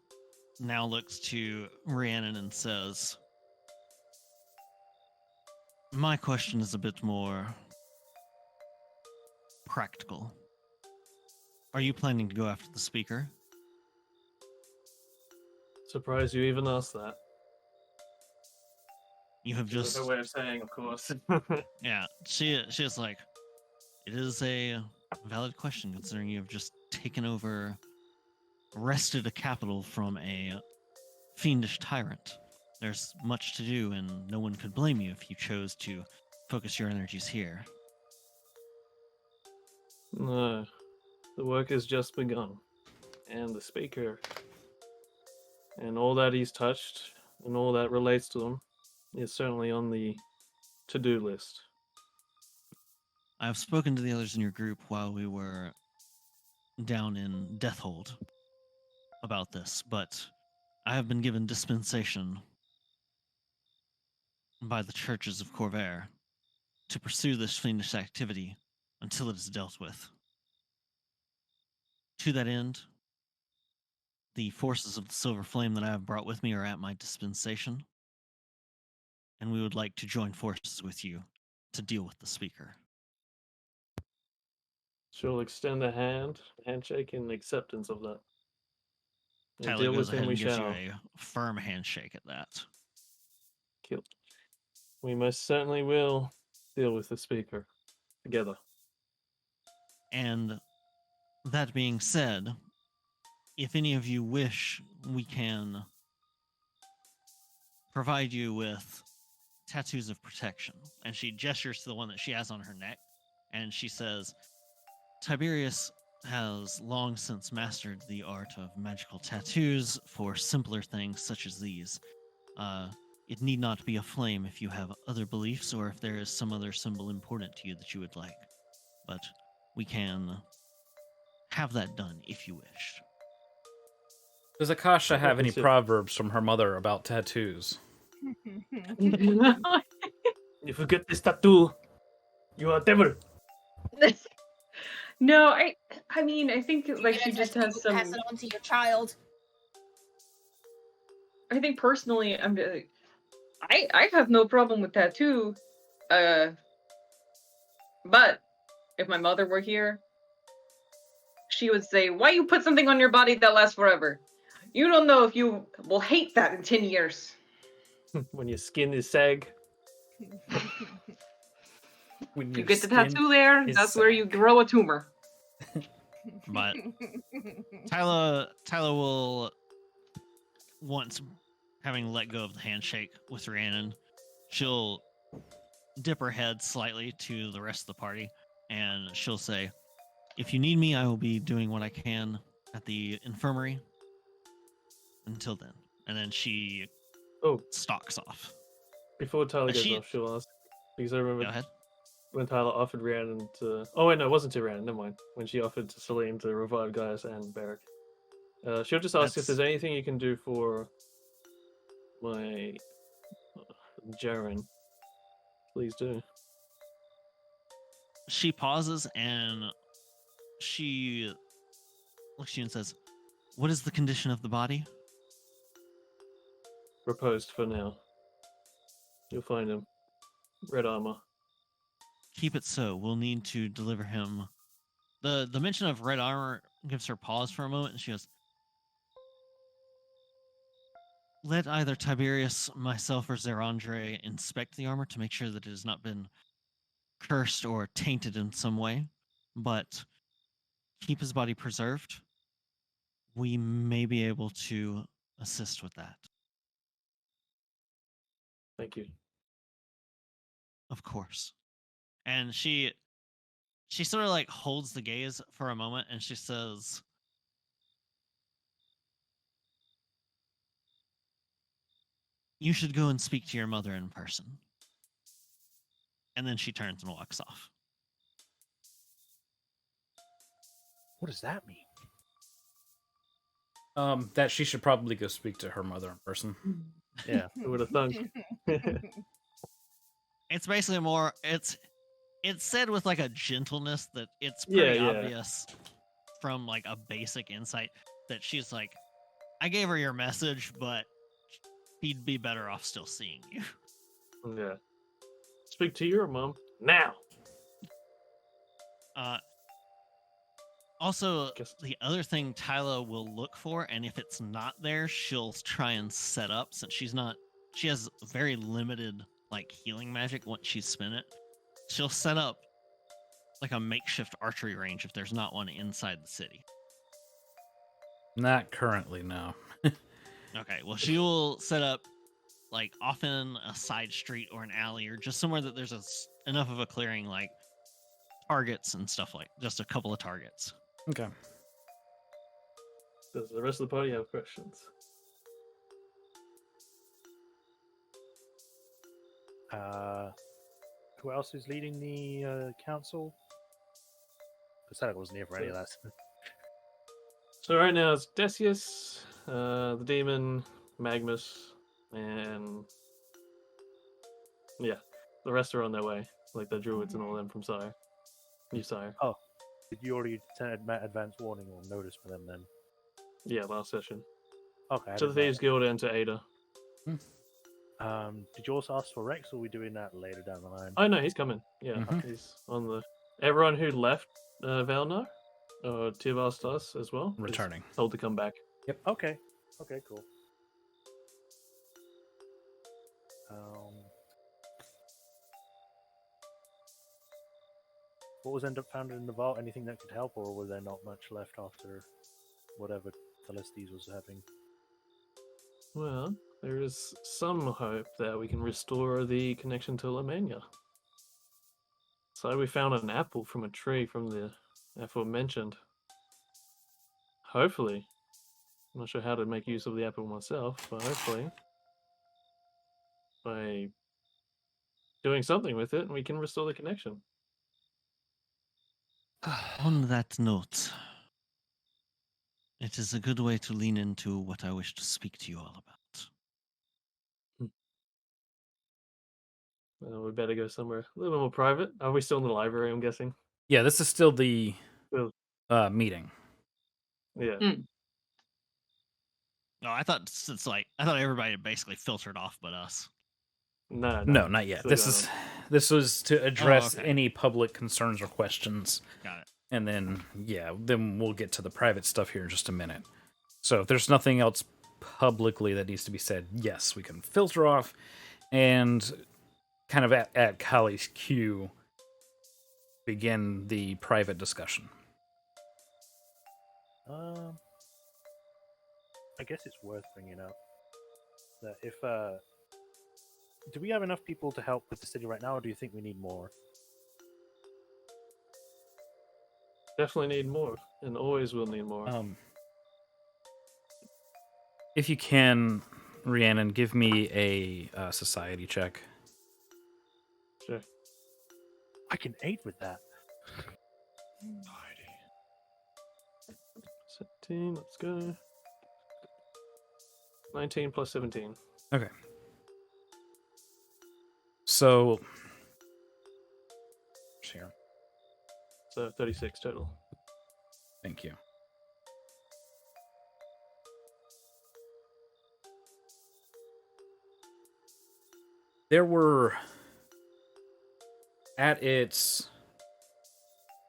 now looks to Rhiannon and says, "My question is a bit more practical. Are you planning to go after the speaker?" Surprised you even asked that. You have just Her way of saying, of course. yeah. She is like, it is a valid question considering you have just taken over, wrested a capital from a fiendish tyrant. There's much to do, and no one could blame you if you chose to focus your energies here. No, the work has just begun. And the speaker and all that he's touched and all that relates to him is certainly on the to-do list. I've spoken to the others in your group while we were down in Deathhold about this, but I have been given dispensation by the churches of Corvair to pursue this fiendish activity until it is dealt with. To that end, the forces of the Silver Flame that I have brought with me are at my dispensation, and we would like to join forces with you to deal with the speaker. She'll extend a handshake in acceptance of that. And Tyler deal goes with ahead him we and gives shall. you a firm handshake at that. Kill. We most certainly will deal with the speaker together. And that being said, if any of you wish, we can provide you with tattoos of protection. And she gestures to the one that she has on her neck, and she says, Tiberius has long since mastered the art of magical tattoos for simpler things such as these. It need not be a flame if you have other beliefs or if there is some other symbol important to you that you would like. But we can have that done if you wish. Does Akasha have any Consider- proverbs from her mother about tattoos? If you get this tattoo, you are devil. No, I mean, I think You like get she a just tattoo, has pass some. it on to your child. I think personally, I have no problem with tattoo, but if my mother were here, she would say, "Why you put something on your body that lasts forever? You don't know if you will hate that in 10 years." When your skin is sag. When If you your get the skin tattoo there, is that's where you sack. grow a tumor. But Tyler will, once having let go of the handshake with Rhiannon, she'll dip her head slightly to the rest of the party, and she'll say, if you need me, I will be doing what I can at the infirmary until then. And then she Oh, stalks off. before Tyler But goes she- off, she'll ask. Because I remember Go ahead. when Tyler offered Rhiannon to. Oh, wait, no, it wasn't to Rhiannon, never mind. When she offered to Celine to revive Gaius and Barrack. She'll just ask if That's- there's anything you can do for my Jaren. Please do. She pauses and she looks at you and says, what is the condition of the body? Reposed for now. You'll find him. Red armor. Keep it so. We'll need to deliver him. The mention of red armor gives her pause for a moment, and she goes, let either Tiberius, myself, or Zerandre inspect the armor to make sure that it has not been cursed or tainted in some way, but keep his body preserved. We may be able to assist with that. Thank you. Of course. And she sort of like holds the gaze for a moment, and she says, you should go and speak to your mother in person. And then she turns and walks off. What does that mean? That she should probably go speak to her mother in person. Yeah. Who would have thunk? It's basically more, it's said with like a gentleness that it's Yeah, pretty yeah. obvious from like a basic insight that she's like, I gave her your message, but he'd be better off still seeing you. Yeah. Speak to your mom now. Also, Guess- the other thing Tyla will look for, and if it's not there, she'll try and set up, since she has very limited like healing magic once she's spent it. She'll set up like a makeshift archery range if there's not one inside the city. Not currently, no. Okay, well, she will set up like often a side street or an alley or just somewhere that there's enough of a clearing, like targets and stuff, like just a couple of targets. Okay. Does the rest of the party have questions? Who else is leading the council? Because I wasn't here for any of that. So right now it's Decius, the demon, Magnus, and yeah, the rest are on their way, like the druids and all them from Sire. New Sire. Did you already send advance warning or notice for them then? Yeah, last session. Okay. I To the didn't know. Thieves Guild and to Ada. Did you also ask for Rex, or are we doing that later down the line? Oh no, he's coming. Yeah, Mhm. he's on the everyone who left Velnar or Tivastas as well is Returning. told to come back. Okay. Okay, cool. What was end up found in the vault? Anything that could help, or was there not much left after whatever Celestes was having? Well, there is some hope that we can restore the connection to Lamania. So we found an apple from a tree from the aforementioned. Hopefully, I'm not sure how to make use of the apple myself, but hopefully, by doing something with it, we can restore the connection. On that note, it is a good way to lean into what I wish to speak to you all about. We better go somewhere a little more private. Are we still in the library? I'm guessing. Yeah, this is still the Well, meeting. yeah. No, I thought I thought everybody had basically filtered off but us. No, No, not yet. Still This going is on. this was to address okay. any public concerns or questions. Got it. And then, then we'll get to the private stuff here in just a minute. So if there's nothing else publicly that needs to be said, yes, we can filter off and kind of at Kali's cue begin the private discussion. I guess it's worth bringing up that if do we have enough people to help with the city right now, or do you think we need more? Definitely need more, and always will need more. If you can, Rhiannon, give me a society check. Sure. I can aid with that. 17, let's go. 19 plus 17. Okay. So, share. So 36 total. Thank you. There were, at its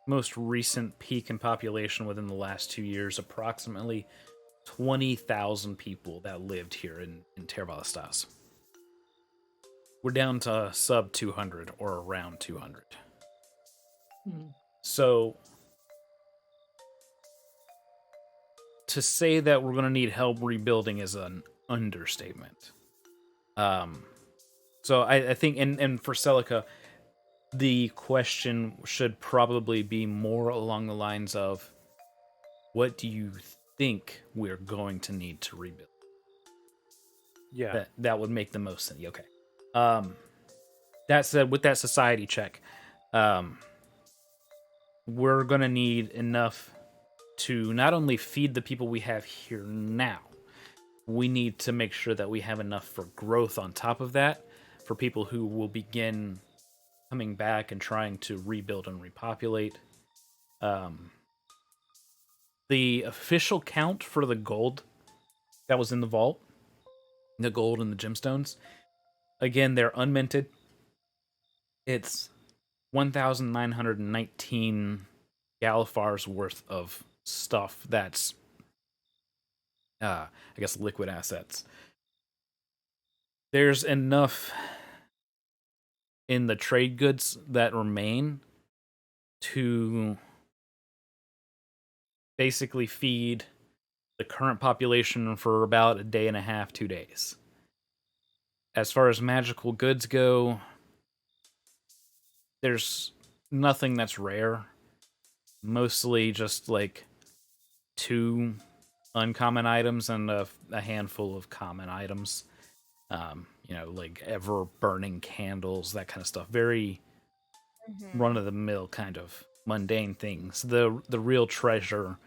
most recent peak in population within the last 2 years, approximately 20,000 people that lived here in Tervalastas. We're down to sub 200 or around 200. So, to say that we're going to need help rebuilding is an understatement. So I think, and for Celica, the question should probably be more along the lines of, what do you think we're going to need to rebuild? Yeah. That would make the most sense. Okay. That said, with that society check, we're going to need enough to not only feed the people we have here now, we need to make sure that we have enough for growth on top of that, for people who will begin coming back and trying to rebuild and repopulate. The official count for the gold that was in the vault, the gold and the gemstones, again, they're unminted. It's 1,919 Galifars worth of stuff that's, I guess, liquid assets. There's enough in the trade goods that remain to basically feed the current population for about a day and a half, 2 days. As far as magical goods go, there's nothing that's rare. Mostly just like 2 uncommon items and a handful of common items. Like ever burning candles, that kind of stuff. Very run of the mill kind of mundane things. The real treasure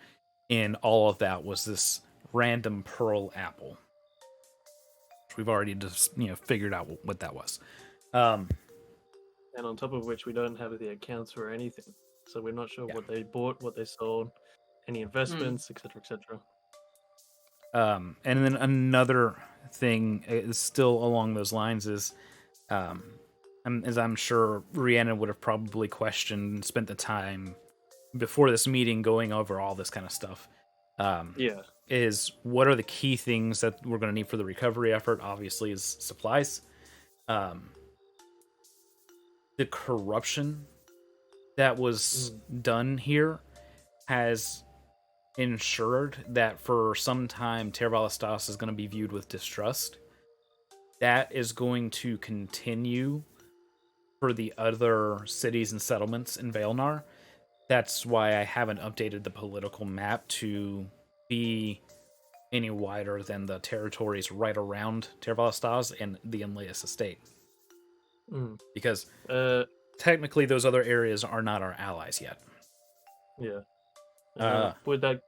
in all of that was this random pearl apple, which we've already just figured out what that was. And on top of which, we don't have the accounts for anything, so we're not sure what they bought, what they sold, any investments, etc., etc. And then another thing is still along those lines is, as I'm sure Rhiannon would have probably questioned and spent the time before this meeting going over all this kind of stuff. Yeah. Is what are the key things that we're going to need for the recovery effort? Obviously, is supplies. Um, the corruption that was done here has ensured that for some time Tervalastas is going to be viewed with distrust. That is going to continue for the other cities and settlements in Vailnar. That's why I haven't updated the political map to be any wider than the territories right around Tervalastas and the Enleas estate. Mm. Because Uh, technically those other areas are not our allies yet. yeah. Uh, Would that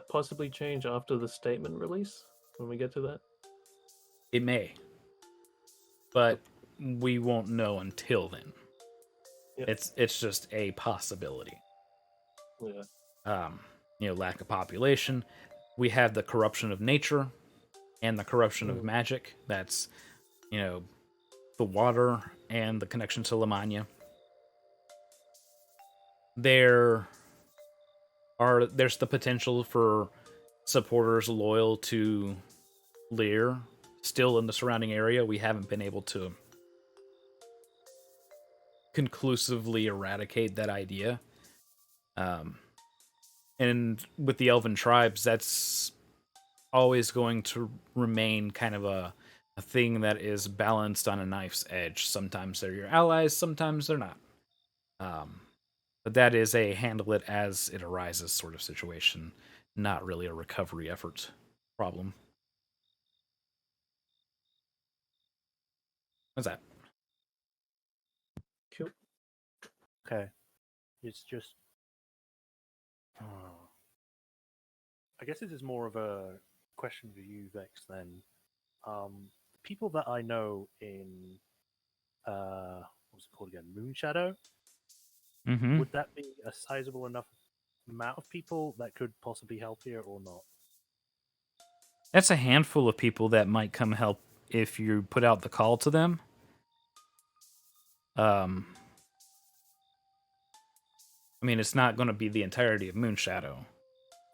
possibly change after the statement release when we get to that? It may, but we won't know until then. Yep. It's just a possibility. Yeah. Lack of population. We have the corruption of nature and the corruption of magic. That's, the water and the connection to Lamagna. There's the potential for supporters loyal to Lear still in the surrounding area. We haven't been able to conclusively eradicate that idea. And with the elven tribes, that's always going to remain kind of a thing that is balanced on a knife's edge. Sometimes they're your allies, sometimes they're not. But that is a handle it as it arises sort of situation, not really a recovery effort problem. What's that? Cool. Okay. It's just. I guess this is more of a question for you, Vex, then. People that I know in. What's it called again? Moonshadow? Mm-hmm. Would that be a sizable enough amount of people that could possibly help here or not? That's a handful of people that might come help if you put out the call to them. I mean, it's not going to be the entirety of Moonshadow.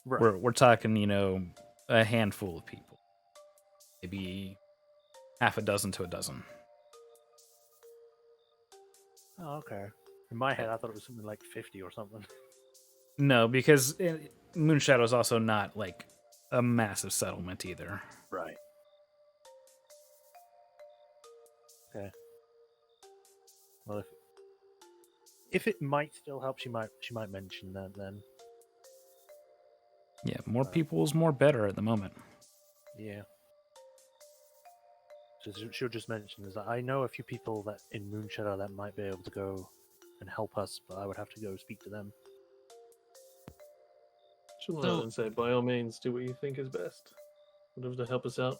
Right. We're talking, a handful of people, maybe half a dozen to a dozen. Oh, okay. In my head, I thought it was something like 50 or something. No, because Moonshadow is also not like a massive settlement either. Right. Okay. Well, if it might still help, she might mention that then. Yeah, more people is more better at the moment. Yeah. So she'll just mention is that I know a few people that in Moonshadow that might be able to go and help us, but I would have to go speak to them. She'll know and say, by all means, do what you think is best. Whatever to help us out.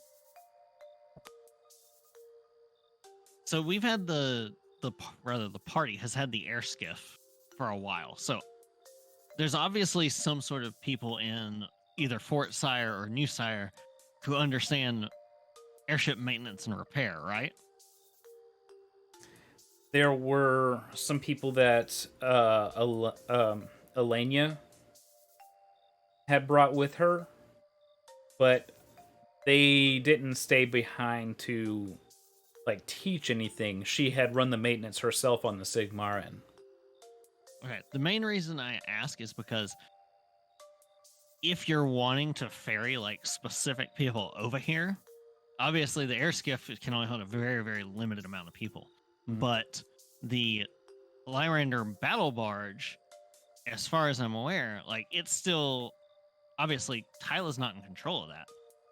So we've had the party has had the air skiff for a while. So there's obviously some sort of people in either Fort Sire or New Sire who understand airship maintenance and repair, right? There were some people that Elenia had brought with her, but they didn't stay behind to like teach anything. She had run the maintenance herself on the Sigmarin. Okay. The main reason I ask is because if you're wanting to ferry like specific people over here, obviously the air skiff can only hold a very, very limited amount of people. But the Lyrander battle barge, as far as I'm aware, like it's still obviously Tyla's not in control of that,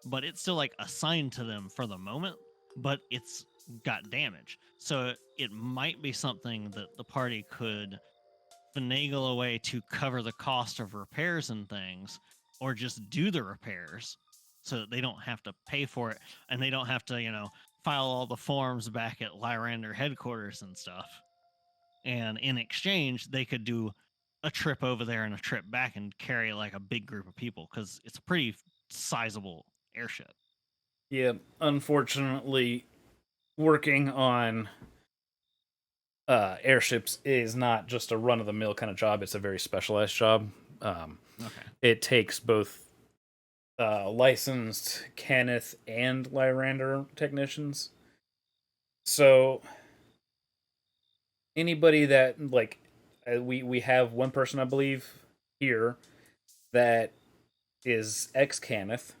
but it's still like assigned to them for the moment, but it's got damage. So it might be something that the party could finagle a way to cover the cost of repairs and things, or just do the repairs so that they don't have to pay for it and they don't have to, file all the forms back at Lyrander headquarters and stuff. And in exchange, they could do a trip over there and a trip back and carry like a big group of people because it's a pretty sizable airship. Yeah, unfortunately, working on airships is not just a run of the mill kind of job. It's a very specialized job. Okay. It takes both licensed Kenneth and Lyrander technicians. So anybody that like we have one person I believe here that is ex Kenneth.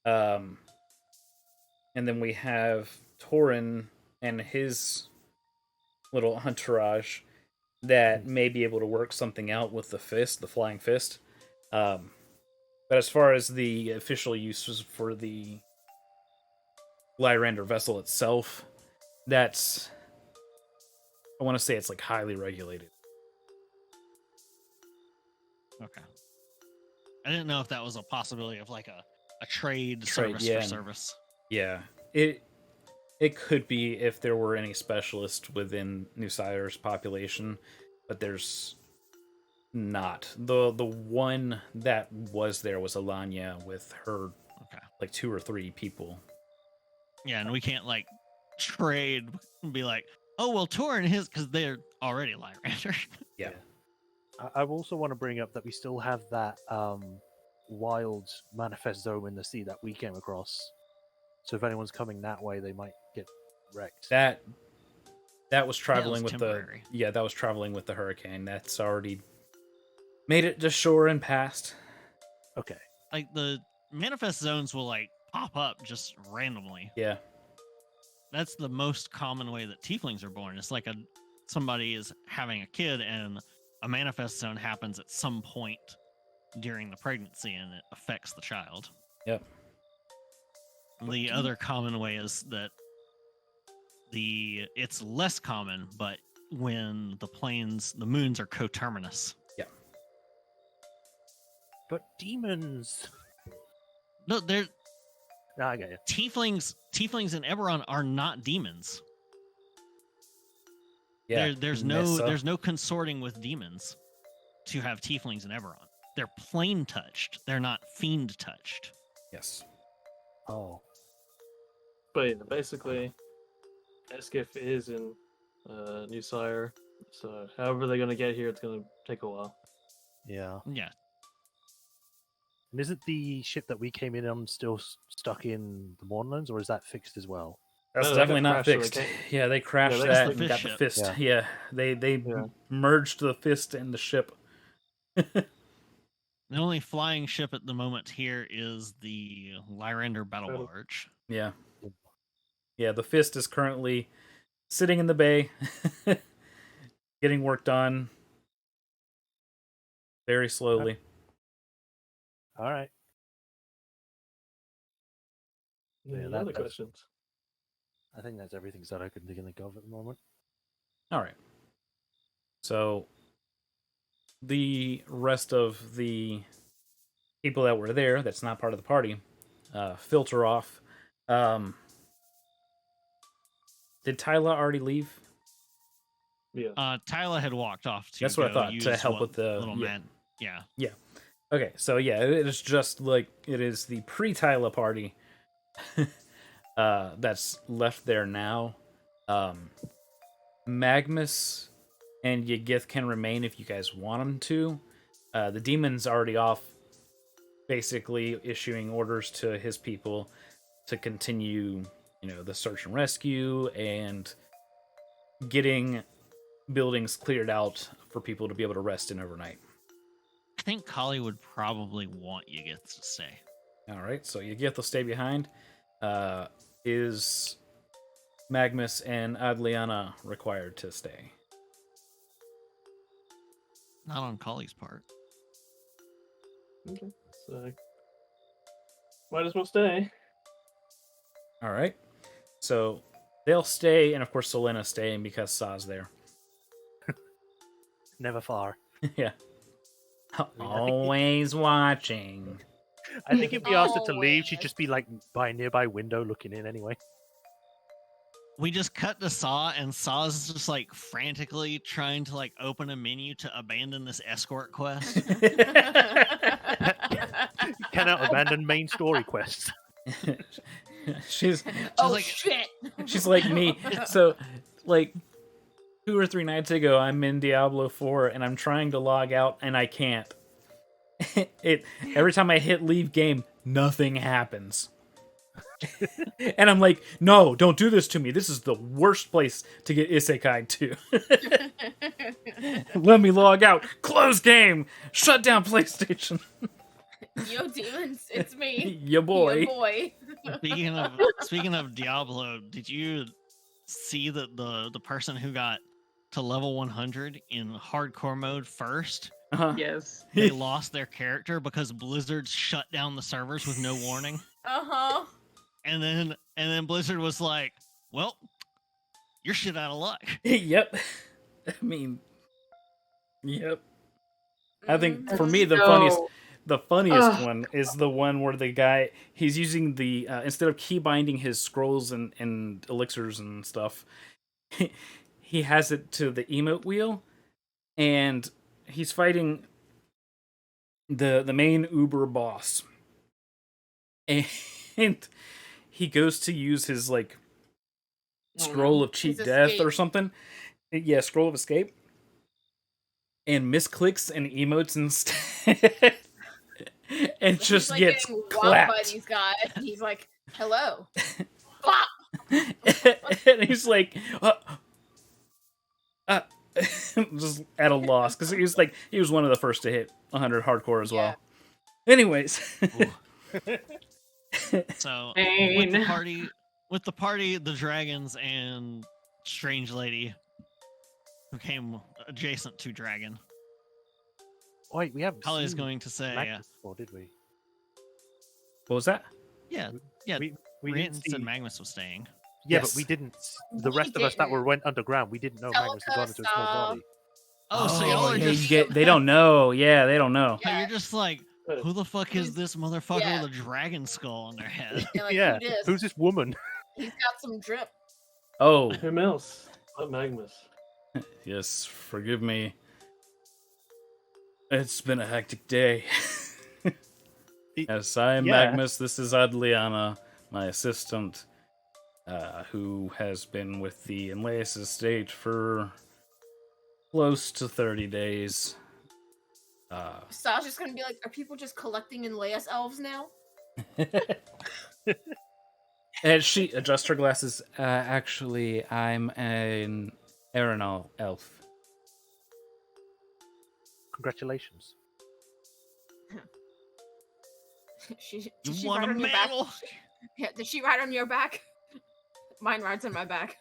And then we have Torin and his little entourage that may be able to work something out with the fist, the flying fist. But as far as the official uses for the Lyrander vessel itself, that's, I want to say it's like highly regulated. Okay. I didn't know if that was a possibility of like a trade Trade, service yeah. for service. Yeah, it could be if there were any specialist within New Sire's population, but there's not. The one that was there was Alanya with her Okay. like 2 or 3 people. Yeah, and we can't like trade and be like, oh well, Tor and his because they're already Lyrander. Yeah. I also want to bring up that we still have that wild manifest zone in the sea that we came across. So if anyone's coming that way, they might get wrecked. That was traveling was with temporary. that was traveling with the hurricane. That's already made it to shore and passed. Okay. Like the manifest zones will like pop up just randomly. Yeah. That's the most common way that tieflings are born. It's like somebody is having a kid and a manifest zone happens at some point during the pregnancy and it affects the child. Yep. The other common way is that it's less common, but when the moons are coterminous. Yeah. But demons. No, they're I get you. tieflings in Eberron are not demons. Yeah. There's no consorting with demons to have tieflings in Eberron. They're plane touched. They're not fiend touched. Yes. Oh. But yeah, basically, Eskif is in New Sire, so however they're gonna get here, it's gonna take a while. Yeah. Yeah. And isn't the ship that we came in on still stuck in the Mournlands, or is that fixed as well? That's No, that definitely got not crashed, so fixed. they Yeah, they crashed Yeah, that that's the and got fish the ship. fist. Yeah. Yeah, they Yeah. merged the fist and the ship. The only flying ship at the moment here is the Lyrander battle Battle- barge. Yeah. Yeah, the fist is currently sitting in the bay, getting work done very slowly. All right. Any that- other that's- questions? I think that's everything that I can think of at the moment. All right. So the rest of the people that were there, that's not part of the party, filter off. Did Tyla already leave? Yeah. Tyla had walked off to That's what I go thought, to use help what with the- little yeah. man. Yeah. Okay, so yeah, it is just like it is the pre-Tyla party that's left there now. Magnus and Yagith can remain if you guys want them to. The demon's already off, basically issuing orders to his people to continue, the search and rescue and getting buildings cleared out for people to be able to rest in overnight. I think Kali would probably want Yagith to stay. All right, so Yagith will stay behind. Is Magnus and Adliana required to stay? Not on Kali's part. Okay. So might as well stay. All right, so they'll stay, and of course Selena's staying because Sa's there. Never far. Yeah, I think- always watching. I think if we asked her to leave, she'd Always. just be like by a nearby window looking in anyway. We just cut to Saw, and Saw's just like frantically trying to like open a menu to abandon this escort quest. Cannot abandon main story quests. she's Oh like- shit! she's like me. So, like, 2 or 3 nights ago, I'm in Diablo 4 and I'm trying to log out and I can't. Every time I hit leave game, nothing happens. And I'm like, no, don't do this to me. This is the worst place to get isekai to. Let me log out. Close game. Shut down PlayStation. Yo, demons, it's me. Ya boy. Yo, boy. Speaking of Diablo, did you see that the person who got to level 100 in hardcore mode first, Uh-huh. Yes. they lost their character because Blizzard shut down the servers with no warning? Uh-huh. And then Blizzard was like, "Well, you're shit out of luck." Yep. I mean, yep. I think Mhm. for me the So- funniest Ugh. one is the one where the guy he's using the instead of key binding his scrolls and elixirs and stuff, he has it to the emote wheel, and he's fighting the main Uber boss, and he goes to use his like scroll of cheat His death escape. or something. Yeah, scroll of escape. And misclicks and emotes instead. And He's, just like, gets getting whopped by clapped. these guys. He's like, hello. Bop! And he's like, just at a loss. Because he was one of the first to hit 100 hardcore as well. Anyways. So Pain. with the party, the dragons and strange lady who came adjacent to dragon. Wait, we haven't Holly is seen going to say, Magnus before, did we? What was that? yeah, We Rian didn't said see. Magnus was staying. Yeah, Yes. but we didn't. The We rest of us that didn't. went underground, we didn't know Magnus had gone into a small Celica body. Oh, so y'all are yeah, just they don't know. Yeah, they don't know. so you're just like, who the fuck is this motherfucker Yeah. with a dragon skull on their head? You're like, Yeah, who this? who's this woman? He's got some drip. Oh, Whom else? But Magnus. yes, forgive me. It's been a hectic day. Yes, I am Yeah. Magnus. This is Adliana, my assistant, who has been with the Enlaeus estate for close to 30 days. Sasha's just gonna be like, are people just collecting Enlaeus elves now? And she adjusts her glasses. Actually, I'm an Aeronal elf. Congratulations. Did You she want ride a on your back? medal? Yeah, did she ride on your back? Mine rides on my back.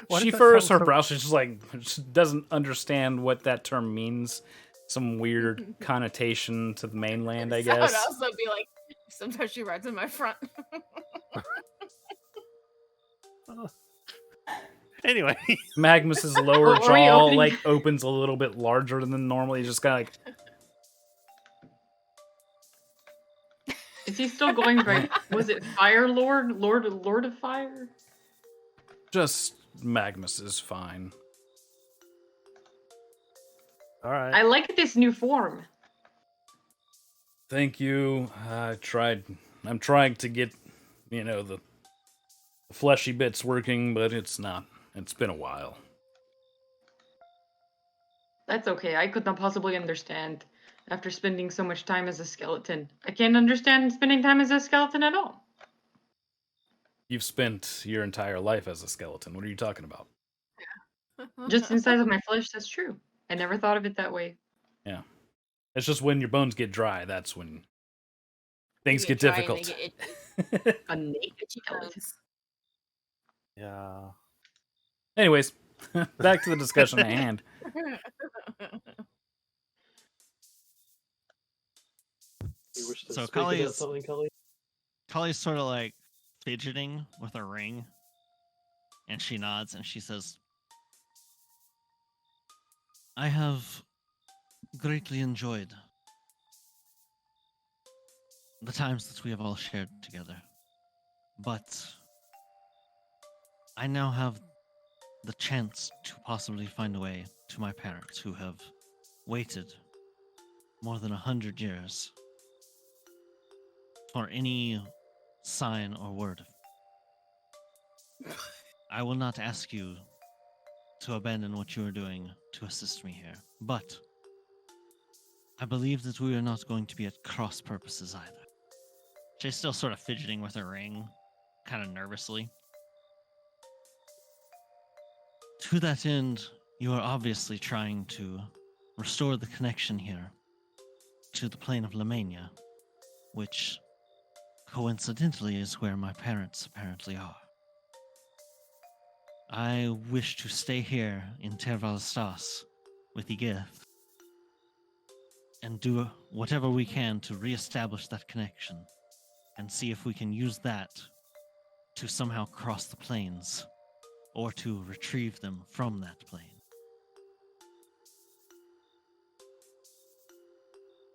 Why She does that furrows sound her so- brow. She's just like, she doesn't understand what that term means. Some weird connotation to the mainland, I So guess. I'd also be like, sometimes she rides on my front. Anyway, Magnus's lower Are we jaw opening- like opens a little bit larger than normal. He's just kind of like, Is he still going by? Was it Fire Lord? Lord of Fire? just Magnus is fine. all right. I like this new form. Thank you. I'm trying to get, the fleshy bits working, but it's not. It's been a while. That's okay. I could not possibly understand after spending so much time as a skeleton. I can't understand spending time as a skeleton at all. You've spent your entire life as a skeleton. What are you talking about? Just inside of my flesh, that's true. I never thought of it that way. It's just when your bones get dry, that's when things They get dry and they difficult. get itchy. A naked Itchy skeleton. bones. Yeah. Anyways, back to the discussion at hand. You wish to So speak about Kali's something, Kali? Kali's sort of like fidgeting with her ring, and she nods and she says, "I have greatly enjoyed the times that we have all shared together, but I now have the chance to possibly find a way to my parents who have waited more than 100 years for any sign or word. I will not ask you to abandon what you are doing to assist me here, but I believe that we are not going to be at cross purposes either. She's still sort of fidgeting with her ring, kind of nervously. To that end, you are obviously trying to restore the connection here to the plane of Lemania, which coincidentally is where my parents apparently are. I wish to stay here in Tervalstas with Igith and do whatever we can to reestablish that connection and see if we can use that to somehow cross the plains or to retrieve them from that plane.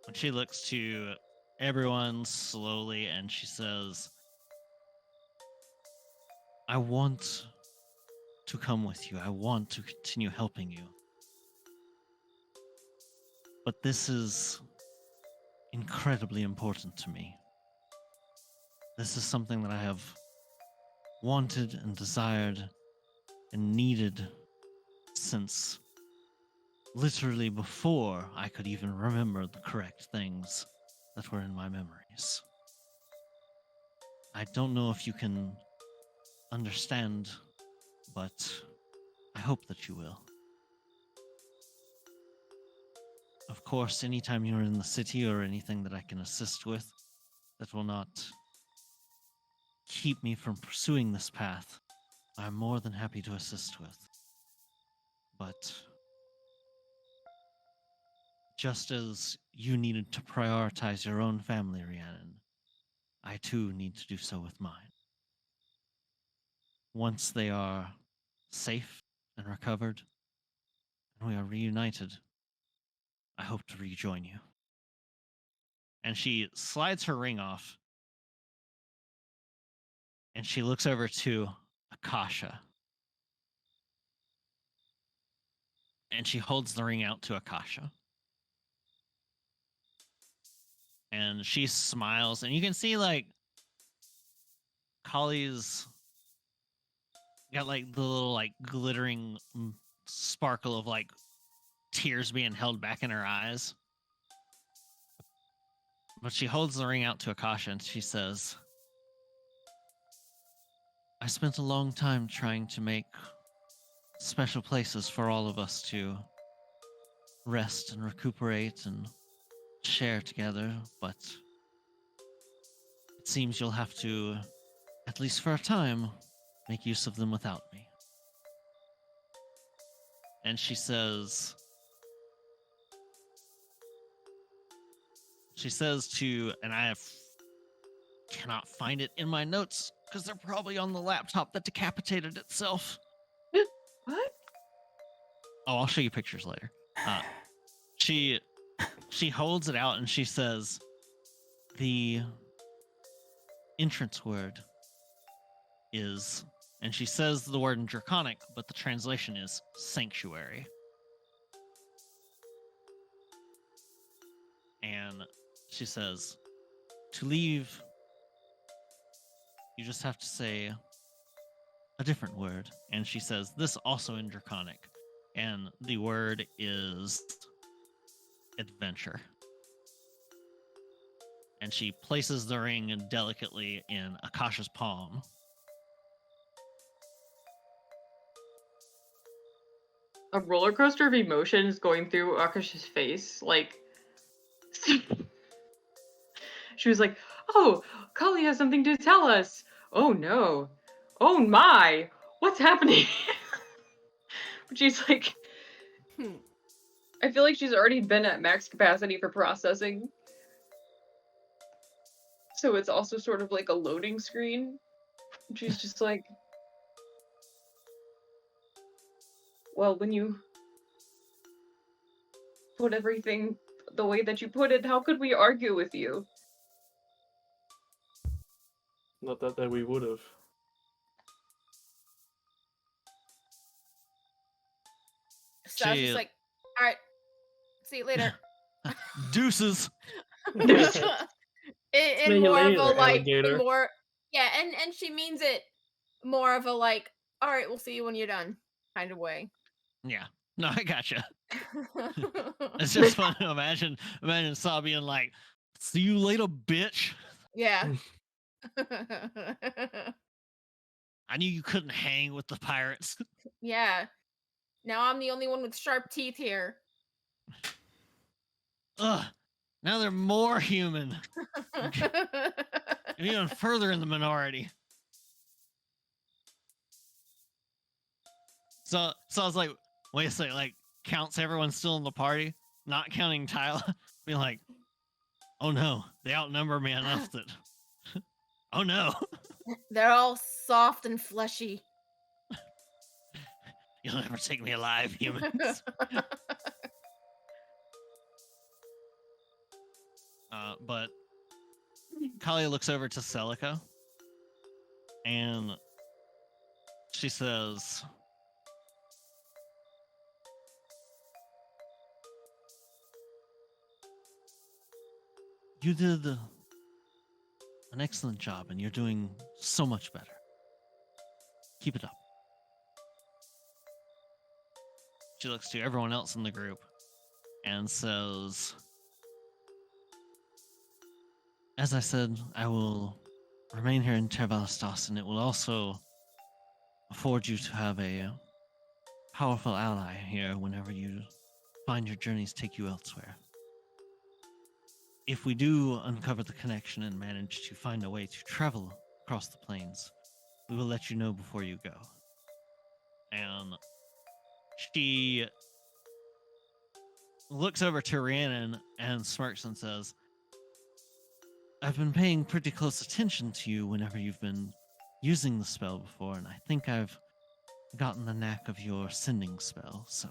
And she looks to everyone slowly and she says, I want to come with you. I want to continue helping you. But this is incredibly important to me. This is something that I have wanted and desired and needed since literally before I could even remember the correct things that were in my memories. I don't know if you can understand, but I hope that you will. Of course, anytime you're in the city or anything that I can assist with that will not keep me from pursuing this path, I'm more than happy to assist with. But just as you needed to prioritize your own family, Rhiannon, I too need to do so with mine. Once they are safe and recovered, and we are reunited, I hope to rejoin you. And she slides her ring off, and she looks over to Akasha. And she holds the ring out to Akasha. And she smiles, and you can see, like, Kali's got, like, the little, like, glittering sparkle of, like, tears being held back in her eyes. But she holds the ring out to Akasha, and she says, I spent a long time trying to make special places for all of us to rest and recuperate and share together, but it seems you'll have to, at least for a time, make use of them without me. And she says to, and cannot find it in my notes because they're probably on the laptop that decapitated itself. What? Oh, I'll show you pictures later. She holds it out and she says, the entrance word is, and she says the word in Draconic, but the translation is sanctuary. And she says, to leave, you just have to say a different word. And she says this also in Draconic. And the word is adventure. And she places the ring delicately in Akasha's palm. A roller coaster of emotions going through Akasha's face. Like, she was like, oh, Kali has something to tell us. Oh no. Oh my. What's happening? But she's like, I feel like she's already been at max capacity for processing. So it's also sort of like a loading screen. She's just like, well, when you put everything the way that you put it, how could we argue with you? Not that we would have. So I was just like, all right, see you later. Deuces. in See you more of later, a like, alligator. in more, yeah, and she means it more of a like, All right, we'll see you when you're done. Kind of way. Yeah. No, I gotcha. It's just fun to imagine Saw being like, "See you later, bitch. Yeah. I knew you couldn't hang with the pirates." Yeah. Now I'm the only one with sharp teeth here. Ugh. Now they're more human. You're even further in the minority. So I was like, wait a second, like counts everyone still in the party, not counting Tyler. Be like, oh no, they outnumber me enough that. Oh no, They're all soft and fleshy. you'll never take me alive, humans. But Kali looks over to Celica and she says, "You did an excellent job and you're doing so much better. Keep it up." She looks to everyone else in the group and says, "As I said, I will remain here in Tervalastas, and it will also afford you to have a powerful ally here whenever you find your journeys take you elsewhere. If we do uncover the connection and manage to find a way to travel across the plains, we will let you know before you go." And she looks over to Rhiannon and smirks and says, "I've been paying pretty close attention to you whenever you've been using the spell before, and I think I've gotten the knack of your sending spell, so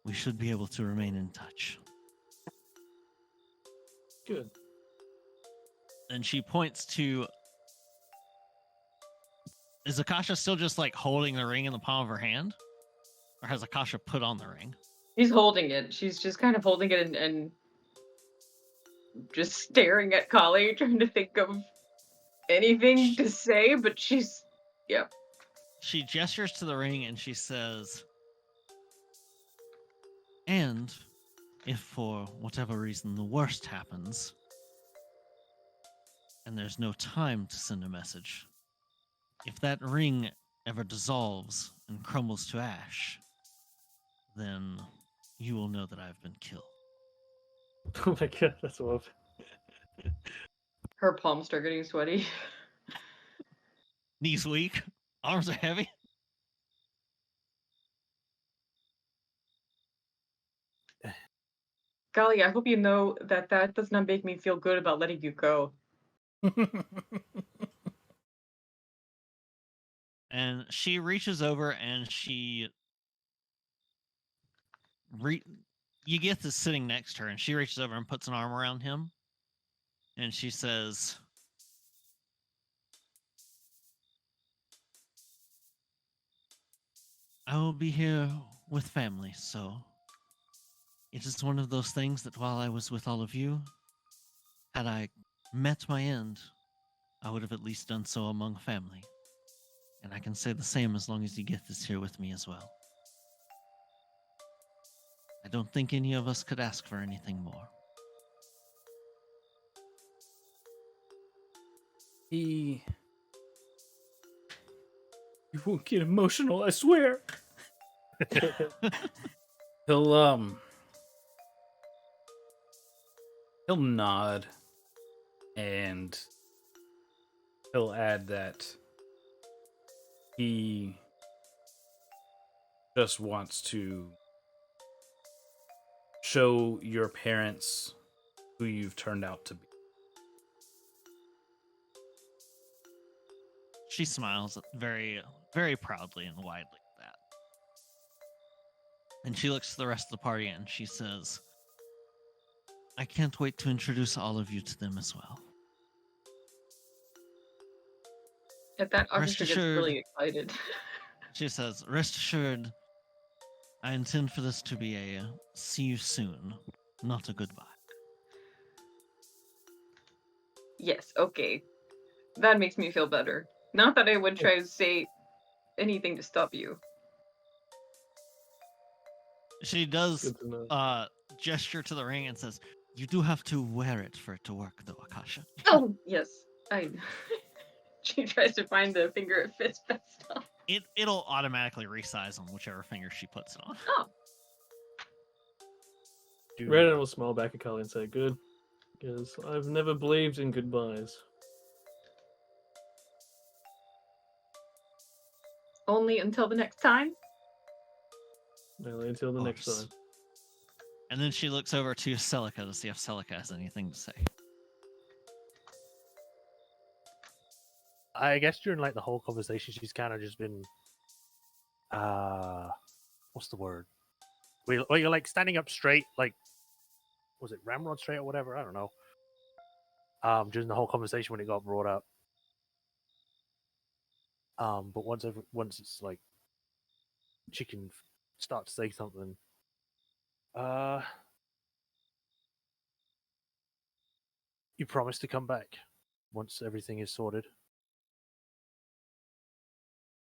we should be able to remain in touch." Good. And she points to. Is Akasha still just like holding the ring in the palm of her hand? Or has Akasha put on the ring? She's holding it. She's just kind of holding it and just staring at Kali, trying to think of anything to say, but she's. Yeah. She gestures to the ring and she says, "And if for whatever reason the worst happens, and there's no time to send a message, if that ring ever dissolves and crumbles to ash, then you will know that I've been killed." Oh my god, that's awful. Her palms start getting sweaty. Knees weak, arms are heavy. Golly, I hope you know that that does not make me feel good about letting you go. And she reaches over and Yigith is sitting next to her, and she reaches over and puts an arm around him, and she says, "I will be here with family, so it is one of those things that while I was with all of you, had I met my end, I would have at least done so among family. And I can say the same as long as Yigith is here with me as well. I don't think any of us could ask for anything more." You won't get emotional, I swear. He'll nod and he'll add that he just wants to show your parents who you've turned out to be. She smiles very, very proudly and widely at that. And she looks to the rest of the party and she says, "I can't wait to introduce all of you to them as well." At that, Rest Augustus gets assured- really excited. She says, "Rest assured, I intend for this to be a see you soon, not a goodbye." Yes, okay. That makes me feel better. Not that I would try to say anything to stop you. She does Good to know. gesture to the ring and says, "You do have to wear it for it to work, though, Akasha." Oh, yes. I. She tries to find the finger it fits best on. It'll automatically resize on whichever finger she puts it on. Oh, Do Renan will smile back at Cully and say, "Good, because I've never believed in goodbyes." only until the next time? Only until the next Course. time. And then she looks over to Celica to see if Celica has anything to say. I guess during like the whole conversation, she's kind of just been, what's the word? Well, you're like standing up straight, like, was it ramrod straight or whatever? I don't know. During the whole conversation when it got brought up. But once it's like she can start to say something. You promise to come back once everything is sorted.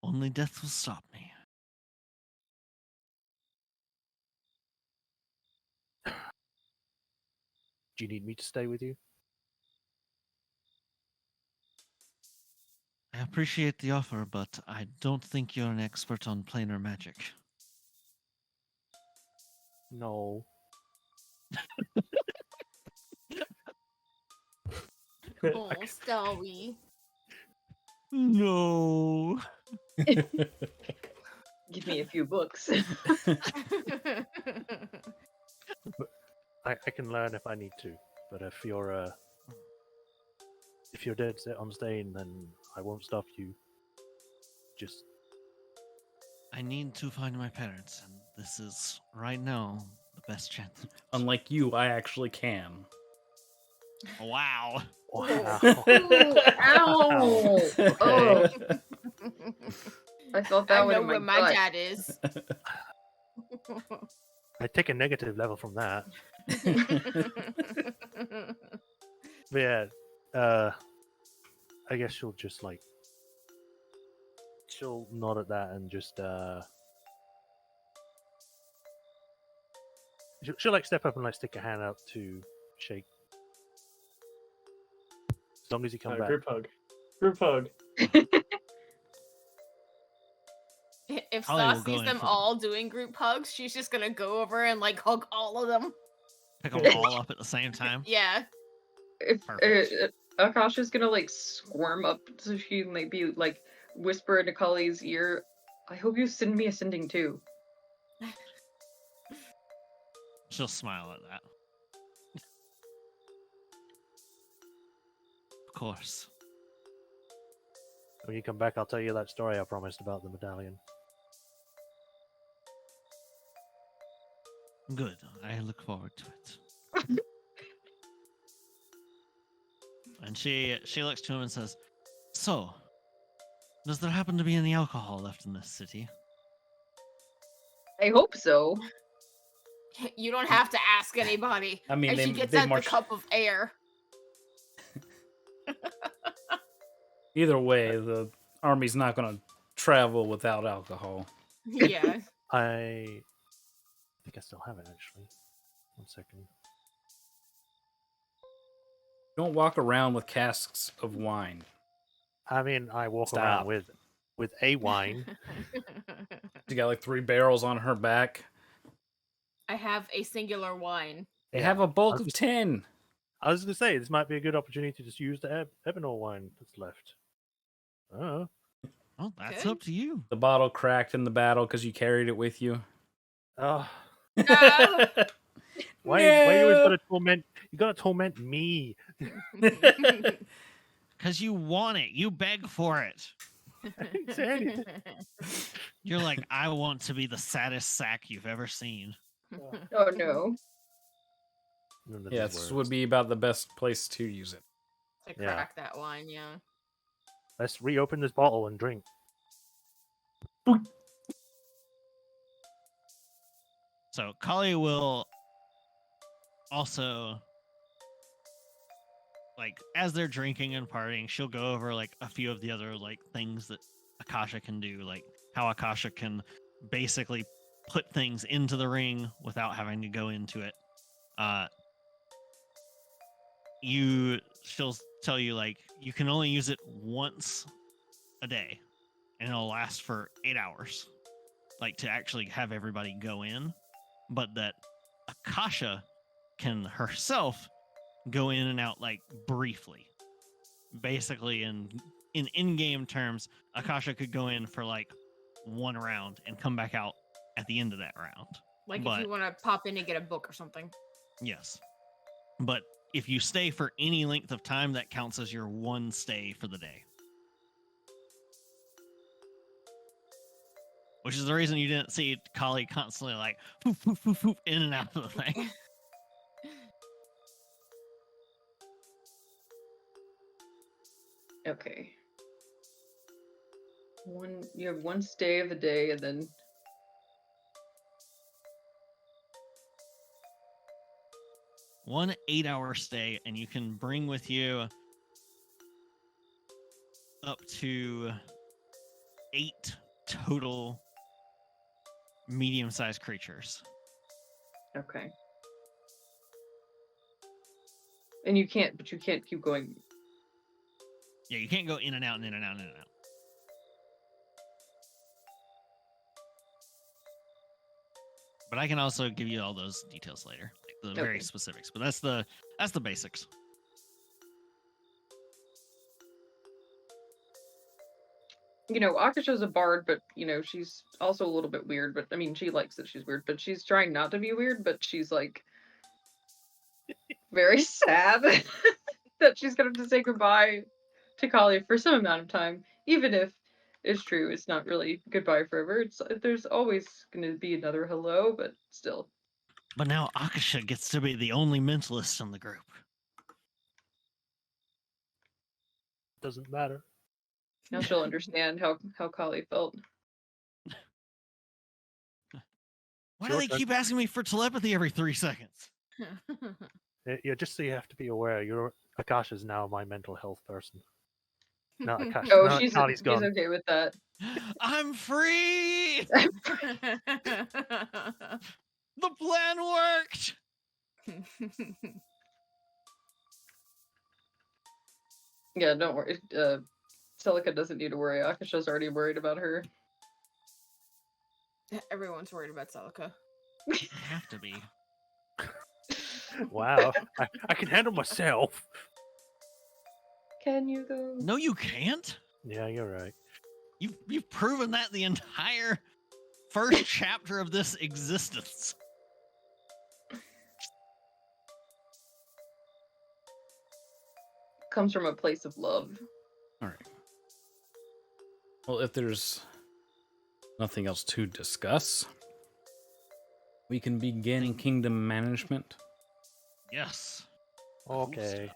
Only death will stop me. Do you need me to stay with you? I appreciate the offer, but I don't think you're an expert on planar magic. No. Oh, Stalwy. No. Give me a few books. I can learn if I need to, but if you're dead set on staying, then I won't stop you. Just I need to find my parents, and this is, right now, the best chance. Unlike you, I actually can. Wow. wow. Ooh, ow! Oh, I felt that I one know in my where my butt. dad is. I take a negative level from that. But yeah, I guess she'll just like she'll nod at that and just she'll like step up and like stick a hand out to shake. As long as you come back. Group hug. Group hug. If Holly will Sauce go sees in them for them. all doing group hugs, she's just gonna go over and like hug all of them. Pick them all up at the same time. Yeah. If Perfect. Akasha's gonna like squirm up so she might be like whisper into Kali's ear, I hope you send me a sending too. She'll smile at that. Of course. When you come back, I'll tell you that story I promised about the medallion. Good. I look forward to it. And she looks to him and says, "So, does there happen to be any alcohol left in this city?" I hope so. You don't have to ask anybody. I mean, and they- she gets they out march- the cup of air. Either way, the army's not going to travel without alcohol. Yeah. I think I still have it actually. 1 second. Don't walk around with casks of wine. I mean, I walk Stop. around with a wine. She got like 3 barrels on her back. I have a singular wine. They Yeah, have a bulk I'll of just- 10. I was going to say this might be a good opportunity to just use the Ebenor wine that's left. Oh, Well, that's Good. up to you. The bottle cracked in the battle because you carried it with you. oh. No. Why you always No. gotta torment? You gotta torment me. Because you want it. You beg for it. I didn't say anything. You're like, I want to be the saddest sack you've ever seen. Oh no. None of Yeah, these this words. would be about the best place to use it. To Yeah. crack that wine, yeah. Let's reopen this bottle and drink. So Kali will also, like, as they're drinking and partying, she'll go over like a few of the other like things that Akasha can do, like how Akasha can basically put things into the ring without having to go into it. She'll tell you like you can only use it once a day, and it'll last for 8 hours, like to actually have everybody go in. But that Akasha can herself go in and out like briefly. Basically, in in-game terms, Akasha could go in for like 1 round and come back out at the end of that round. Like But if you want to pop in and get a book or something. yes, but if you stay for any length of time, that counts as your one stay for the day. Which is the reason you didn't see Kali constantly like poof, poof, poof, poof, in and out of the thing. Okay. You have one stay of the day, and then One 8-hour stay, and you can bring with you up to 8 total medium-sized creatures. okay. And you can't keep going. Yeah, you can't go in and out and in and out and in and out. But I can also give you all those details later, like the very Okay. specifics. But that's the basics. Akasha's a bard, but she's also a little bit weird. But I mean, she likes that she's weird, but she's trying not to be weird. But she's like very sad that she's gonna have to say goodbye to Kali for some amount of time, even if it's true, it's not really goodbye forever. There's always gonna be another hello, but still. But now Akasha gets to be the only mentalist in the group. Doesn't matter. Now she'll understand how Kali felt. Why do they keep asking me for telepathy every 3 seconds? Yeah, just so you have to be aware, Akasha's now my mental health person. Not Akasha. Oh, no, she's Kali's gone. okay with that. I'm free! The plan worked! Yeah, don't worry. Celica doesn't need to worry. Akasha's already worried about her. Everyone's worried about Celica. I have to be. Wow, I can handle myself. Can you though? No, you can't. Yeah, you're right. You've proven that the entire first chapter of this existence. Comes from a place of love. All right. Well, if there's nothing else to discuss, we can begin kingdom management. Yes. Okay.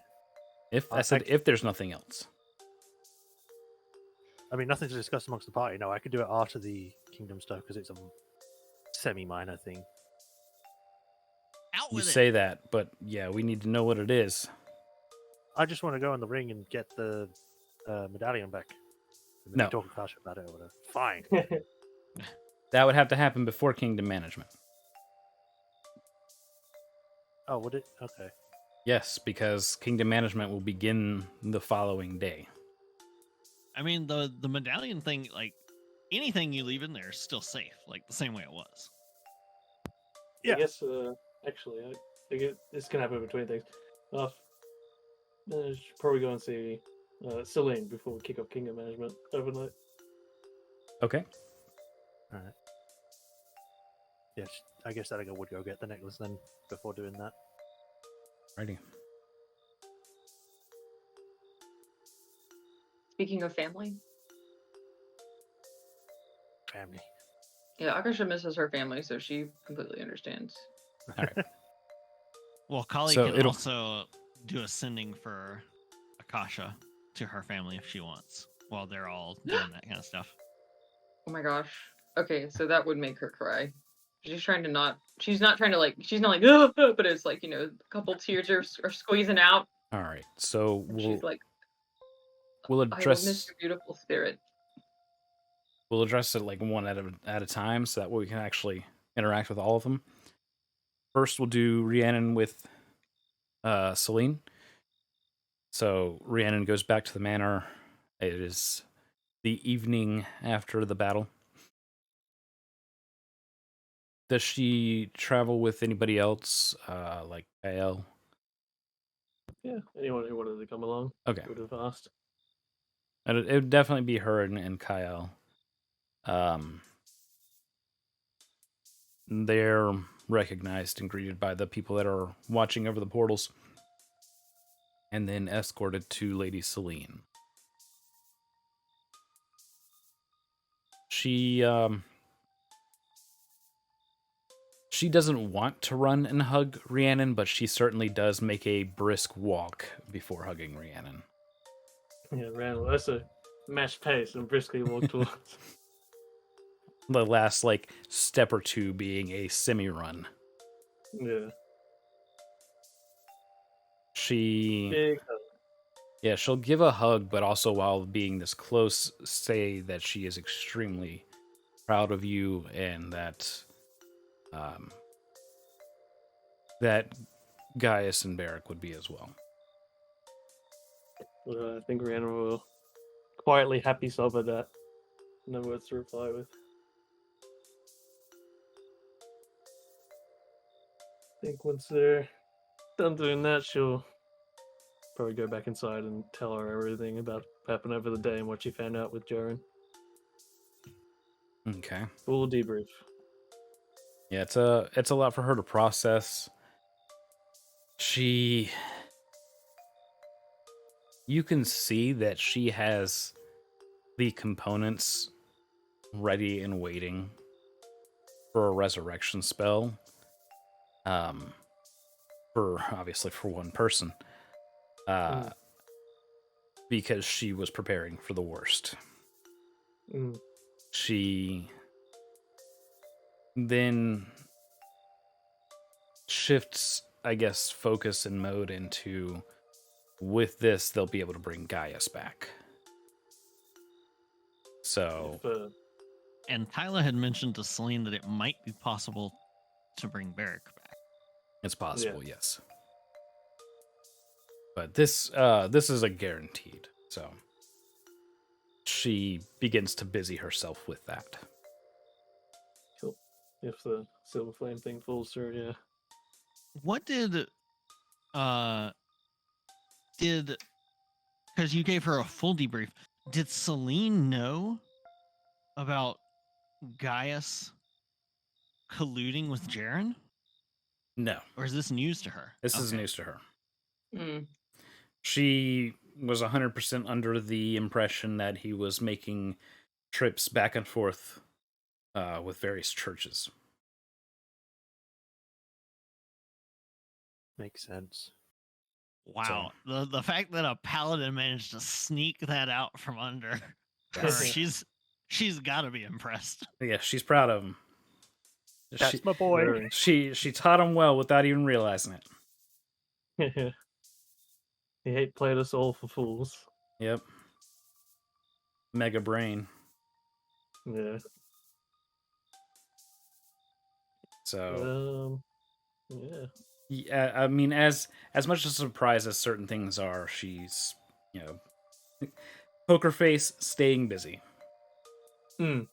If if there's nothing else. I mean, nothing to discuss amongst the party. No, I could do it after the kingdom stuff because it's a semi-minor thing. Out You with say it. that, but yeah, we need to know what it is. I just want to go in the ring and get the medallion back. And then No. we talk to Kasha about it or whatever. Fine. That would have to happen before kingdom management. Oh, would it? Okay. Yes, because kingdom management will begin the following day. I mean, the medallion thing, like anything you leave in there is still safe, like the same way it was. Yeah. I guess, actually, I think this can happen between things. I should probably go and see Celine before we kick off Kingdom Management overnight. Okay. All right. Yes, I guess that I would go get the necklace then before doing that. Righty. Speaking of family. Family. Yeah, Akasha misses her family, so she completely understands. All right. Well, Kali So can it'll- also do a sending for Akasha to her family if she wants, while they're all doing that kind of stuff. Oh my gosh. Okay, so that would make her cry. She's not trying to she's not like, "Ugh," but it's like, a couple tears are squeezing out. All right. So And she's like, we'll I will miss address your beautiful spirit. We'll address it like one at a time, so that way we can actually interact with all of them. First, we'll do Rhiannon with Celine. So Rhiannon goes back to the manor. It is the evening after the battle. Does she travel with anybody else, like Kael? Yeah, anyone who wanted to come along Okay. would have asked. It would definitely be her and Kael. They're recognized and greeted by the people that are watching over the portals, and then escorted to Lady Celine. She doesn't want to run and hug Rhiannon, but she certainly does make a brisk walk before hugging Rhiannon. Yeah, Randall, that's a match pace and briskly walk towards. The last like step or two being a semi-run. Yeah. Big hug. Yeah, she'll give a hug, but also while being this close, say that she is extremely proud of you and that that Gaius and Barrack would be as well. I think Randall will quietly happy sob at that. No words to reply with. I think once they're done doing that, she'll probably go back inside and tell her everything about what happened over the day and what she found out with Jaren. Okay. Full debrief. Yeah, it's a lot for her to process. You can see that she has the components ready and waiting for a resurrection spell. For obviously for one person. Because she was preparing for the worst. She then shifts, I guess, focus and mode into, with this, they'll be able to bring Gaius back. So... And Tyler had mentioned to Celine that it might be possible to bring Barrack back. It's possible, yes. But this is a guaranteed, so she begins to busy herself with that. Cool. If the silver flame thing falls through, yeah. What did because you gave her a full debrief, did Celine know about Gaius colluding with Jaren? No. Or is this news to her? This is news to her. Mm. She was 100% under the impression that he was making trips back and forth with various churches. Makes sense. Wow. The fact that a paladin managed to sneak that out from under her, she's got to be impressed. Yeah, she's proud of him. That's my boy. She taught him well without even realizing it. He played us all for fools. Yep. Mega brain. Yeah. So. Yeah. Yeah, I mean, as much a surprise as certain things are, she's, poker face, staying busy. I'm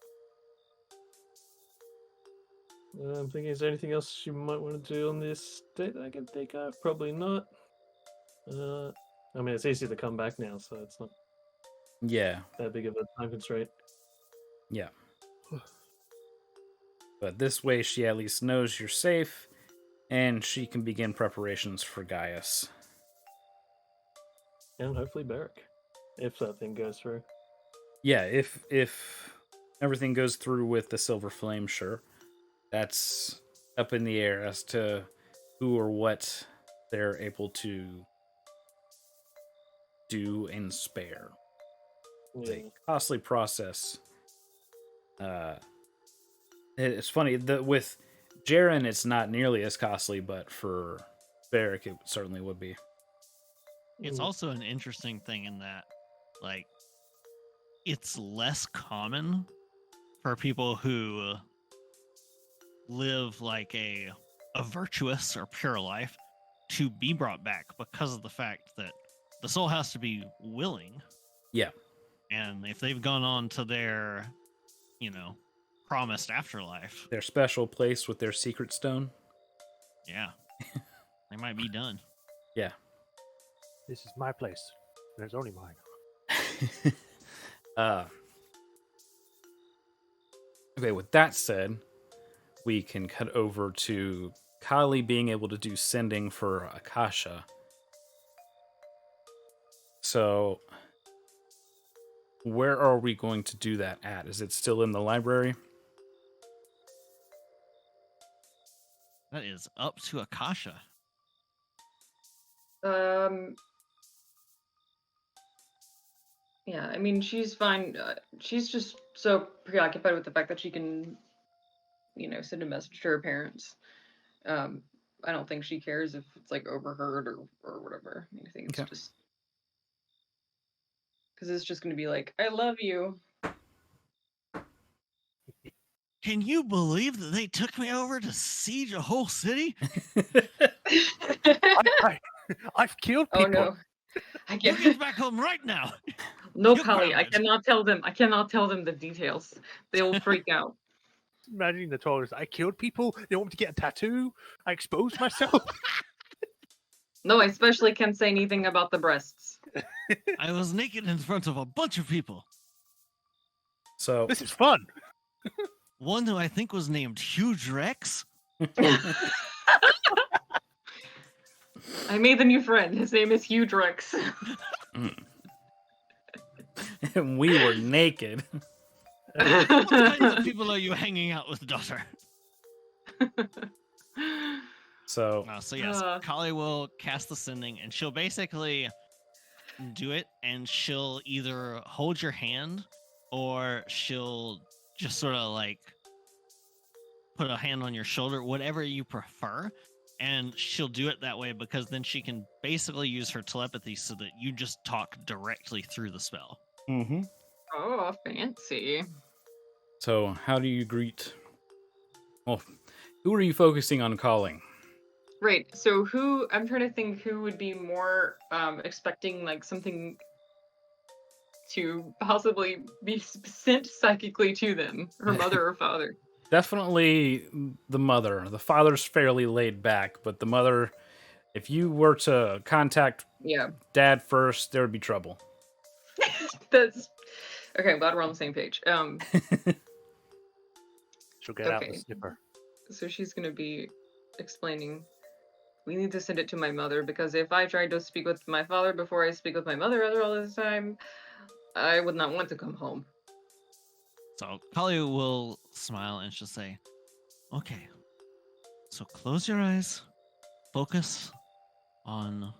thinking, is there anything else you might want to do on this date that I can think of? Probably not. I mean, it's easy to come back now, so it's not that big of a time constraint. Yeah. But this way, she at least knows you're safe, and she can begin preparations for Gaius. And hopefully Barrack, if that thing goes through. Yeah, if everything goes through with the Silver Flame, sure. That's up in the air as to who or what they're able to do and spare. It's a costly process. It's funny that with Jaren, it's not nearly as costly, but for Barrack, it certainly would be. It's also an interesting thing in that, like, it's less common for people who live like a virtuous or pure life to be brought back because of the fact that the soul has to be willing. Yeah. And if they've gone on to their, promised afterlife, Their special place with their secret stone. yeah, they might be done. Yeah. This is my place. There's only mine. Okay, with that said, we can cut over to Kali being able to do sending for Akasha. So, where are we going to do that at? Is it still in the library? That is up to Akasha. Yeah, I mean, she's fine. She's just so preoccupied with the fact that she can, send a message to her parents. I don't think she cares if it's like overheard or whatever. I think it's Okay. just because it's just gonna be like, I love you. Can you believe that they took me over to siege a whole city? I've killed Oh people. no, I You can't. get back home right now. No, You're Kali, I grounded. cannot tell them. I cannot tell them the details. They'll freak out. Imagine the toilets. I killed people. They want me to get a tattoo. I exposed myself. No, I especially can't say anything about the breasts. I was naked in front of a bunch of people. So, This is fun. One who I think was named Huge Rex. I made the new friend. His name is Huge Rex. and we were naked. What kinds of people are you hanging out with, daughter? So, So yes, Kali will cast the sending, and she'll basically do it, and she'll either hold your hand, or she'll just sort of like put a hand on your shoulder, whatever you prefer. And she'll do it that way because then she can basically use her telepathy so that you just talk directly through the spell. mm-hmm. Oh, fancy. So, how do you greet? Well, who are you focusing on calling? Right. So I'm trying to think who would be more expecting like something to possibly be sent psychically to them, her mother or father. Definitely the mother. The father's fairly laid back, but the mother, if you were to contact dad first, there would be trouble. That's okay. I'm glad we're on the same page. She'll get out the snipper. So she's gonna be explaining. We need to send it to my mother because if I tried to speak with my father before I speak with my mother all this time, I would not want to come home. So Kali will smile and she'll say, okay, so close your eyes, focus on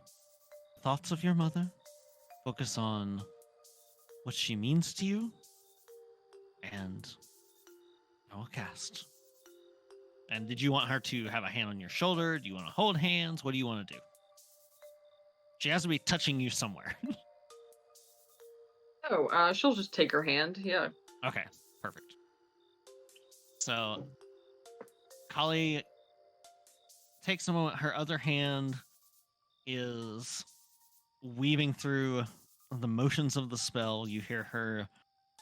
thoughts of your mother, focus on what she means to you, and I will cast. And did you want her to have a hand on your shoulder? Do you want to hold hands? What do you want to do? She has to be touching you somewhere. She'll just take her hand. Yeah. Okay, perfect. So Kali takes a moment. Her other hand is weaving through the motions of the spell. You hear her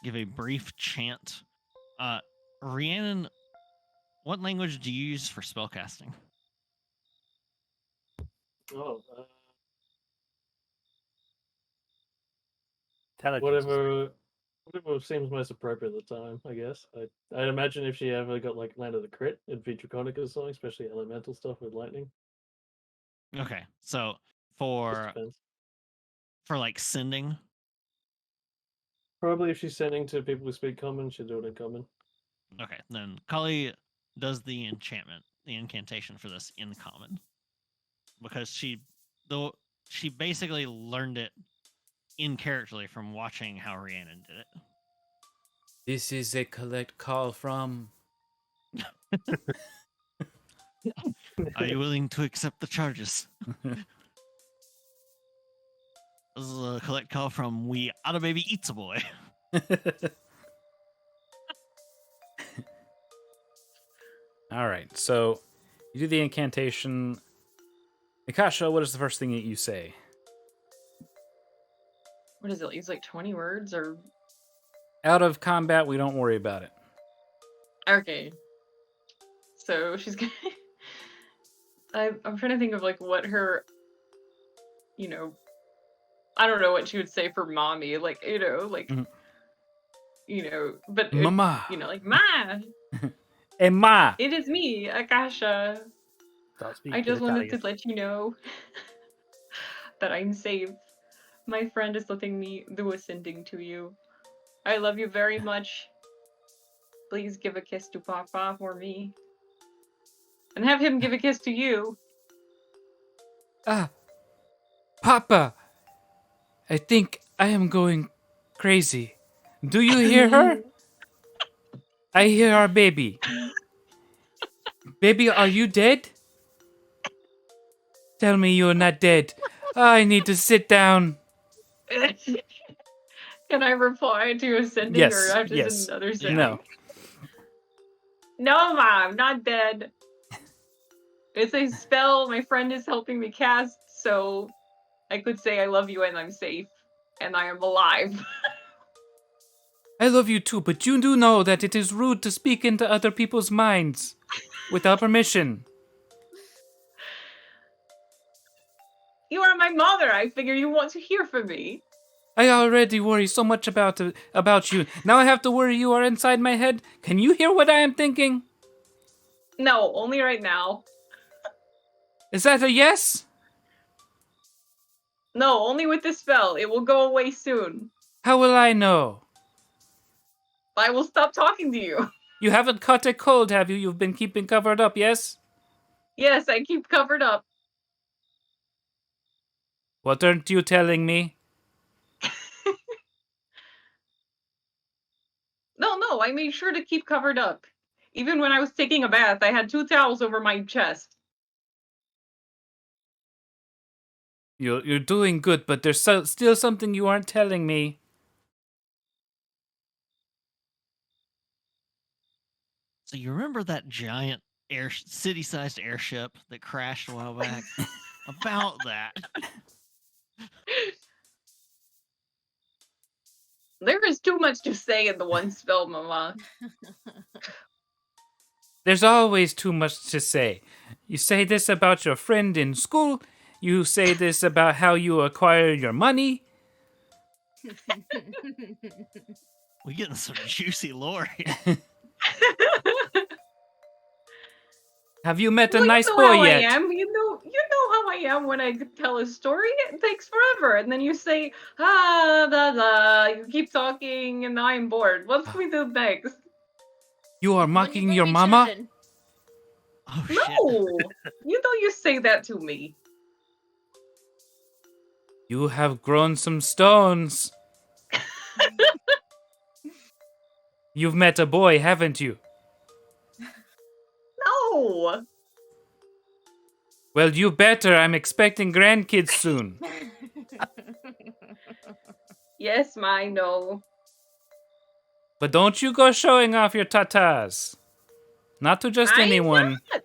give a brief chant. Rhiannon, what language do you use for spellcasting? Oh, Intelligence. whatever seems most appropriate at the time, I guess. I'd imagine if she ever got like landed a crit, it'd be Draconic or something, especially elemental stuff with lightning. Okay, so Just for depends. like sending, Probably if she's sending to people who speak common, she'll do it in common. okay, then Kali does the incantation for this in common, because she basically learned it in character from watching how Rhiannon did it. This is a collect call from. Are you willing to accept the charges? This is a collect call from We Otta Baby Eats a Boy. All right, so you do the incantation. Akasha, what is the first thing that you say? What is it? Use like 20 words or Out of combat, we don't worry about it. okay. So she's gonna. I'm trying to think of like what her, you know, I don't know what she would say for mommy, like like Mhm. but it, Mama. like ma, Emma. it is me, Akasha. Start I speaking just wanted Italian. to let you know that I'm safe. My friend is letting me do a sending to you. I love you very much. Please give a kiss to Papa for me. And have him give a kiss to you. Ah, Papa. I think I am going crazy. Do you hear her? I hear our baby. Baby, are you dead? Tell me you're not dead. I need to sit down. Can I reply to a sending or Yes, I have to send yes. another sending? No. No, Mom, not dead. It's a spell my friend is helping me cast, so I could say I love you and I'm safe. And I am alive. I love you too, but you do know that it is rude to speak into other people's minds without permission. You are my mother. I figure you want to hear from me. I already worry so much about you. Now I have to worry you are inside my head. Can you hear what I am thinking? No, only right now. Is that a yes? No, only with this spell. It will go away soon. How will I know? I will stop talking to you. You haven't caught a cold, have you? You've been keeping covered up, yes? Yes, I keep covered up. What aren't you telling me? No, I made sure to keep covered up. Even when I was taking a bath, I had 2 towels over my chest. You're doing good, but there's still something you aren't telling me. So you remember that giant city-sized airship that crashed a while back? About that. There is too much to say in the one spell, Mama. There's always too much to say. You say this about your friend in school. You say this about how you acquire your money. We're getting some juicy lore here. Have you met Well, a nice you know boy how yet? I am. You know how I am when I tell a story. It takes forever, and then you say, da da. You keep talking, and I'm bored. What can we do next? You are When you mocking bring your me mama? children. Oh shit. No, you know you say that to me. You have grown some stones. You've met a boy, haven't you? No. Well, you better. I'm expecting grandkids soon. Yes, I know. But don't you go showing off your tatas. Not to just I'm anyone. not.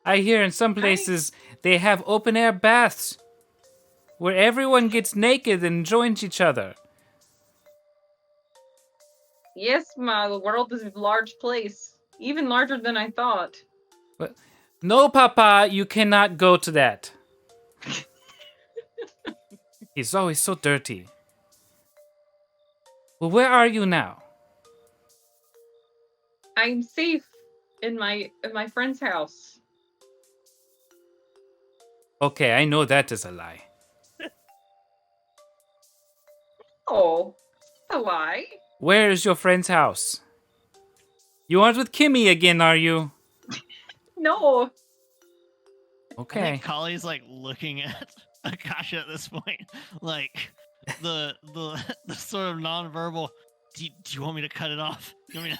I hear in some places they have open air baths where everyone gets naked and joins each other. Yes, the world is a large place, even larger than I thought. But no, Papa, you cannot go to that. He's always so dirty. Well, where are you now? I'm safe in my friend's house. Okay, I know that is a lie. Oh, a lie. Where is your friend's house? You aren't with Kimmy again, are you? No. I Okay. think Kali's like looking at Akasha at this point, like the sort of nonverbal. Do you want me to cut it off? Do you want me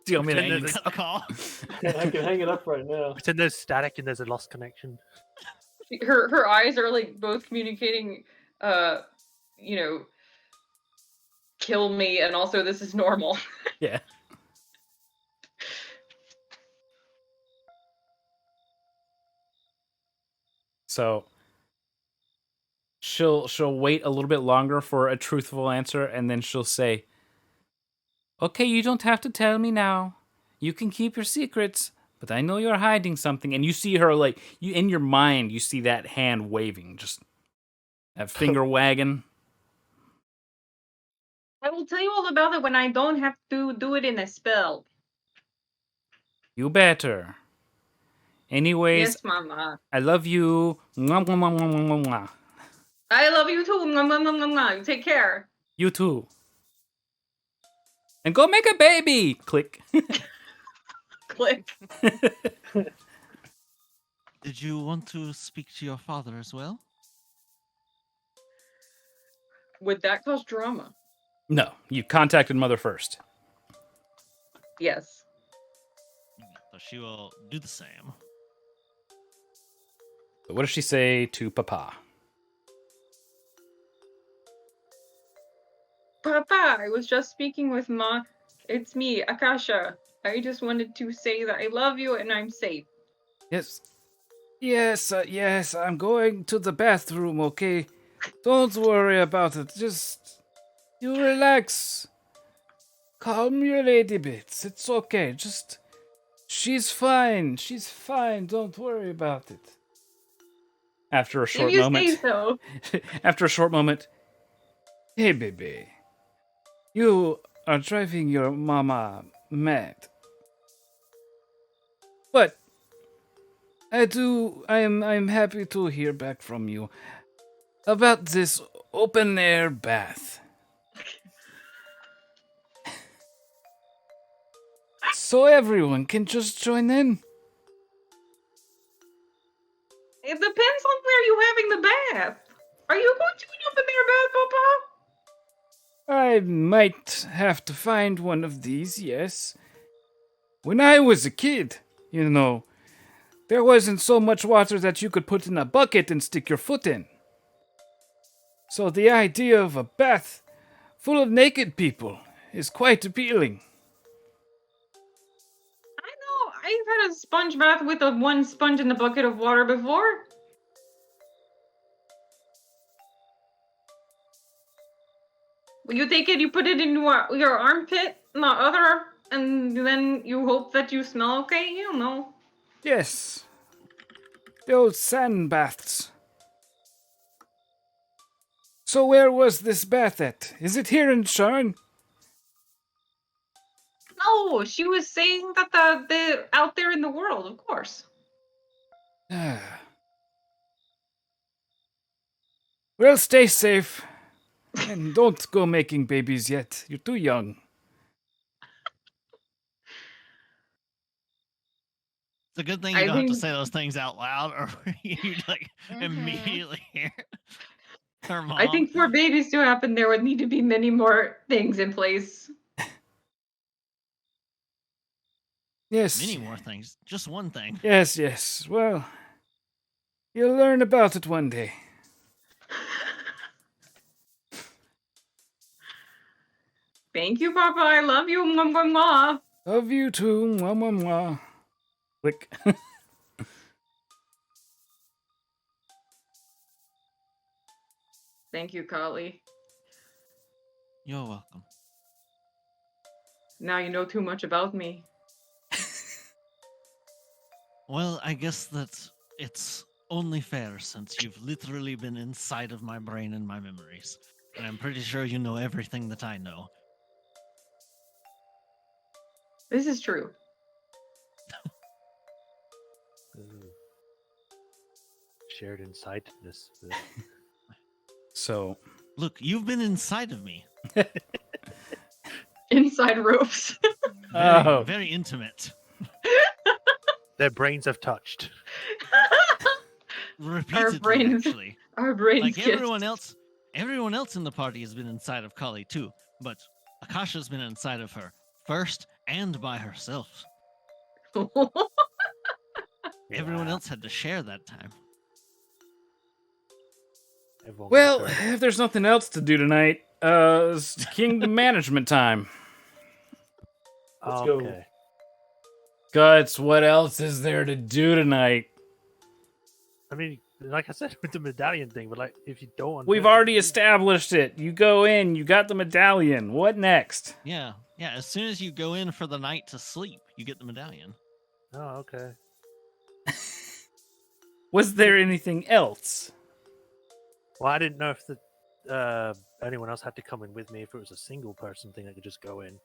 Do you want me to Pretend hang that this to cut the call? I can hang it up right now. Pretend there's static and there's a lost connection. Her eyes are like both communicating, you know, kill me and also this is normal. Yeah. So she'll wait a little bit longer for a truthful answer, and then she'll say, "Okay, you don't have to tell me now. You can keep your secrets, but I know you're hiding something." And you see her like you in your mind, you see that hand waving, just that finger wagging. I will tell you all about it when I don't have to do it in a spell. You better. Anyways, Yes, Mama. I love you. Mwah, mwah, mwah, mwah, mwah, mwah. I love you too. Mwah, mwah, mwah, mwah, mwah. Take care. You too. And go make a baby. Click. Click. Did you want to speak to your father as well? Would that cause drama? No, you contacted mother first. Yes. So she will do the same. But what does she say to Papa? Papa, I was just speaking with Ma. It's me, Akasha. I just wanted to say that I love you and I'm safe. Yes. Yes, I'm going to the bathroom, okay? Don't worry about it. Just you relax. Calm your lady bits. It's okay. Just she's fine. She's fine. Don't worry about it. After a short If you moment. say so. After a short moment. Hey, baby. You are driving your mama mad. But I'm happy to hear back from you about this open air bath. So everyone can just join in. It depends on where you're having the bath. Are you going to an open air bath, Papa? I might have to find one of these, yes. When I was a kid, there wasn't so much water that you could put in a bucket and stick your foot in. So the idea of a bath full of naked people is quite appealing. I know. I've had a sponge bath with one sponge in the bucket of water before. When you take it, you put it in your armpit, not other, and then you hope that you smell okay. You know. Yes. The old sand baths. So where was this bath at? Is it here in Sharn? No, she was saying that the out there in the world, of course. Well, stay safe. And don't go making babies yet. You're too young. It's a good thing I you don't have to think- say those things out loud, or you'd like Mhm. immediately hear her mom. I think for babies to happen, there would need to be many more things in place. Yes. Many more things. Just one thing. Yes. Well, you'll learn about it one day. Thank you, Papa. I love you. Mwah, mwah, mwah. Love you too. Mwah, mwah, mwah. Click. Thank you, Kali. You're welcome. Now you know too much about me. Well, I guess that it's only fair since you've literally been inside of my brain and my memories. And I'm pretty sure you know everything that I know. This is true. Shared insightness. So, Look, you've been inside of me. Inside ropes. Very, Oh. very intimate. Their brains have touched. Repeatedly, brains- actually. Our brains Like kissed. everyone else in the party has been inside of Kali too, but Akasha's been inside of her first and by herself. Everyone Wow. else had to share that time. Everyone got well, their- if there's nothing else to do tonight, it's kingdom management time. Let's go. okay. Guts, what else is there to do tonight? I mean, like I said with the medallion thing, but like if you don't want, We've already established it. You go in, you got the medallion. What next? Yeah, yeah. As soon as you go in for the night to sleep, you get the medallion. Oh, okay. Was there anything else? Well, I didn't know if anyone else had to come in with me. If it was a single person thing, I could just go in.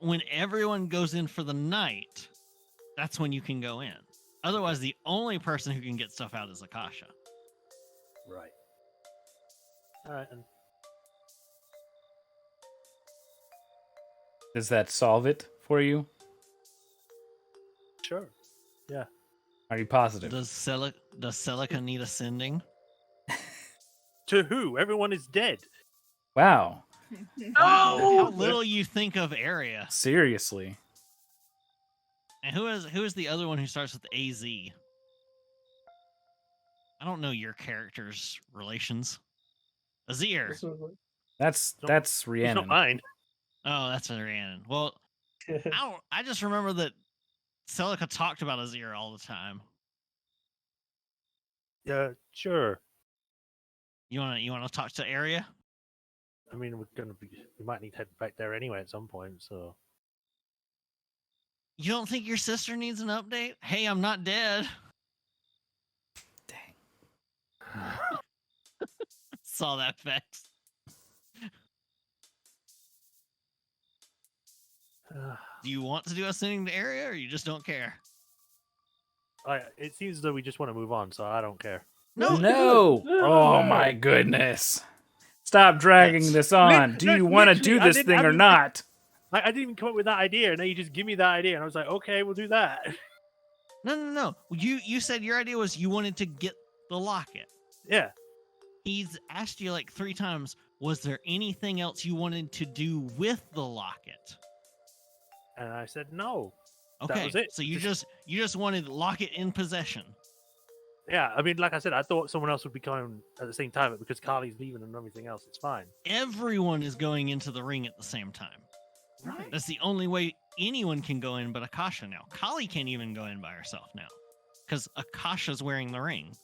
When everyone goes in for the night, that's when you can go in. Otherwise, the only person who can get stuff out is Akasha. Right. All right. And Does that solve it for you? sure. Yeah. Are you positive? Does Celica need ascending? To who? Everyone is dead. Wow. How little you think of Area. Seriously. And who is the other one who starts with AZ? I don't know your character's relations. Azir. This was like- That's It's not Rhiannon. mine. Oh, that's a Rhiannon. Well, I just remember that Celica talked about Azir all the time. Yeah, sure. You wanna talk to Area? I mean, we might need to head back there anyway at some point. So You don't think your sister needs an update? Hey, I'm not dead. Dang. Saw that fact. Do you want to do ascending to Area, or you just don't care? it seems as though we just want to move on, so I don't care. No, No. Oh my goodness. Stop dragging Yes. this on. Do you want to do Literally, I this didn't- thing I or mean, not? I didn't even come up with that idea, and then you just give me that idea, and I was like, okay, we'll do that. No. You said your idea was you wanted to get the locket. Yeah. He's asked you like 3 times, was there anything else you wanted to do with the locket? And I said no. That Okay, was it. so you just wanted locket in possession. Yeah, I mean, like I said, I thought someone else would be coming at the same time, but because Carly's leaving and everything else, it's fine. Everyone is going into the ring at the same time. Right. That's the only way anyone can go in but Akasha now. Kali can't even go in by herself now. Because Akasha's wearing the ring.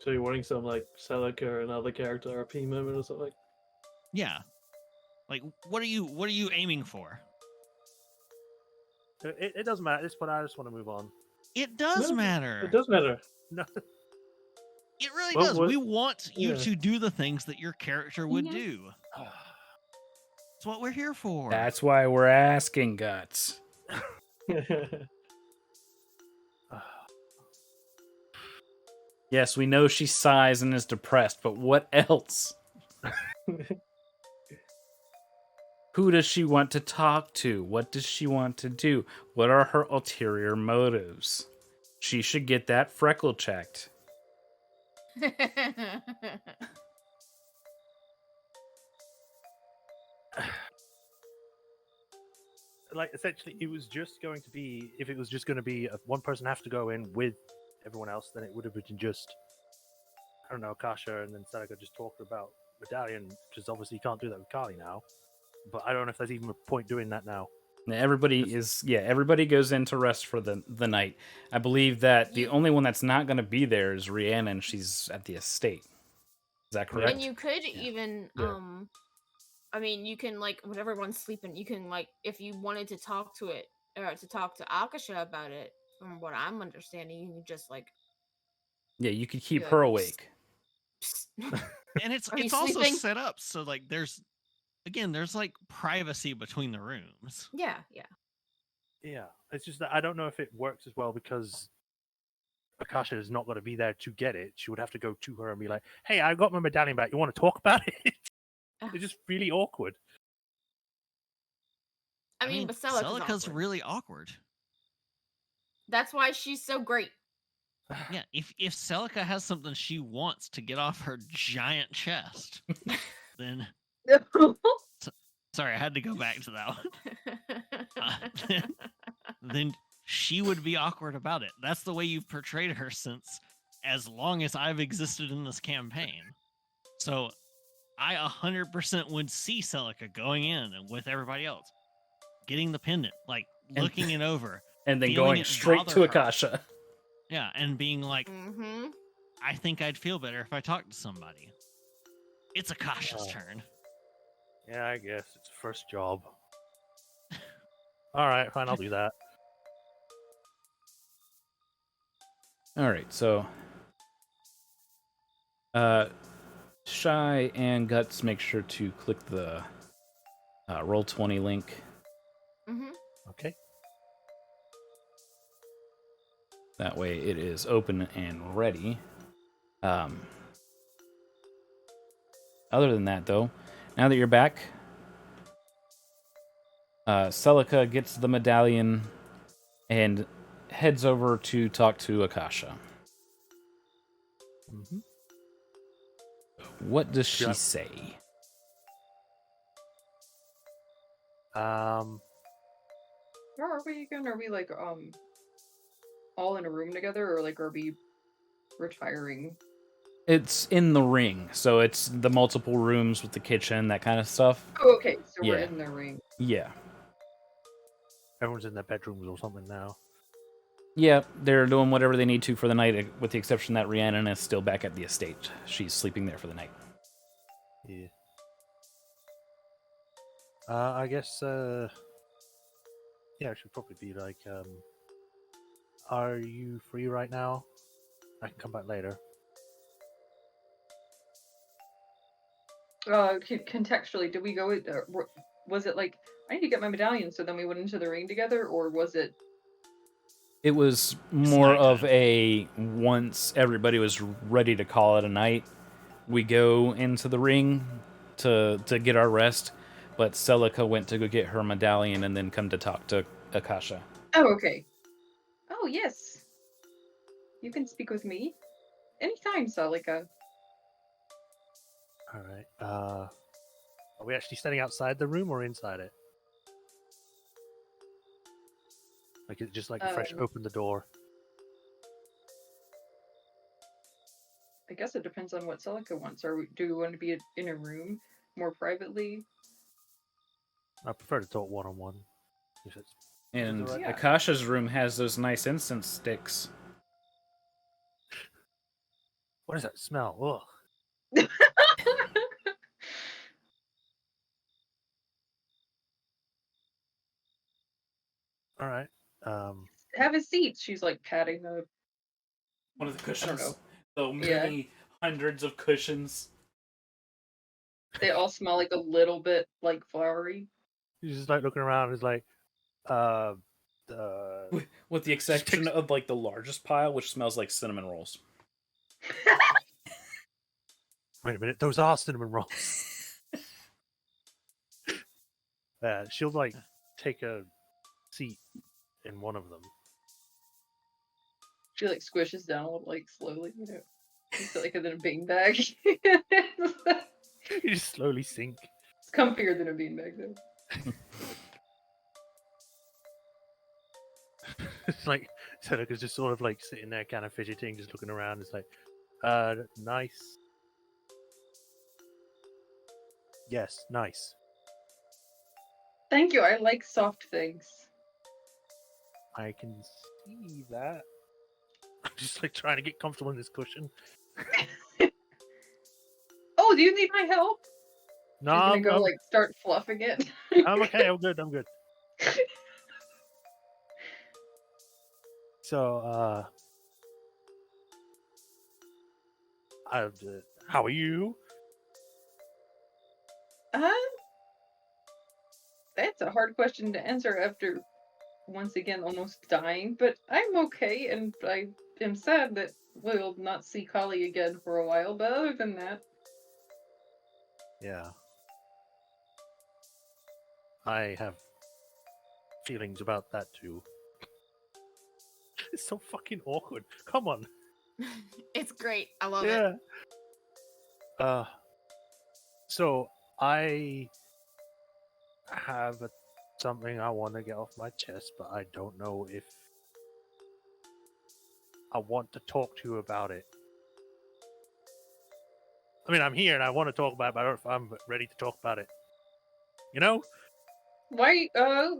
So you're wanting some like Celica or another character RP moment or something? Yeah. Like what are you aiming for? It doesn't matter at this point. I just want to move on. It does No, matter. It does matter. No. It really Well, does. what- We want you yeah. to do the things that your character would Mhm. do. That's what we're here for. That's why we're asking, Guts. Yes, we know she sighs and is depressed, but what else? Who does she want to talk to? What does she want to do? What are her ulterior motives? She should get that freckle checked. Like, essentially, it was just going to be, if it was just going to be one person have to go in with everyone else, then it would have been just, I don't know, Kasha and then Saraka just talking about Medallion, because obviously you can't do that with Kali now. But I don't know if there's even a point doing that now. Everybody goes in to rest for the night. I believe that the only one that's not going to be there is Rhiannon. She's at the estate. Is that correct? And you could even, Yeah. I mean, you can like when everyone's sleeping, you can like if you wanted to talk to it or to talk to Akasha about it. From what I'm understanding, you can just like, Yeah, you could keep Yeah. her awake. psst. And it's Are you also sleeping? set up so like there's like privacy between the rooms. yeah. Yeah, it's just that I don't know if it works as well because Akasha is not going to be there to get it. She would have to go to her and be like, "Hey, I got my medallion back. You want to talk about it?" It's just really awkward. I mean, but Celica's Celica's awkward. really awkward. That's why she's so great. Yeah, if Celica has something she wants to get off her giant chest, then sorry, I had to go back to that one. Then she would be awkward about it. That's the way you've portrayed her since as long as I've existed in this campaign. So I 100% would see Celica going in and with everybody else, getting the pendant, like And- looking it over, and then feeling going it straight bother to her. Akasha. Yeah, and being like, Mm-hmm. I think I'd feel better if I talked to somebody. It's Akasha's Oh. turn. Yeah, I guess it's first job. All right, fine, I'll do that. All right, so Shy and Guts, make sure to click the Roll20 link. Mm-hmm. Okay. That way it is open and ready. Other than that, though, now that you're back, Celica gets the medallion and heads over to talk to Akasha. Mm-hmm. What does she Yeah. say? Where are we again? Are we like all in a room together, or like are we retiring? It's in the ring, so it's the multiple rooms with the kitchen, that kind of stuff. Oh, okay, so we're Yeah. in the ring. Yeah. Everyone's in their bedrooms or something now. Yeah, they're doing whatever they need to for the night, with the exception that Rhiannon is still back at the estate. She's sleeping there for the night. Yeah. I guess, yeah, it should probably be like, are you free right now? I can come back later. Contextually, did we go? Was it like I need to get my medallion, so then we went into the ring together, or was it? It was more of nighttime. a once everybody was ready to call it a night, we go into the ring to get our rest. But Celica went to go get her medallion and then come to talk to Akasha. Oh, okay. Oh, yes. You can speak with me anytime, Salika. All right. Are we actually standing outside the room or inside it? Like it just like a fresh open the door. I guess it depends on what Celica wants. Do we want to be in a room more privately? I prefer to talk one-on-one. If it's And right. Yeah. Akasha's room has those nice incense sticks. What does that smell? Ugh. All right. Have a seat. She's like patting the. One of the I don't cushions. know. The Yeah. many hundreds of cushions. They all smell like a little bit like flowery. He's just like looking around. He's like, With the exception of like the largest pile, which smells like cinnamon rolls. wait a minute, those are cinnamon rolls. She'll like take a seat in one of them. She like squishes down a little, like slowly, you know. It's like in a beanbag. You just slowly sink. It's comfier than a beanbag, though. It's like Seneca's just sort of like sitting there, kind of fidgeting, just looking around. It's like, nice. Yes, nice. Thank you. I like soft things. I can see that. I'm just like trying to get comfortable in this cushion. Oh, do you need my help? No, She's gonna I'm, go I'm, like start fluffing it. I'm okay. I'm good. I'm good. So, how are you? That's a hard question to answer after once again almost dying, but I'm okay, and I am sad that we'll not see Kali again for a while, but other than that, Yeah. I have feelings about that too. It's so fucking awkward. Come on. It's great. I love it. Yeah. So I have something I want to get off my chest, but I don't know if I want to talk to you about it. I mean, I'm here and I want to talk about it, but I don't know if I'm ready to talk about it. You know? why?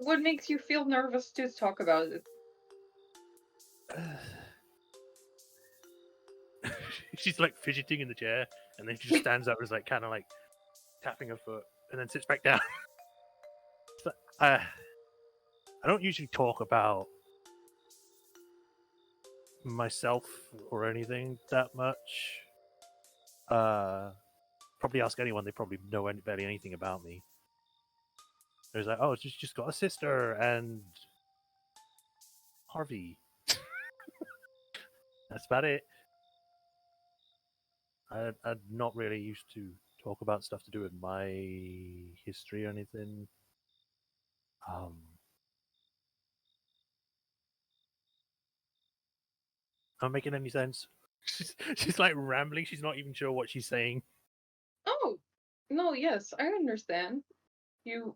What makes you feel nervous to talk about it? She's like fidgeting in the chair, and then she just stands up and is like kind of like tapping her foot, and then sits back down. So, I don't usually talk about myself or anything that much. Probably ask anyone; they probably know barely anything about me. There's like, oh, she's just got a sister and Harvey. That's about it. I'm not really used to talk about stuff to do with my history or anything. Not making any sense. She's like rambling. She's not even sure what she's saying. Oh, no, yes, I understand. It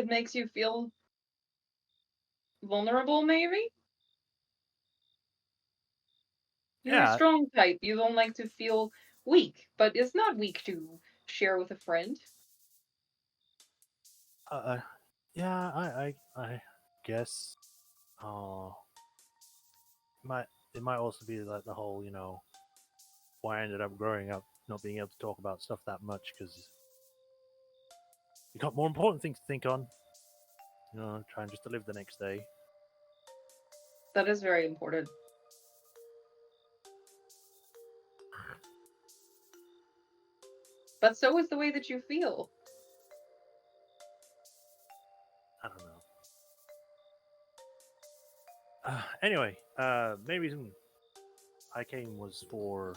makes you feel vulnerable, maybe? You're a Yeah, strong type. You don't like to feel weak, but it's not weak to share with a friend. yeah. I guess. Uh, might it might also be like the whole, why I ended up growing up not being able to talk about stuff that much because you got more important things to think on. Trying just to live the next day. That is very important. But so is the way that you feel. I don't know. Anyway, main reason I came was for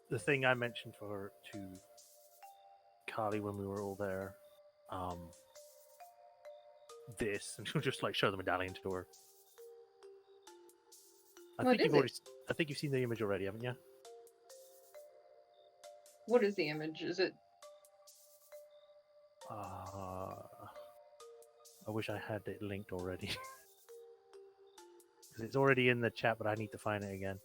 the thing I mentioned to Carly when we were all there. This, and she'll just like show the medallion to her. What is it? I think you've seen the image already, haven't you? What is the image? Is it? I wish I had it linked already. Because it's already in the chat, but I need to find it again.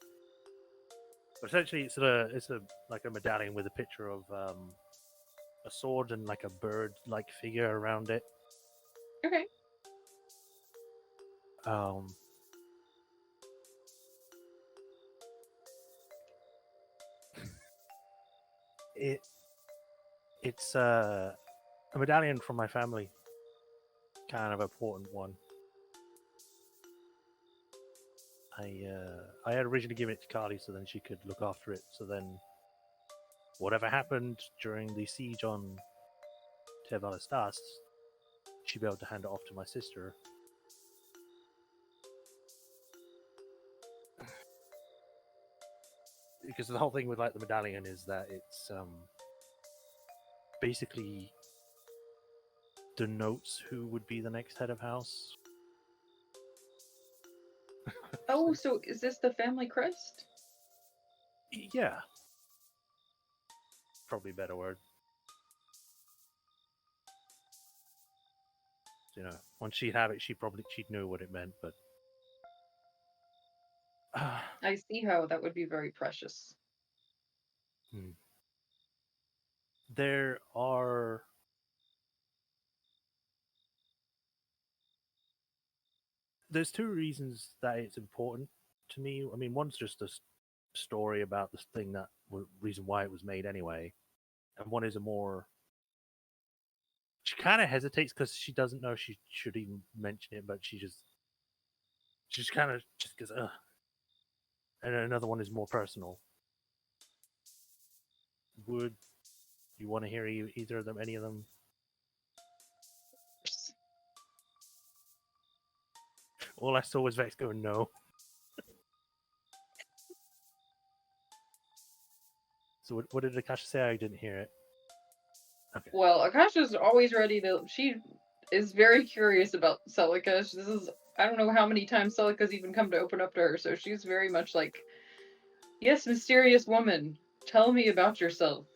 But essentially, it's a like a medallion with a picture of a sword and like a bird-like figure around it. Okay. It's a medallion from my family, kind of important one. I had originally given it to Carly so then she could look after it. So then, whatever happened during the siege on Tevalastas, she'd be able to hand it off to my sister. Because the whole thing with like the medallion is that it's basically denotes who would be the next head of house. Oh, so is this the family crest? Yeah. Probably a better word. Once she'd have it, she'd know what it meant, but I see how that would be very precious. There's two reasons that it's important to me. I mean, one's just a story about this thing reason why it was made anyway, and one is a more. She kind of hesitates because she doesn't know she should even mention it, but she just kind of just goes, ugh. And another one is more personal. Would you want to hear either of them, any of them? All I saw was Vex going, no. So what did Akasha say? I didn't hear it. Okay. Well, Akasha's always ready to. She is very curious about Celica. This is. I don't know how many times Celica's even come to open up to her, so she's very much like, yes, mysterious woman, tell me about yourself.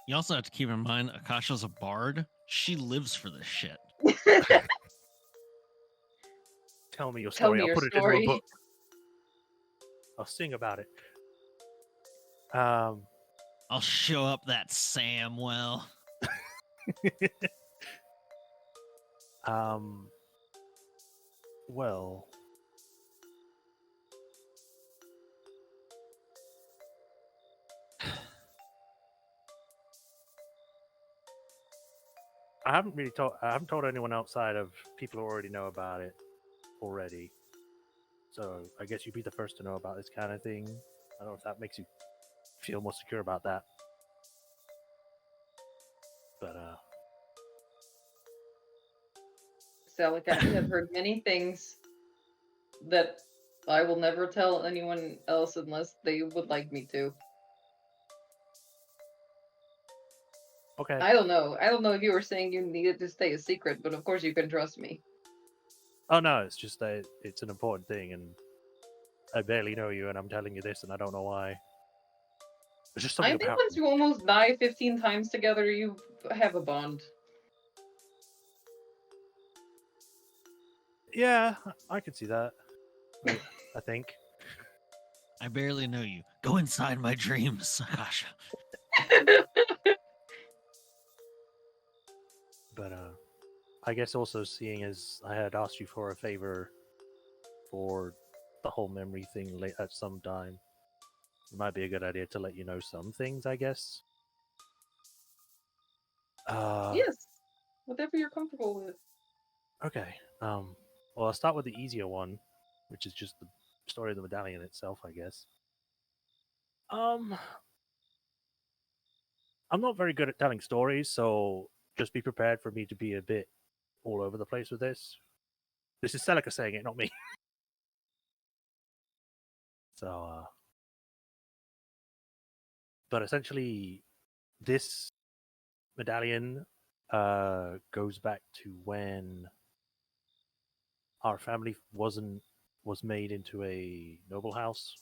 You also have to keep in mind, Akasha's a bard. She lives for this shit. Tell me your Tell story. me I'll your put it story. into a book. I'll sing about it. I'll show up that Samwell. Well, I haven't told anyone outside of people who already know about it already. So I guess you'd be the first to know about this kind of thing. I don't know if that makes you feel more secure about that. But Salik, I have heard many things that I will never tell anyone else unless they would like me to. okay. I don't know. I don't know if you were saying you needed to stay a secret, but of course you can trust me. Oh no, it's just that it's an important thing, and I barely know you, and I'm telling you this, and I don't know why. There's just something I think about once you. you almost die 15 times together, you have a bond. Yeah, I could see that. I think. I barely know you. Go inside my dreams, Gosh. But I guess also seeing as I had asked you for a favor for the whole memory thing late at some time, it might be a good idea to let you know some things, I guess. Yes, whatever you're comfortable with. Okay. Well, I'll start with the easier one, which is just the story of the medallion itself, I guess. Um, I'm not very good at telling stories, so just be prepared for me to be a bit all over the place with this. This is Celica saying it, not me. So, but essentially, this medallion goes back to when our family was made into a noble house.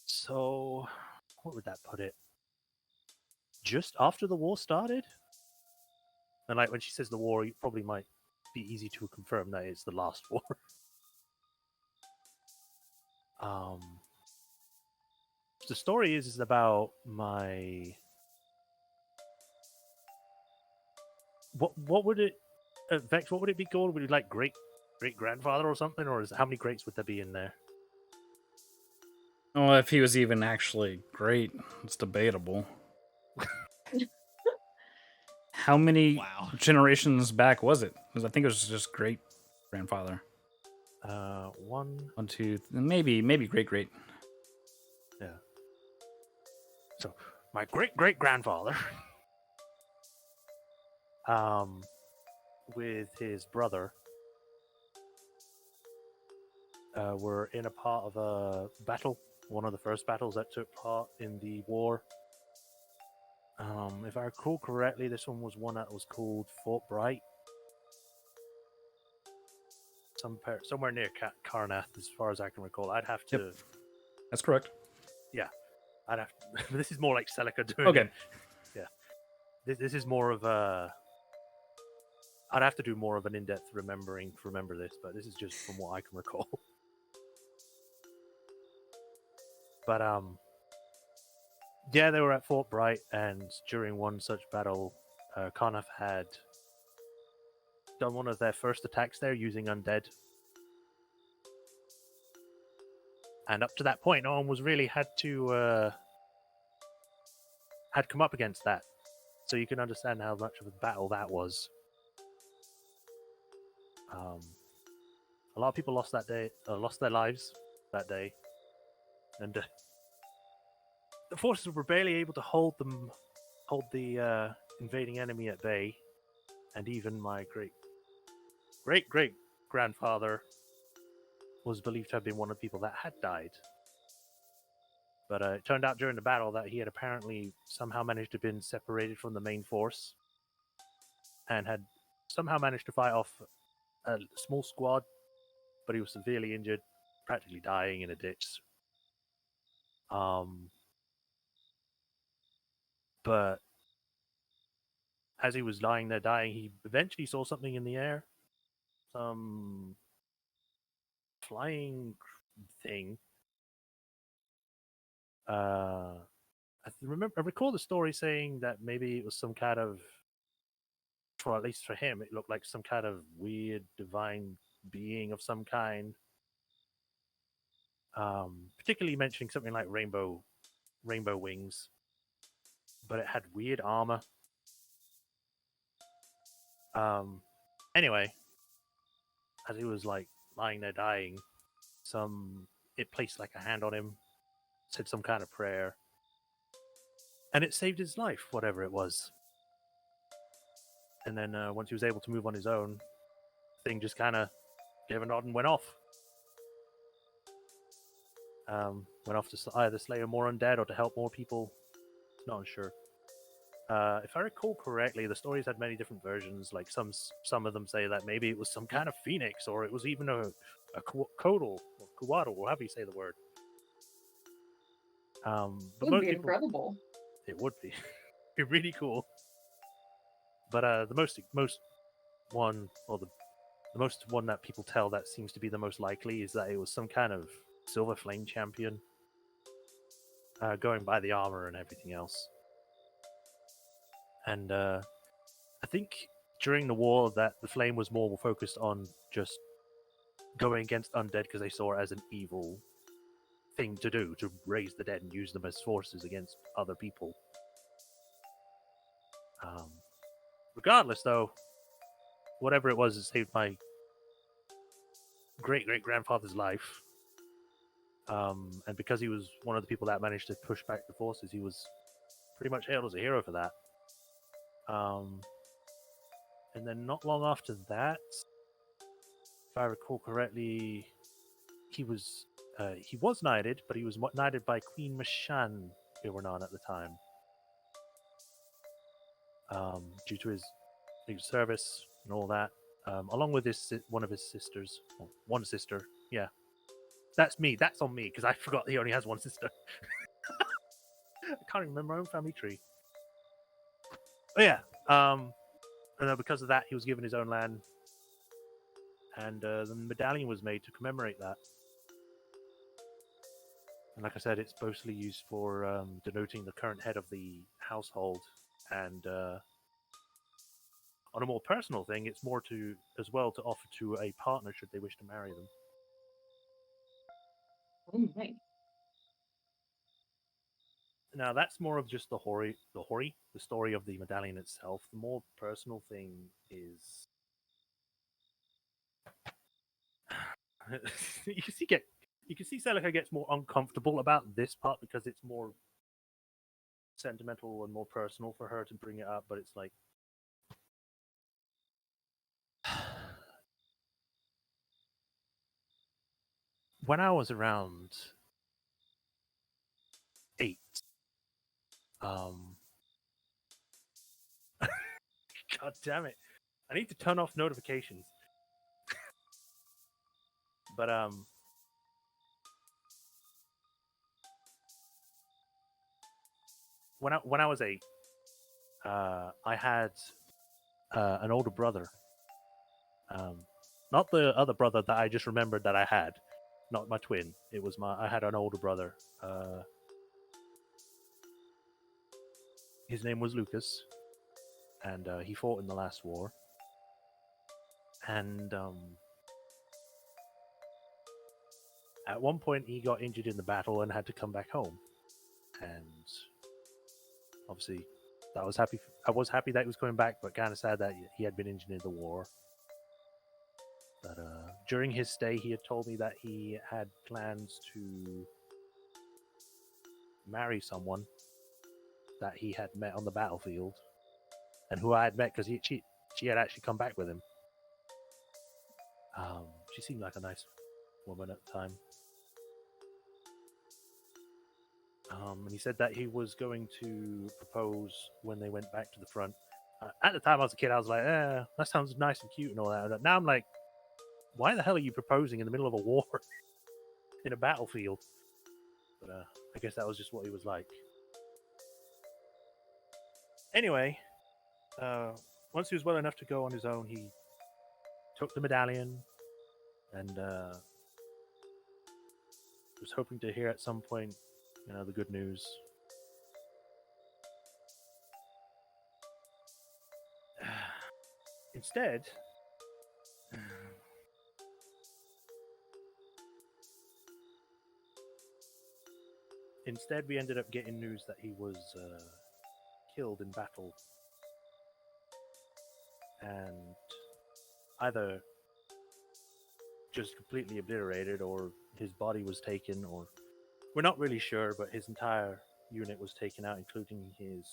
So, what would that put it? Just after the war started? And like when she says the war, it probably might be easy to confirm that it's the last war. um, the story is about my what would it Vex? What would it be called? Would it like great grandfather or something, or is how many greats would there be in there? Well, if he was even actually great, it's debatable. How many Wow. generations back was it? Because I think it was just great grandfather. One. 1, 2, maybe great. Yeah. So my great grandfather, um, with his brother, were in a part of a battle, one of the first battles that took part in the war. If I recall correctly, this one was one that was called Fort Bright, somewhere near Karnath, as far as I can recall. I'd have to. Yep. That's correct. Yeah, I'd have. This is more like Celica doing Okay. it. Yeah, this is more of a. I'd have to do more of an in-depth remembering to remember this, but this is just from what I can recall. But yeah, they were at Fort Bright, and during one such battle, Karnath had done one of their first attacks there using undead. And up to that point, no one was really had come up against that. So you can understand how much of a battle that was. A lot of people lost that day, lost their lives that day, and the forces were barely able to hold the invading enemy at bay. And even my great grandfather was believed to have been one of the people that had died. But it turned out during the battle that he had apparently somehow managed to have been separated from the main force and had somehow managed to fight off a small squad, but he was severely injured, practically dying in a ditch. But as he was lying there dying, he eventually saw something in the air, some flying thing. I recall the story saying that maybe it was some kind of for at least for him, it looked like some kind of weird divine being of some kind. Particularly mentioning something like rainbow wings, but it had weird armor. Anyway, as he was like lying there dying, it placed like a hand on him, said some kind of prayer, and it saved his life, whatever it was. And then once he was able to move on his own, thing just kind of gave a nod and went off. Went off to either slay more undead or to help more people. Not unsure. If I recall correctly, the stories had many different versions. Like some of them say that maybe it was some kind of phoenix, or it was even a kodal or kuwaddle, or however you say the word. But It would most be people, incredible. it would be, be really cool. But the most one, or the most one that people tell that seems to be the most likely is that it was some kind of silver flame champion, going by the armor and everything else. And I think during the war that the flame was more focused on just going against undead because they saw it as an evil thing to do, to raise the dead and use them as forces against other people. Regardless, though, whatever it was, it saved my great-great-grandfather's life. And because he was one of the people that managed to push back the forces, he was pretty much hailed as a hero for that. And then not long after that, if I recall correctly, he was knighted, but he was knighted by Queen Mashan Iwernan at the time, due to his service and all that, along with one of his sisters, well, one sister. Yeah, that's me. That's on me because I forgot he only has one sister. I can't remember my own family tree. Oh yeah, and because of that, he was given his own land, and the medallion was made to commemorate that. And like I said, it's mostly used for denoting the current head of the household. And on a more personal thing, it's more to offer to a partner should they wish to marry them. Oh, nice. Now that's more of just the story of the medallion itself. The more personal thing is you can see Celica gets more uncomfortable about this part because it's more sentimental and more personal for her to bring it up, but it's like when I was around 8, god damn it, I need to turn off notifications. But when I was 8, I had an older brother. Not the other brother that I just remembered that I had, not my twin. I had an older brother. His name was Lucas, and he fought in the last war. And at one point, he got injured in the battle and had to come back home. And obviously, I was happy that he was coming back, but kind of sad that he had been injured in the war. But during his stay, he had told me that he had plans to marry someone that he had met on the battlefield, and who I had met because she had actually come back with him. She seemed like a nice woman at the time. And he said that he was going to propose when they went back to the front. At the time I was a kid, I was like, that sounds nice and cute and all that. Now I'm like, why the hell are you proposing in the middle of a war in a battlefield? But I guess that was just what he was like. Anyway, once he was well enough to go on his own, he took the medallion and was hoping to hear at some point, the good news. Instead, we ended up getting news that he was killed in battle, and either just completely obliterated, or his body was taken, or we're not really sure. But his entire unit was taken out, including his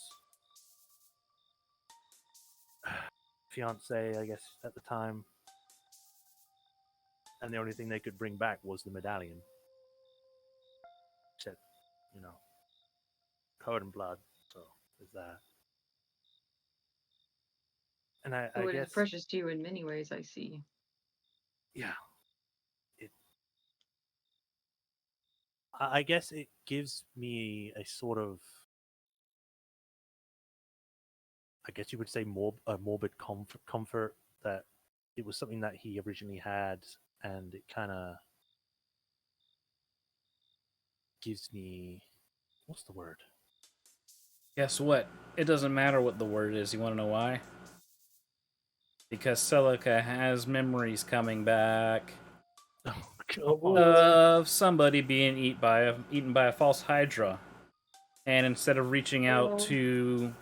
fiance, I guess, at the time. And the only thing they could bring back was the medallion. Said, code and blood. So there's that. And I So it is guess, precious to you in many ways, I see. yeah, I guess it gives me a sort of, I guess you would say, a morbid comfort that it was something that he originally had, and it kind of gives me, what's the word? Guess what? It doesn't matter what the word is. You want to know why? Because Celica has memories coming back of somebody being eaten by a false Hydra. And instead of reaching out to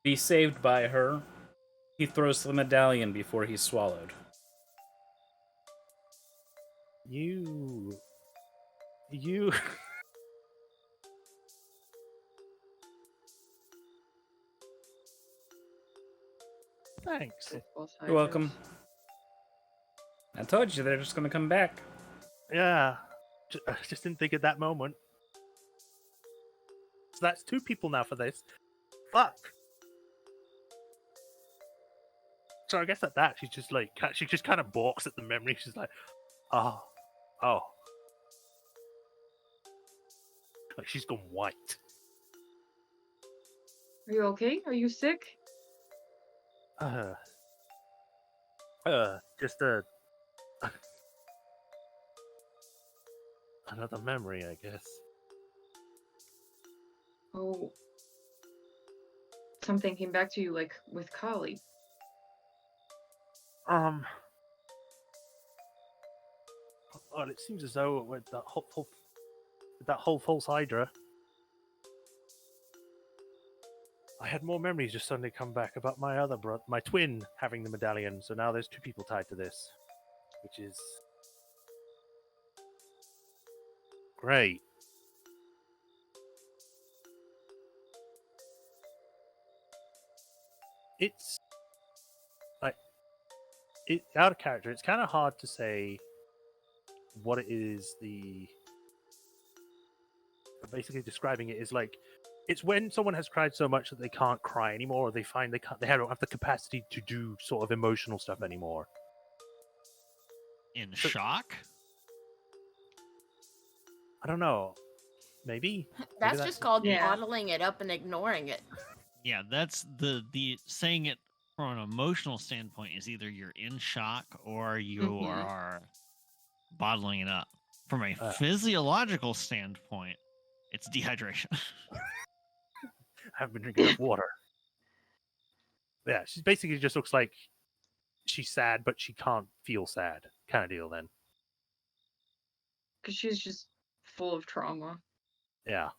be saved by her, he throws the medallion before he's swallowed. You Thanks. You're welcome. I told you they're just going to come back. Yeah. I just didn't think at that moment. So that's 2 people now for this. Fuck. So I guess at that, she's just like, she just kind of balks at the memory. She's like, oh. Like she's gone white. Are you okay? Are you sick? Just another memory, I guess. Oh. Something came back to you, like, with Kali. Well, it seems as though with that whole false Hydra, I had more memories just suddenly come back about my other brother, my twin, having the medallion. So now there's 2 people tied to this, which is great. It's like out of character. It's kind of hard to say what it is. Basically describing it is like, it's when someone has cried so much that they can't cry anymore, or they find they don't have the capacity to do sort of emotional stuff anymore. In shock? I don't know. Maybe That's just called bottling it up and ignoring it. Yeah, that's the saying it from an emotional standpoint is either you're in shock or you are bottling it up. From a physiological standpoint, it's dehydration. I haven't been drinking enough water. Yeah, she basically just looks like she's sad, but she can't feel sad, kind of deal. Then, Because she's just full of trauma. Yeah.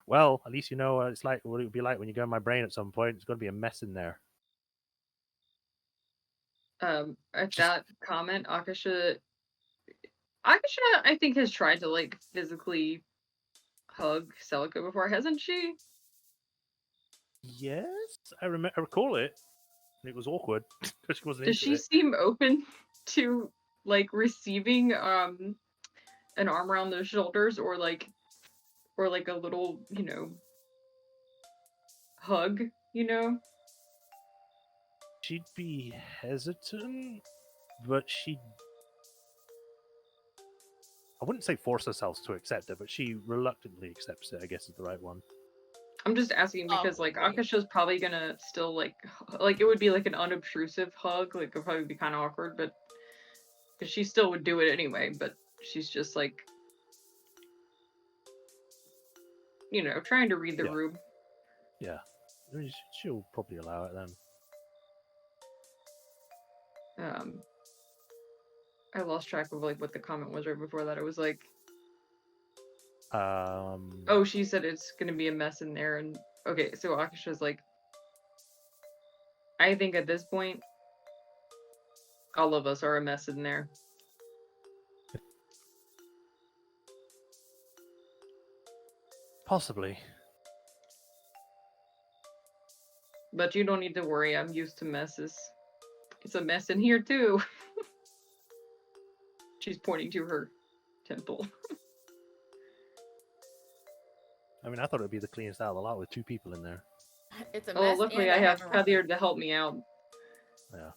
Well, at least you know it's like what it would be like when you go in my brain at some point. It's going to be a mess in there. At that comment, Akasha, I think, has tried to, like, physically hug Celica before, hasn't she? Yes, I recall it. It was awkward because she wasn't Does into she it. seem open to, like, receiving an arm around those shoulders, or like a little, hug, She'd be hesitant, but I wouldn't say force herself to accept it, but she reluctantly accepts it, I guess is the right one. I'm just asking because, like, Akasha's probably gonna still, like, it would be, like, an unobtrusive hug. Like, it would probably be kind of awkward, but... Because she still would do it anyway, but she's just, like... trying to read the Yeah. room. Yeah. I mean, she'll probably allow it then. I lost track of like what the comment was right before that. It was like, oh, she said it's gonna be a mess in there, and okay, so Akasha's like, I think at this point, all of us are a mess in there. Possibly. But you don't need to worry. I'm used to messes. It's a mess in here too. She's pointing to her temple. I mean, I thought it would be the cleanest out of the lot with 2 people in there. It's a Oh, mess. luckily and I have a Kadir to help me out. Yeah.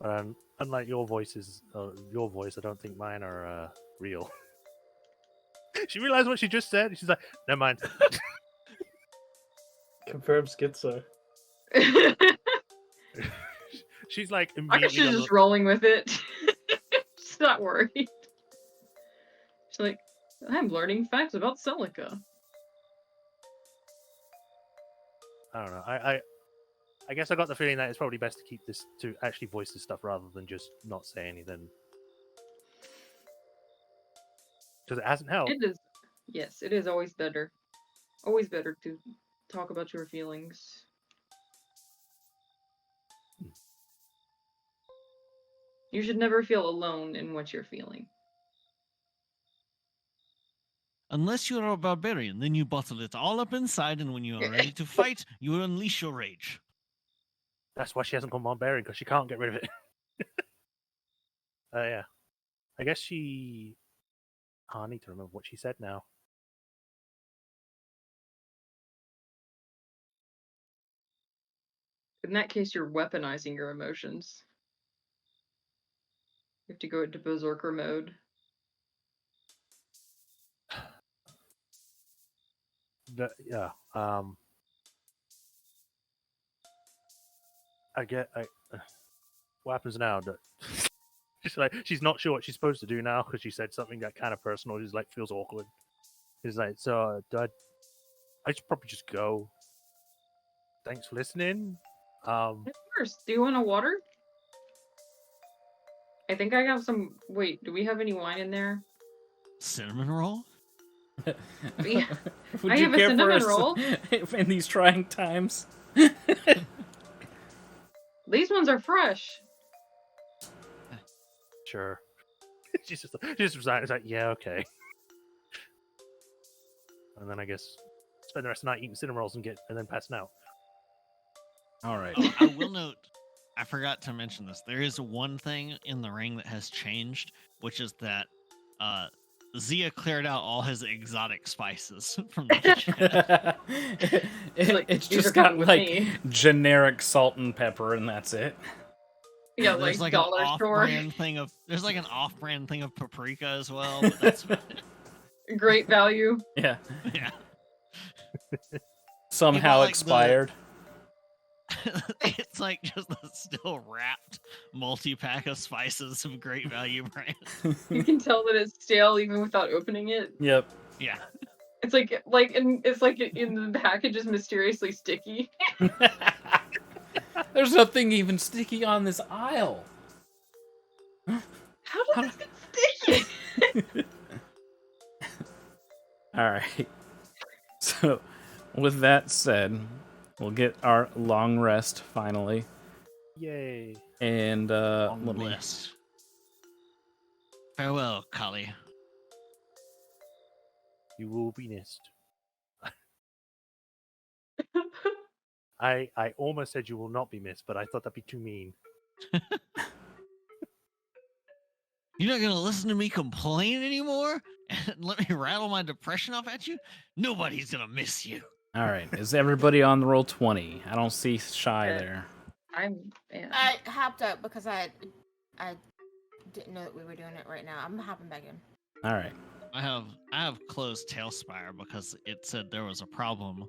But unlike your voices, your voice, I don't think mine are real. She realized what she just said. She's like, never mind. Confirmed schizo. She's like Akasha's immediately. just rolling with it. She's not worried. She's like, I'm learning facts about Celica. I don't know. I guess I got the feeling that it's probably best to keep this to actually voice this stuff rather than just not say anything. Because it hasn't helped. It is. Yes, it is always better. Always better to talk about your feelings. You should never feel alone in what you're feeling. Unless you're a barbarian, then you bottle it all up inside, and when you are ready to fight, you unleash your rage. That's why she hasn't gone barbarian, because she can't get rid of it. Yeah. I guess she... Oh, I need to remember what she said now. In that case, you're weaponizing your emotions. You have to go into berserker mode. Yeah. What happens now? She's like, she's not sure what she's supposed to do now because she said something that kind of personal. She's like, feels awkward. She's like, so I should probably just go. Thanks for listening. Of course. Do you want a water? I think I have some. Wait, do we have any wine in there? Cinnamon roll? Yeah. Would I you have a care for cinnamon us roll. in these trying times? These ones are fresh. Sure. She's just resigned. It's like, yeah, okay. And then I guess spend the rest of the night eating cinnamon rolls and then passing out. All right. Oh, I will note, I forgot to mention this. There is one thing in the ring that has changed, which is that Zia cleared out all his exotic spices from the kitchen. It's "These are just coming got with like me." generic salt and pepper, and that's it. Yeah, There's like like an dollar store. off-brand thing of there's like an off-brand thing of paprika as well. But that's Great value. Yeah. yeah. Somehow like, expired. It's like just the still wrapped multi-pack of spices of Great Value brand. You can tell that it's stale even without opening it. Yep. Yeah. It's like in the package is mysteriously sticky. There's nothing even sticky on this aisle. How does this get sticky? All right. So, with that said, we'll get our long rest finally. Yay. And On let the me. list. Farewell, Kali. You will be missed. I almost said you will not be missed, but I thought that'd be too mean. You're not gonna listen to me complain anymore and let me rattle my depression off at you? Nobody's gonna miss you. All right. Is everybody on the roll 20? I don't see Shy there. I hopped up because I didn't know that we were doing it right now. I'm hopping back in. All right. I have closed Tailspire because it said there was a problem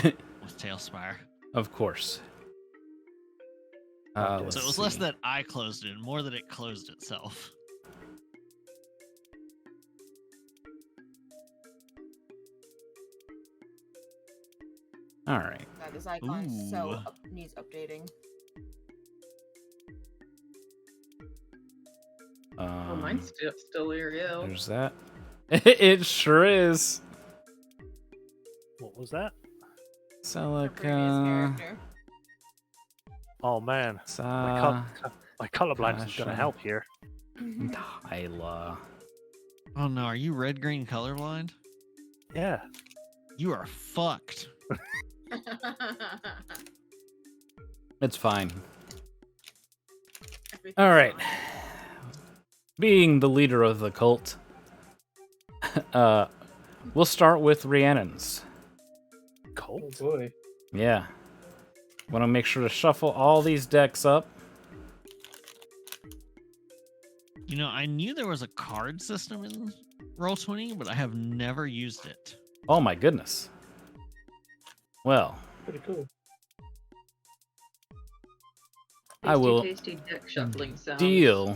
with Tailspire. Of course. Okay. Let's So it was see. less that I closed it, more that it closed itself. All right. God, this icon is so Ooh. needs updating. Oh, mine's still here, yeah. There's that. It sure is. What was that? Her previous Celica. character. Oh man, Sa. my colorblindness is gonna Kasha. help here. Tyla. Oh no, are you red green colorblind? Yeah. You are fucked. It's fine. Everything's All right. fine. Being the leader of the cult, we'll start with Rhiannon's. Oh Cold. boy. Yeah. Want to make sure to shuffle all these decks up. You know, I knew there was a card system in Roll20, but I have never used it. Oh my goodness. Well, Pretty cool. I will Tasty deck shuffling sounds. deal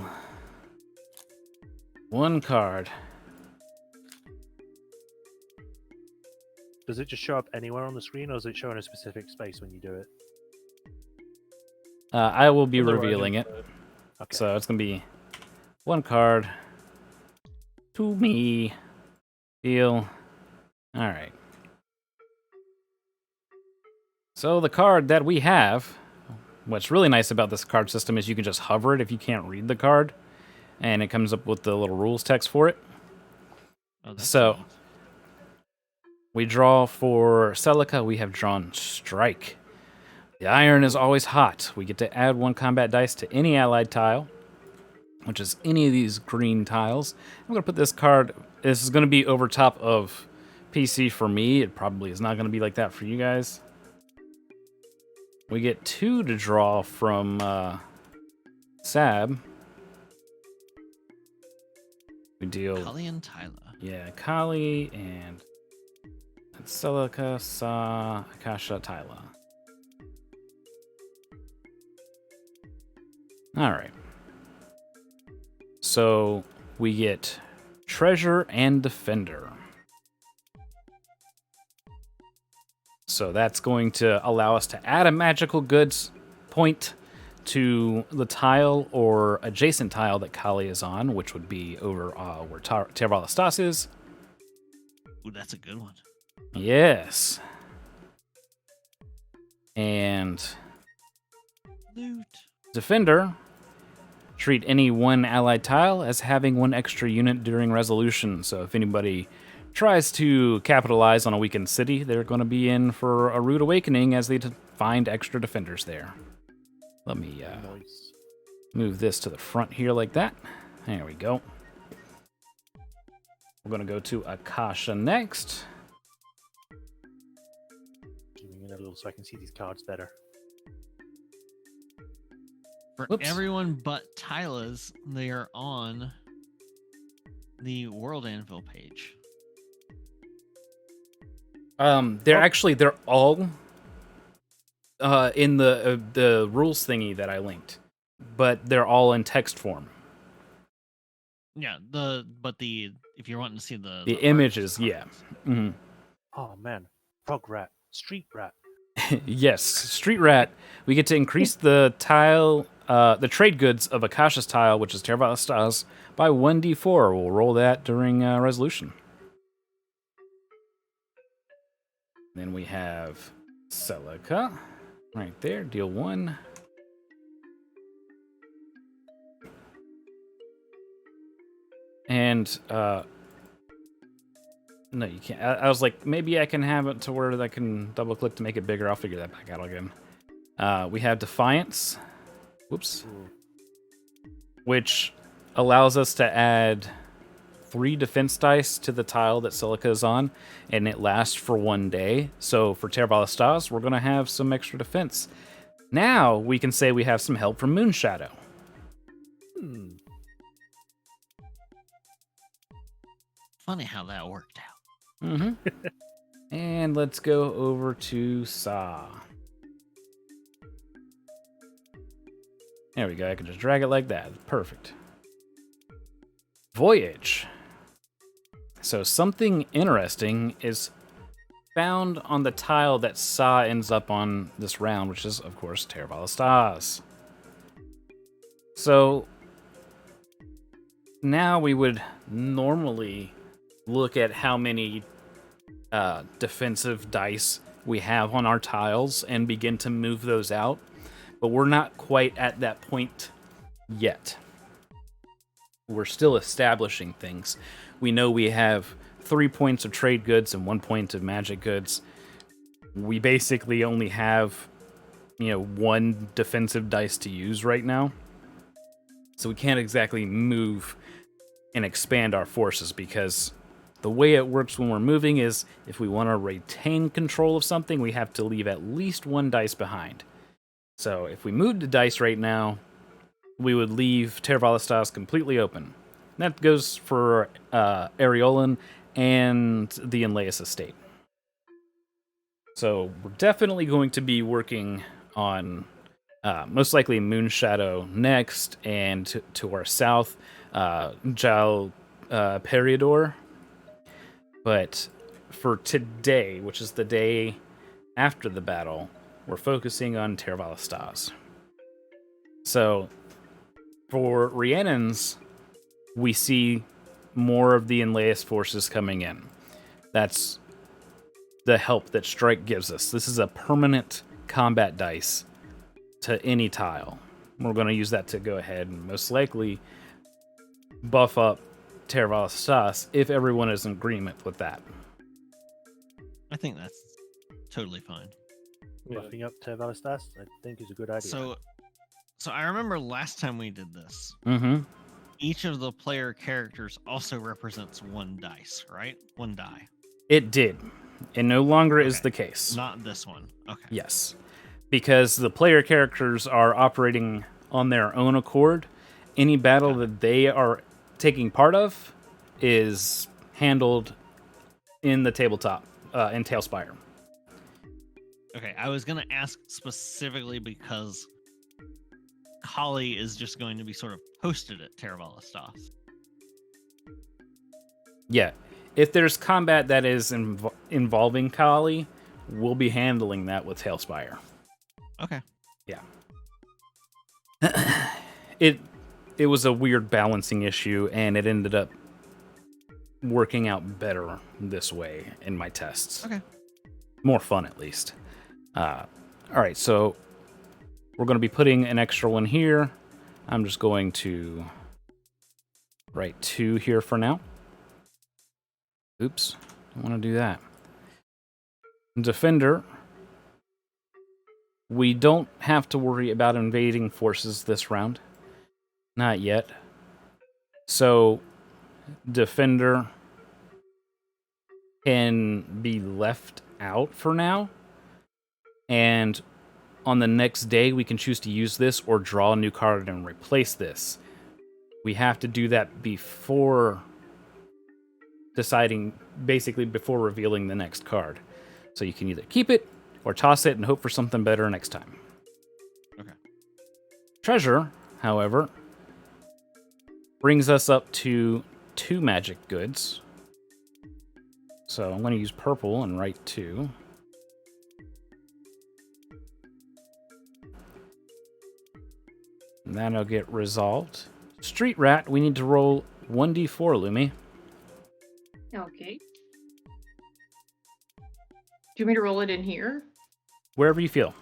one card. Does it just show up anywhere on the screen, or does it show in a specific space when you do it? I will be On the revealing right-hand it. side. Okay. So it's going to be one card to me. Deal. All right. So the card that we have, what's really nice about this card system is you can just hover it if you can't read the card, and it comes up with the little rules text for it. Oh, that's So- neat. We draw for Celica, we have drawn Strike. The iron is always hot. We get to add one combat dice to any allied tile, which is any of these green tiles. I'm going to put this card, this is going to be over top of PC for me. It probably is not going to be like that for you guys. We get 2 to draw from Sab. We deal, Kali and Tyla. yeah, Kali and Celica, Sa, Akasha, Tyla. Alright. So we get Treasure and Defender. So that's going to allow us to add a magical goods point to the tile or adjacent tile that Kali is on, which would be over where Tervalastas is. Ooh, that's a good one. Yes. And Loot. Defender, treat any one allied tile as having 1 extra unit during resolution. So if anybody tries to capitalize on a weakened city, they're going to be in for a rude awakening as they find extra defenders there. Let me Nice. move this to the front here like that. There we go. We're going to go to Akasha next. Zooming in a little so I can see these cards better. For Whoops. everyone but Tyla's, they are on the World Anvil page. They're all in the rules thingy that I linked, but they're all in text form. Yeah, if you're wanting to see the The art images, cards. yeah. hmm Oh man, Frog Rat, Street Rat. Yes, Street Rat. We get to increase the tile, the trade goods of Akasha's tile, which is Tervalastas, by 1d4. We'll roll that during resolution. Then we have Celica right there. Deal 1. And no, you can't. I was like, maybe I can have it to where I can double click to make it bigger. I'll figure that back out again. We have Defiance. Whoops. Ooh. Which allows us to add 3 defense dice to the tile that Celica is on, and it lasts for 1 day. So for Tervalastas, we're going to have some extra defense. Now we can say we have some help from Moonshadow. Hmm. Funny how that worked out. Mm-hmm. And let's go over to Sa. There we go. I can just drag it like that. Perfect. Voyage. So something interesting is found on the tile that Sa ends up on this round, which is, of course, Terravala Stars. So now we would normally look at how many defensive dice we have on our tiles and begin to move those out, but we're not quite at that point yet. We're still establishing things. We know we have 3 points of trade goods and 1 point of magic goods. We basically only have, 1 defensive dice to use right now. So we can't exactly move and expand our forces, because the way it works when we're moving is if we want to retain control of something, we have to leave at least 1 dice behind. So if we moved the dice right now, we would leave Terravala Stars completely open. That goes for Areolan and the Inleus estate. So we're definitely going to be working on most likely Moonshadow next, and to our south, Jal Periador. But for today, which is the day after the battle, we're focusing on Terravala Stars. So for Rhiannon's, we see more of the Inleus forces coming in. That's the help that Strike gives us. This is a permanent combat dice to any tile. We're going to use that to go ahead and most likely buff up Terravala Stars if everyone is in agreement with that. I think that's totally fine. Yeah. Buffing up Terravala Stars, I think, is a good idea. So I remember last time we did this, Mm-hmm. each of the player characters also represents 1 dice, right? 1 die. It did. It no longer is Okay. the case. Not this one. Okay. Yes. Because the player characters are operating on their own accord. Any battle that they are taking part of is handled in the tabletop, in Tailspire. Okay, I was going to ask specifically because Kali is just going to be sort of posted at Terravala Stars. Yeah. If there's combat that is involving Kali, we'll be handling that with Tailspire. Okay. Yeah. It was a weird balancing issue, and it ended up working out better this way in my tests. Okay. More fun, at least. All right, so we're going to be putting an extra one here. I'm just going to write 2 here for now. Oops, don't want to do that. Defender. We don't have to worry about invading forces this round. Not yet. So, Defender can be left out for now. And on the next day, we can choose to use this or draw a new card and replace this. We have to do that before deciding, basically before revealing the next card. So you can either keep it or toss it and hope for something better next time. Okay. Treasure, however, brings us up to 2 magic goods. So I'm going to use purple and write 2. And that'll get resolved. Street Rat, we need to roll 1d4, Lumi. Okay. Do you want me to roll it in here? Wherever you feel.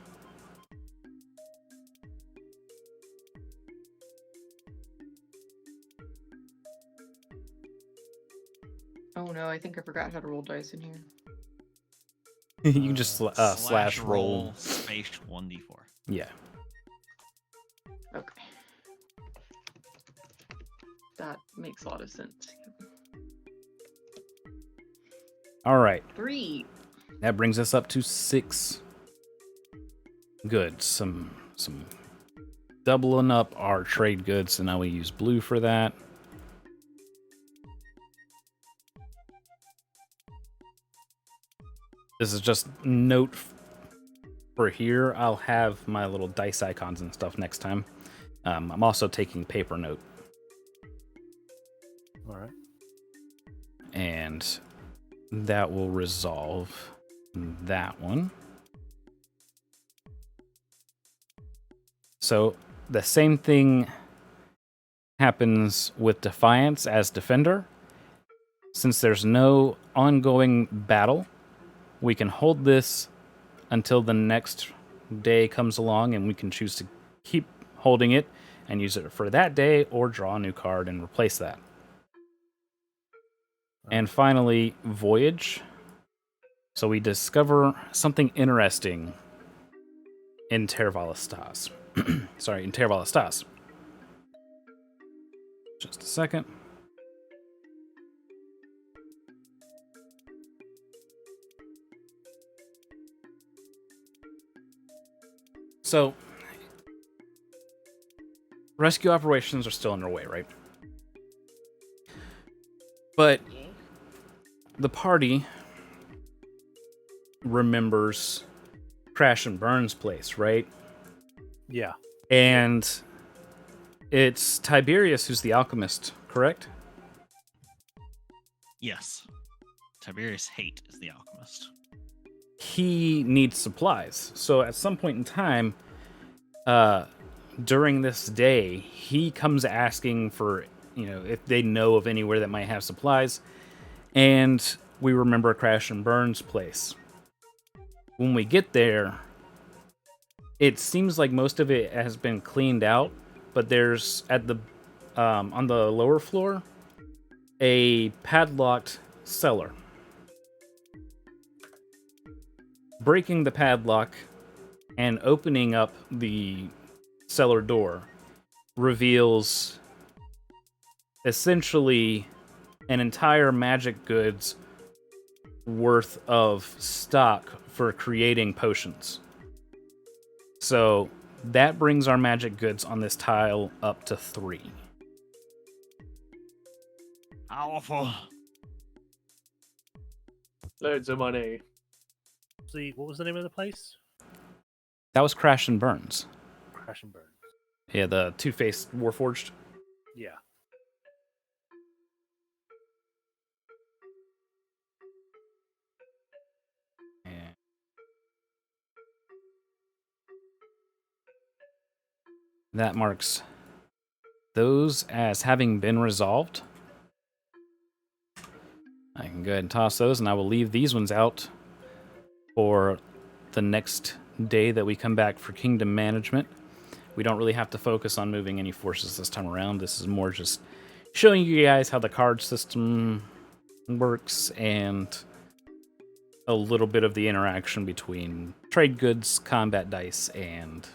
Oh no, I think I forgot how to roll dice in here. You can just slash roll. Space 1d4. Yeah. Okay. That makes a lot of sense. All right. 3. That brings us up to 6. Good. Some doubling up our trade goods, so now we use blue for that. This is just note for here. I'll have my little dice icons and stuff next time. I'm also taking paper note. All right. And that will resolve that one. So the same thing happens with Defiance as Defender. Since there's no ongoing battle, we can hold this until the next day comes along, and we can choose to keep holding it and use it for that day or draw a new card and replace that. And finally, Voyage. So we discover something interesting in Tervalestas. Sorry, in Tervalestas. Just a second. So, rescue operations are still underway, right? But the party remembers Crash and Burn's place, right? Yeah. And it's Tiberius who's the alchemist, correct? Yes. Tiberius Hate is the alchemist. He needs supplies. So at some point in time, during this day, he comes asking for, if they know of anywhere that might have supplies. And we remember Crash and Burn's place. When we get there, it seems like most of it has been cleaned out, but there's on the lower floor a padlocked cellar. Breaking the padlock and opening up the cellar door reveals essentially an entire magic goods worth of stock for creating potions. So that brings our magic goods on this tile up to 3. Powerful. Loads of money. See, what was the name of the place? That was Crash and Burns. Crash and Burns. Yeah, the Two-Faced Warforged. Yeah. And that marks those as having been resolved. I can go ahead and toss those, and I will leave these ones out for the next day that we come back for Kingdom Management. We don't really have to focus on moving any forces this time around. This is more just showing you guys how the card system works and a little bit of the interaction between trade goods, combat dice, and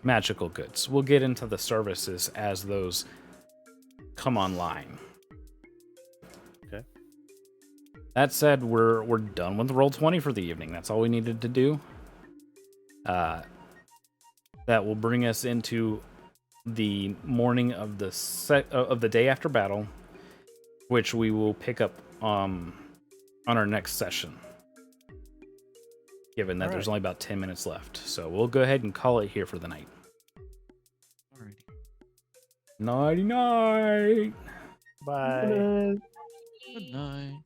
magical goods. We'll get into the services as those come online. Okay. That said, we're done with Roll20 for the evening. That's all we needed to do. That will bring us into the morning of the day after battle, which we will pick up on our next session. Given that there's only about 10 minutes left, so we'll go ahead and call it here for the night. Alrighty. Nighty night. Bye. Good night.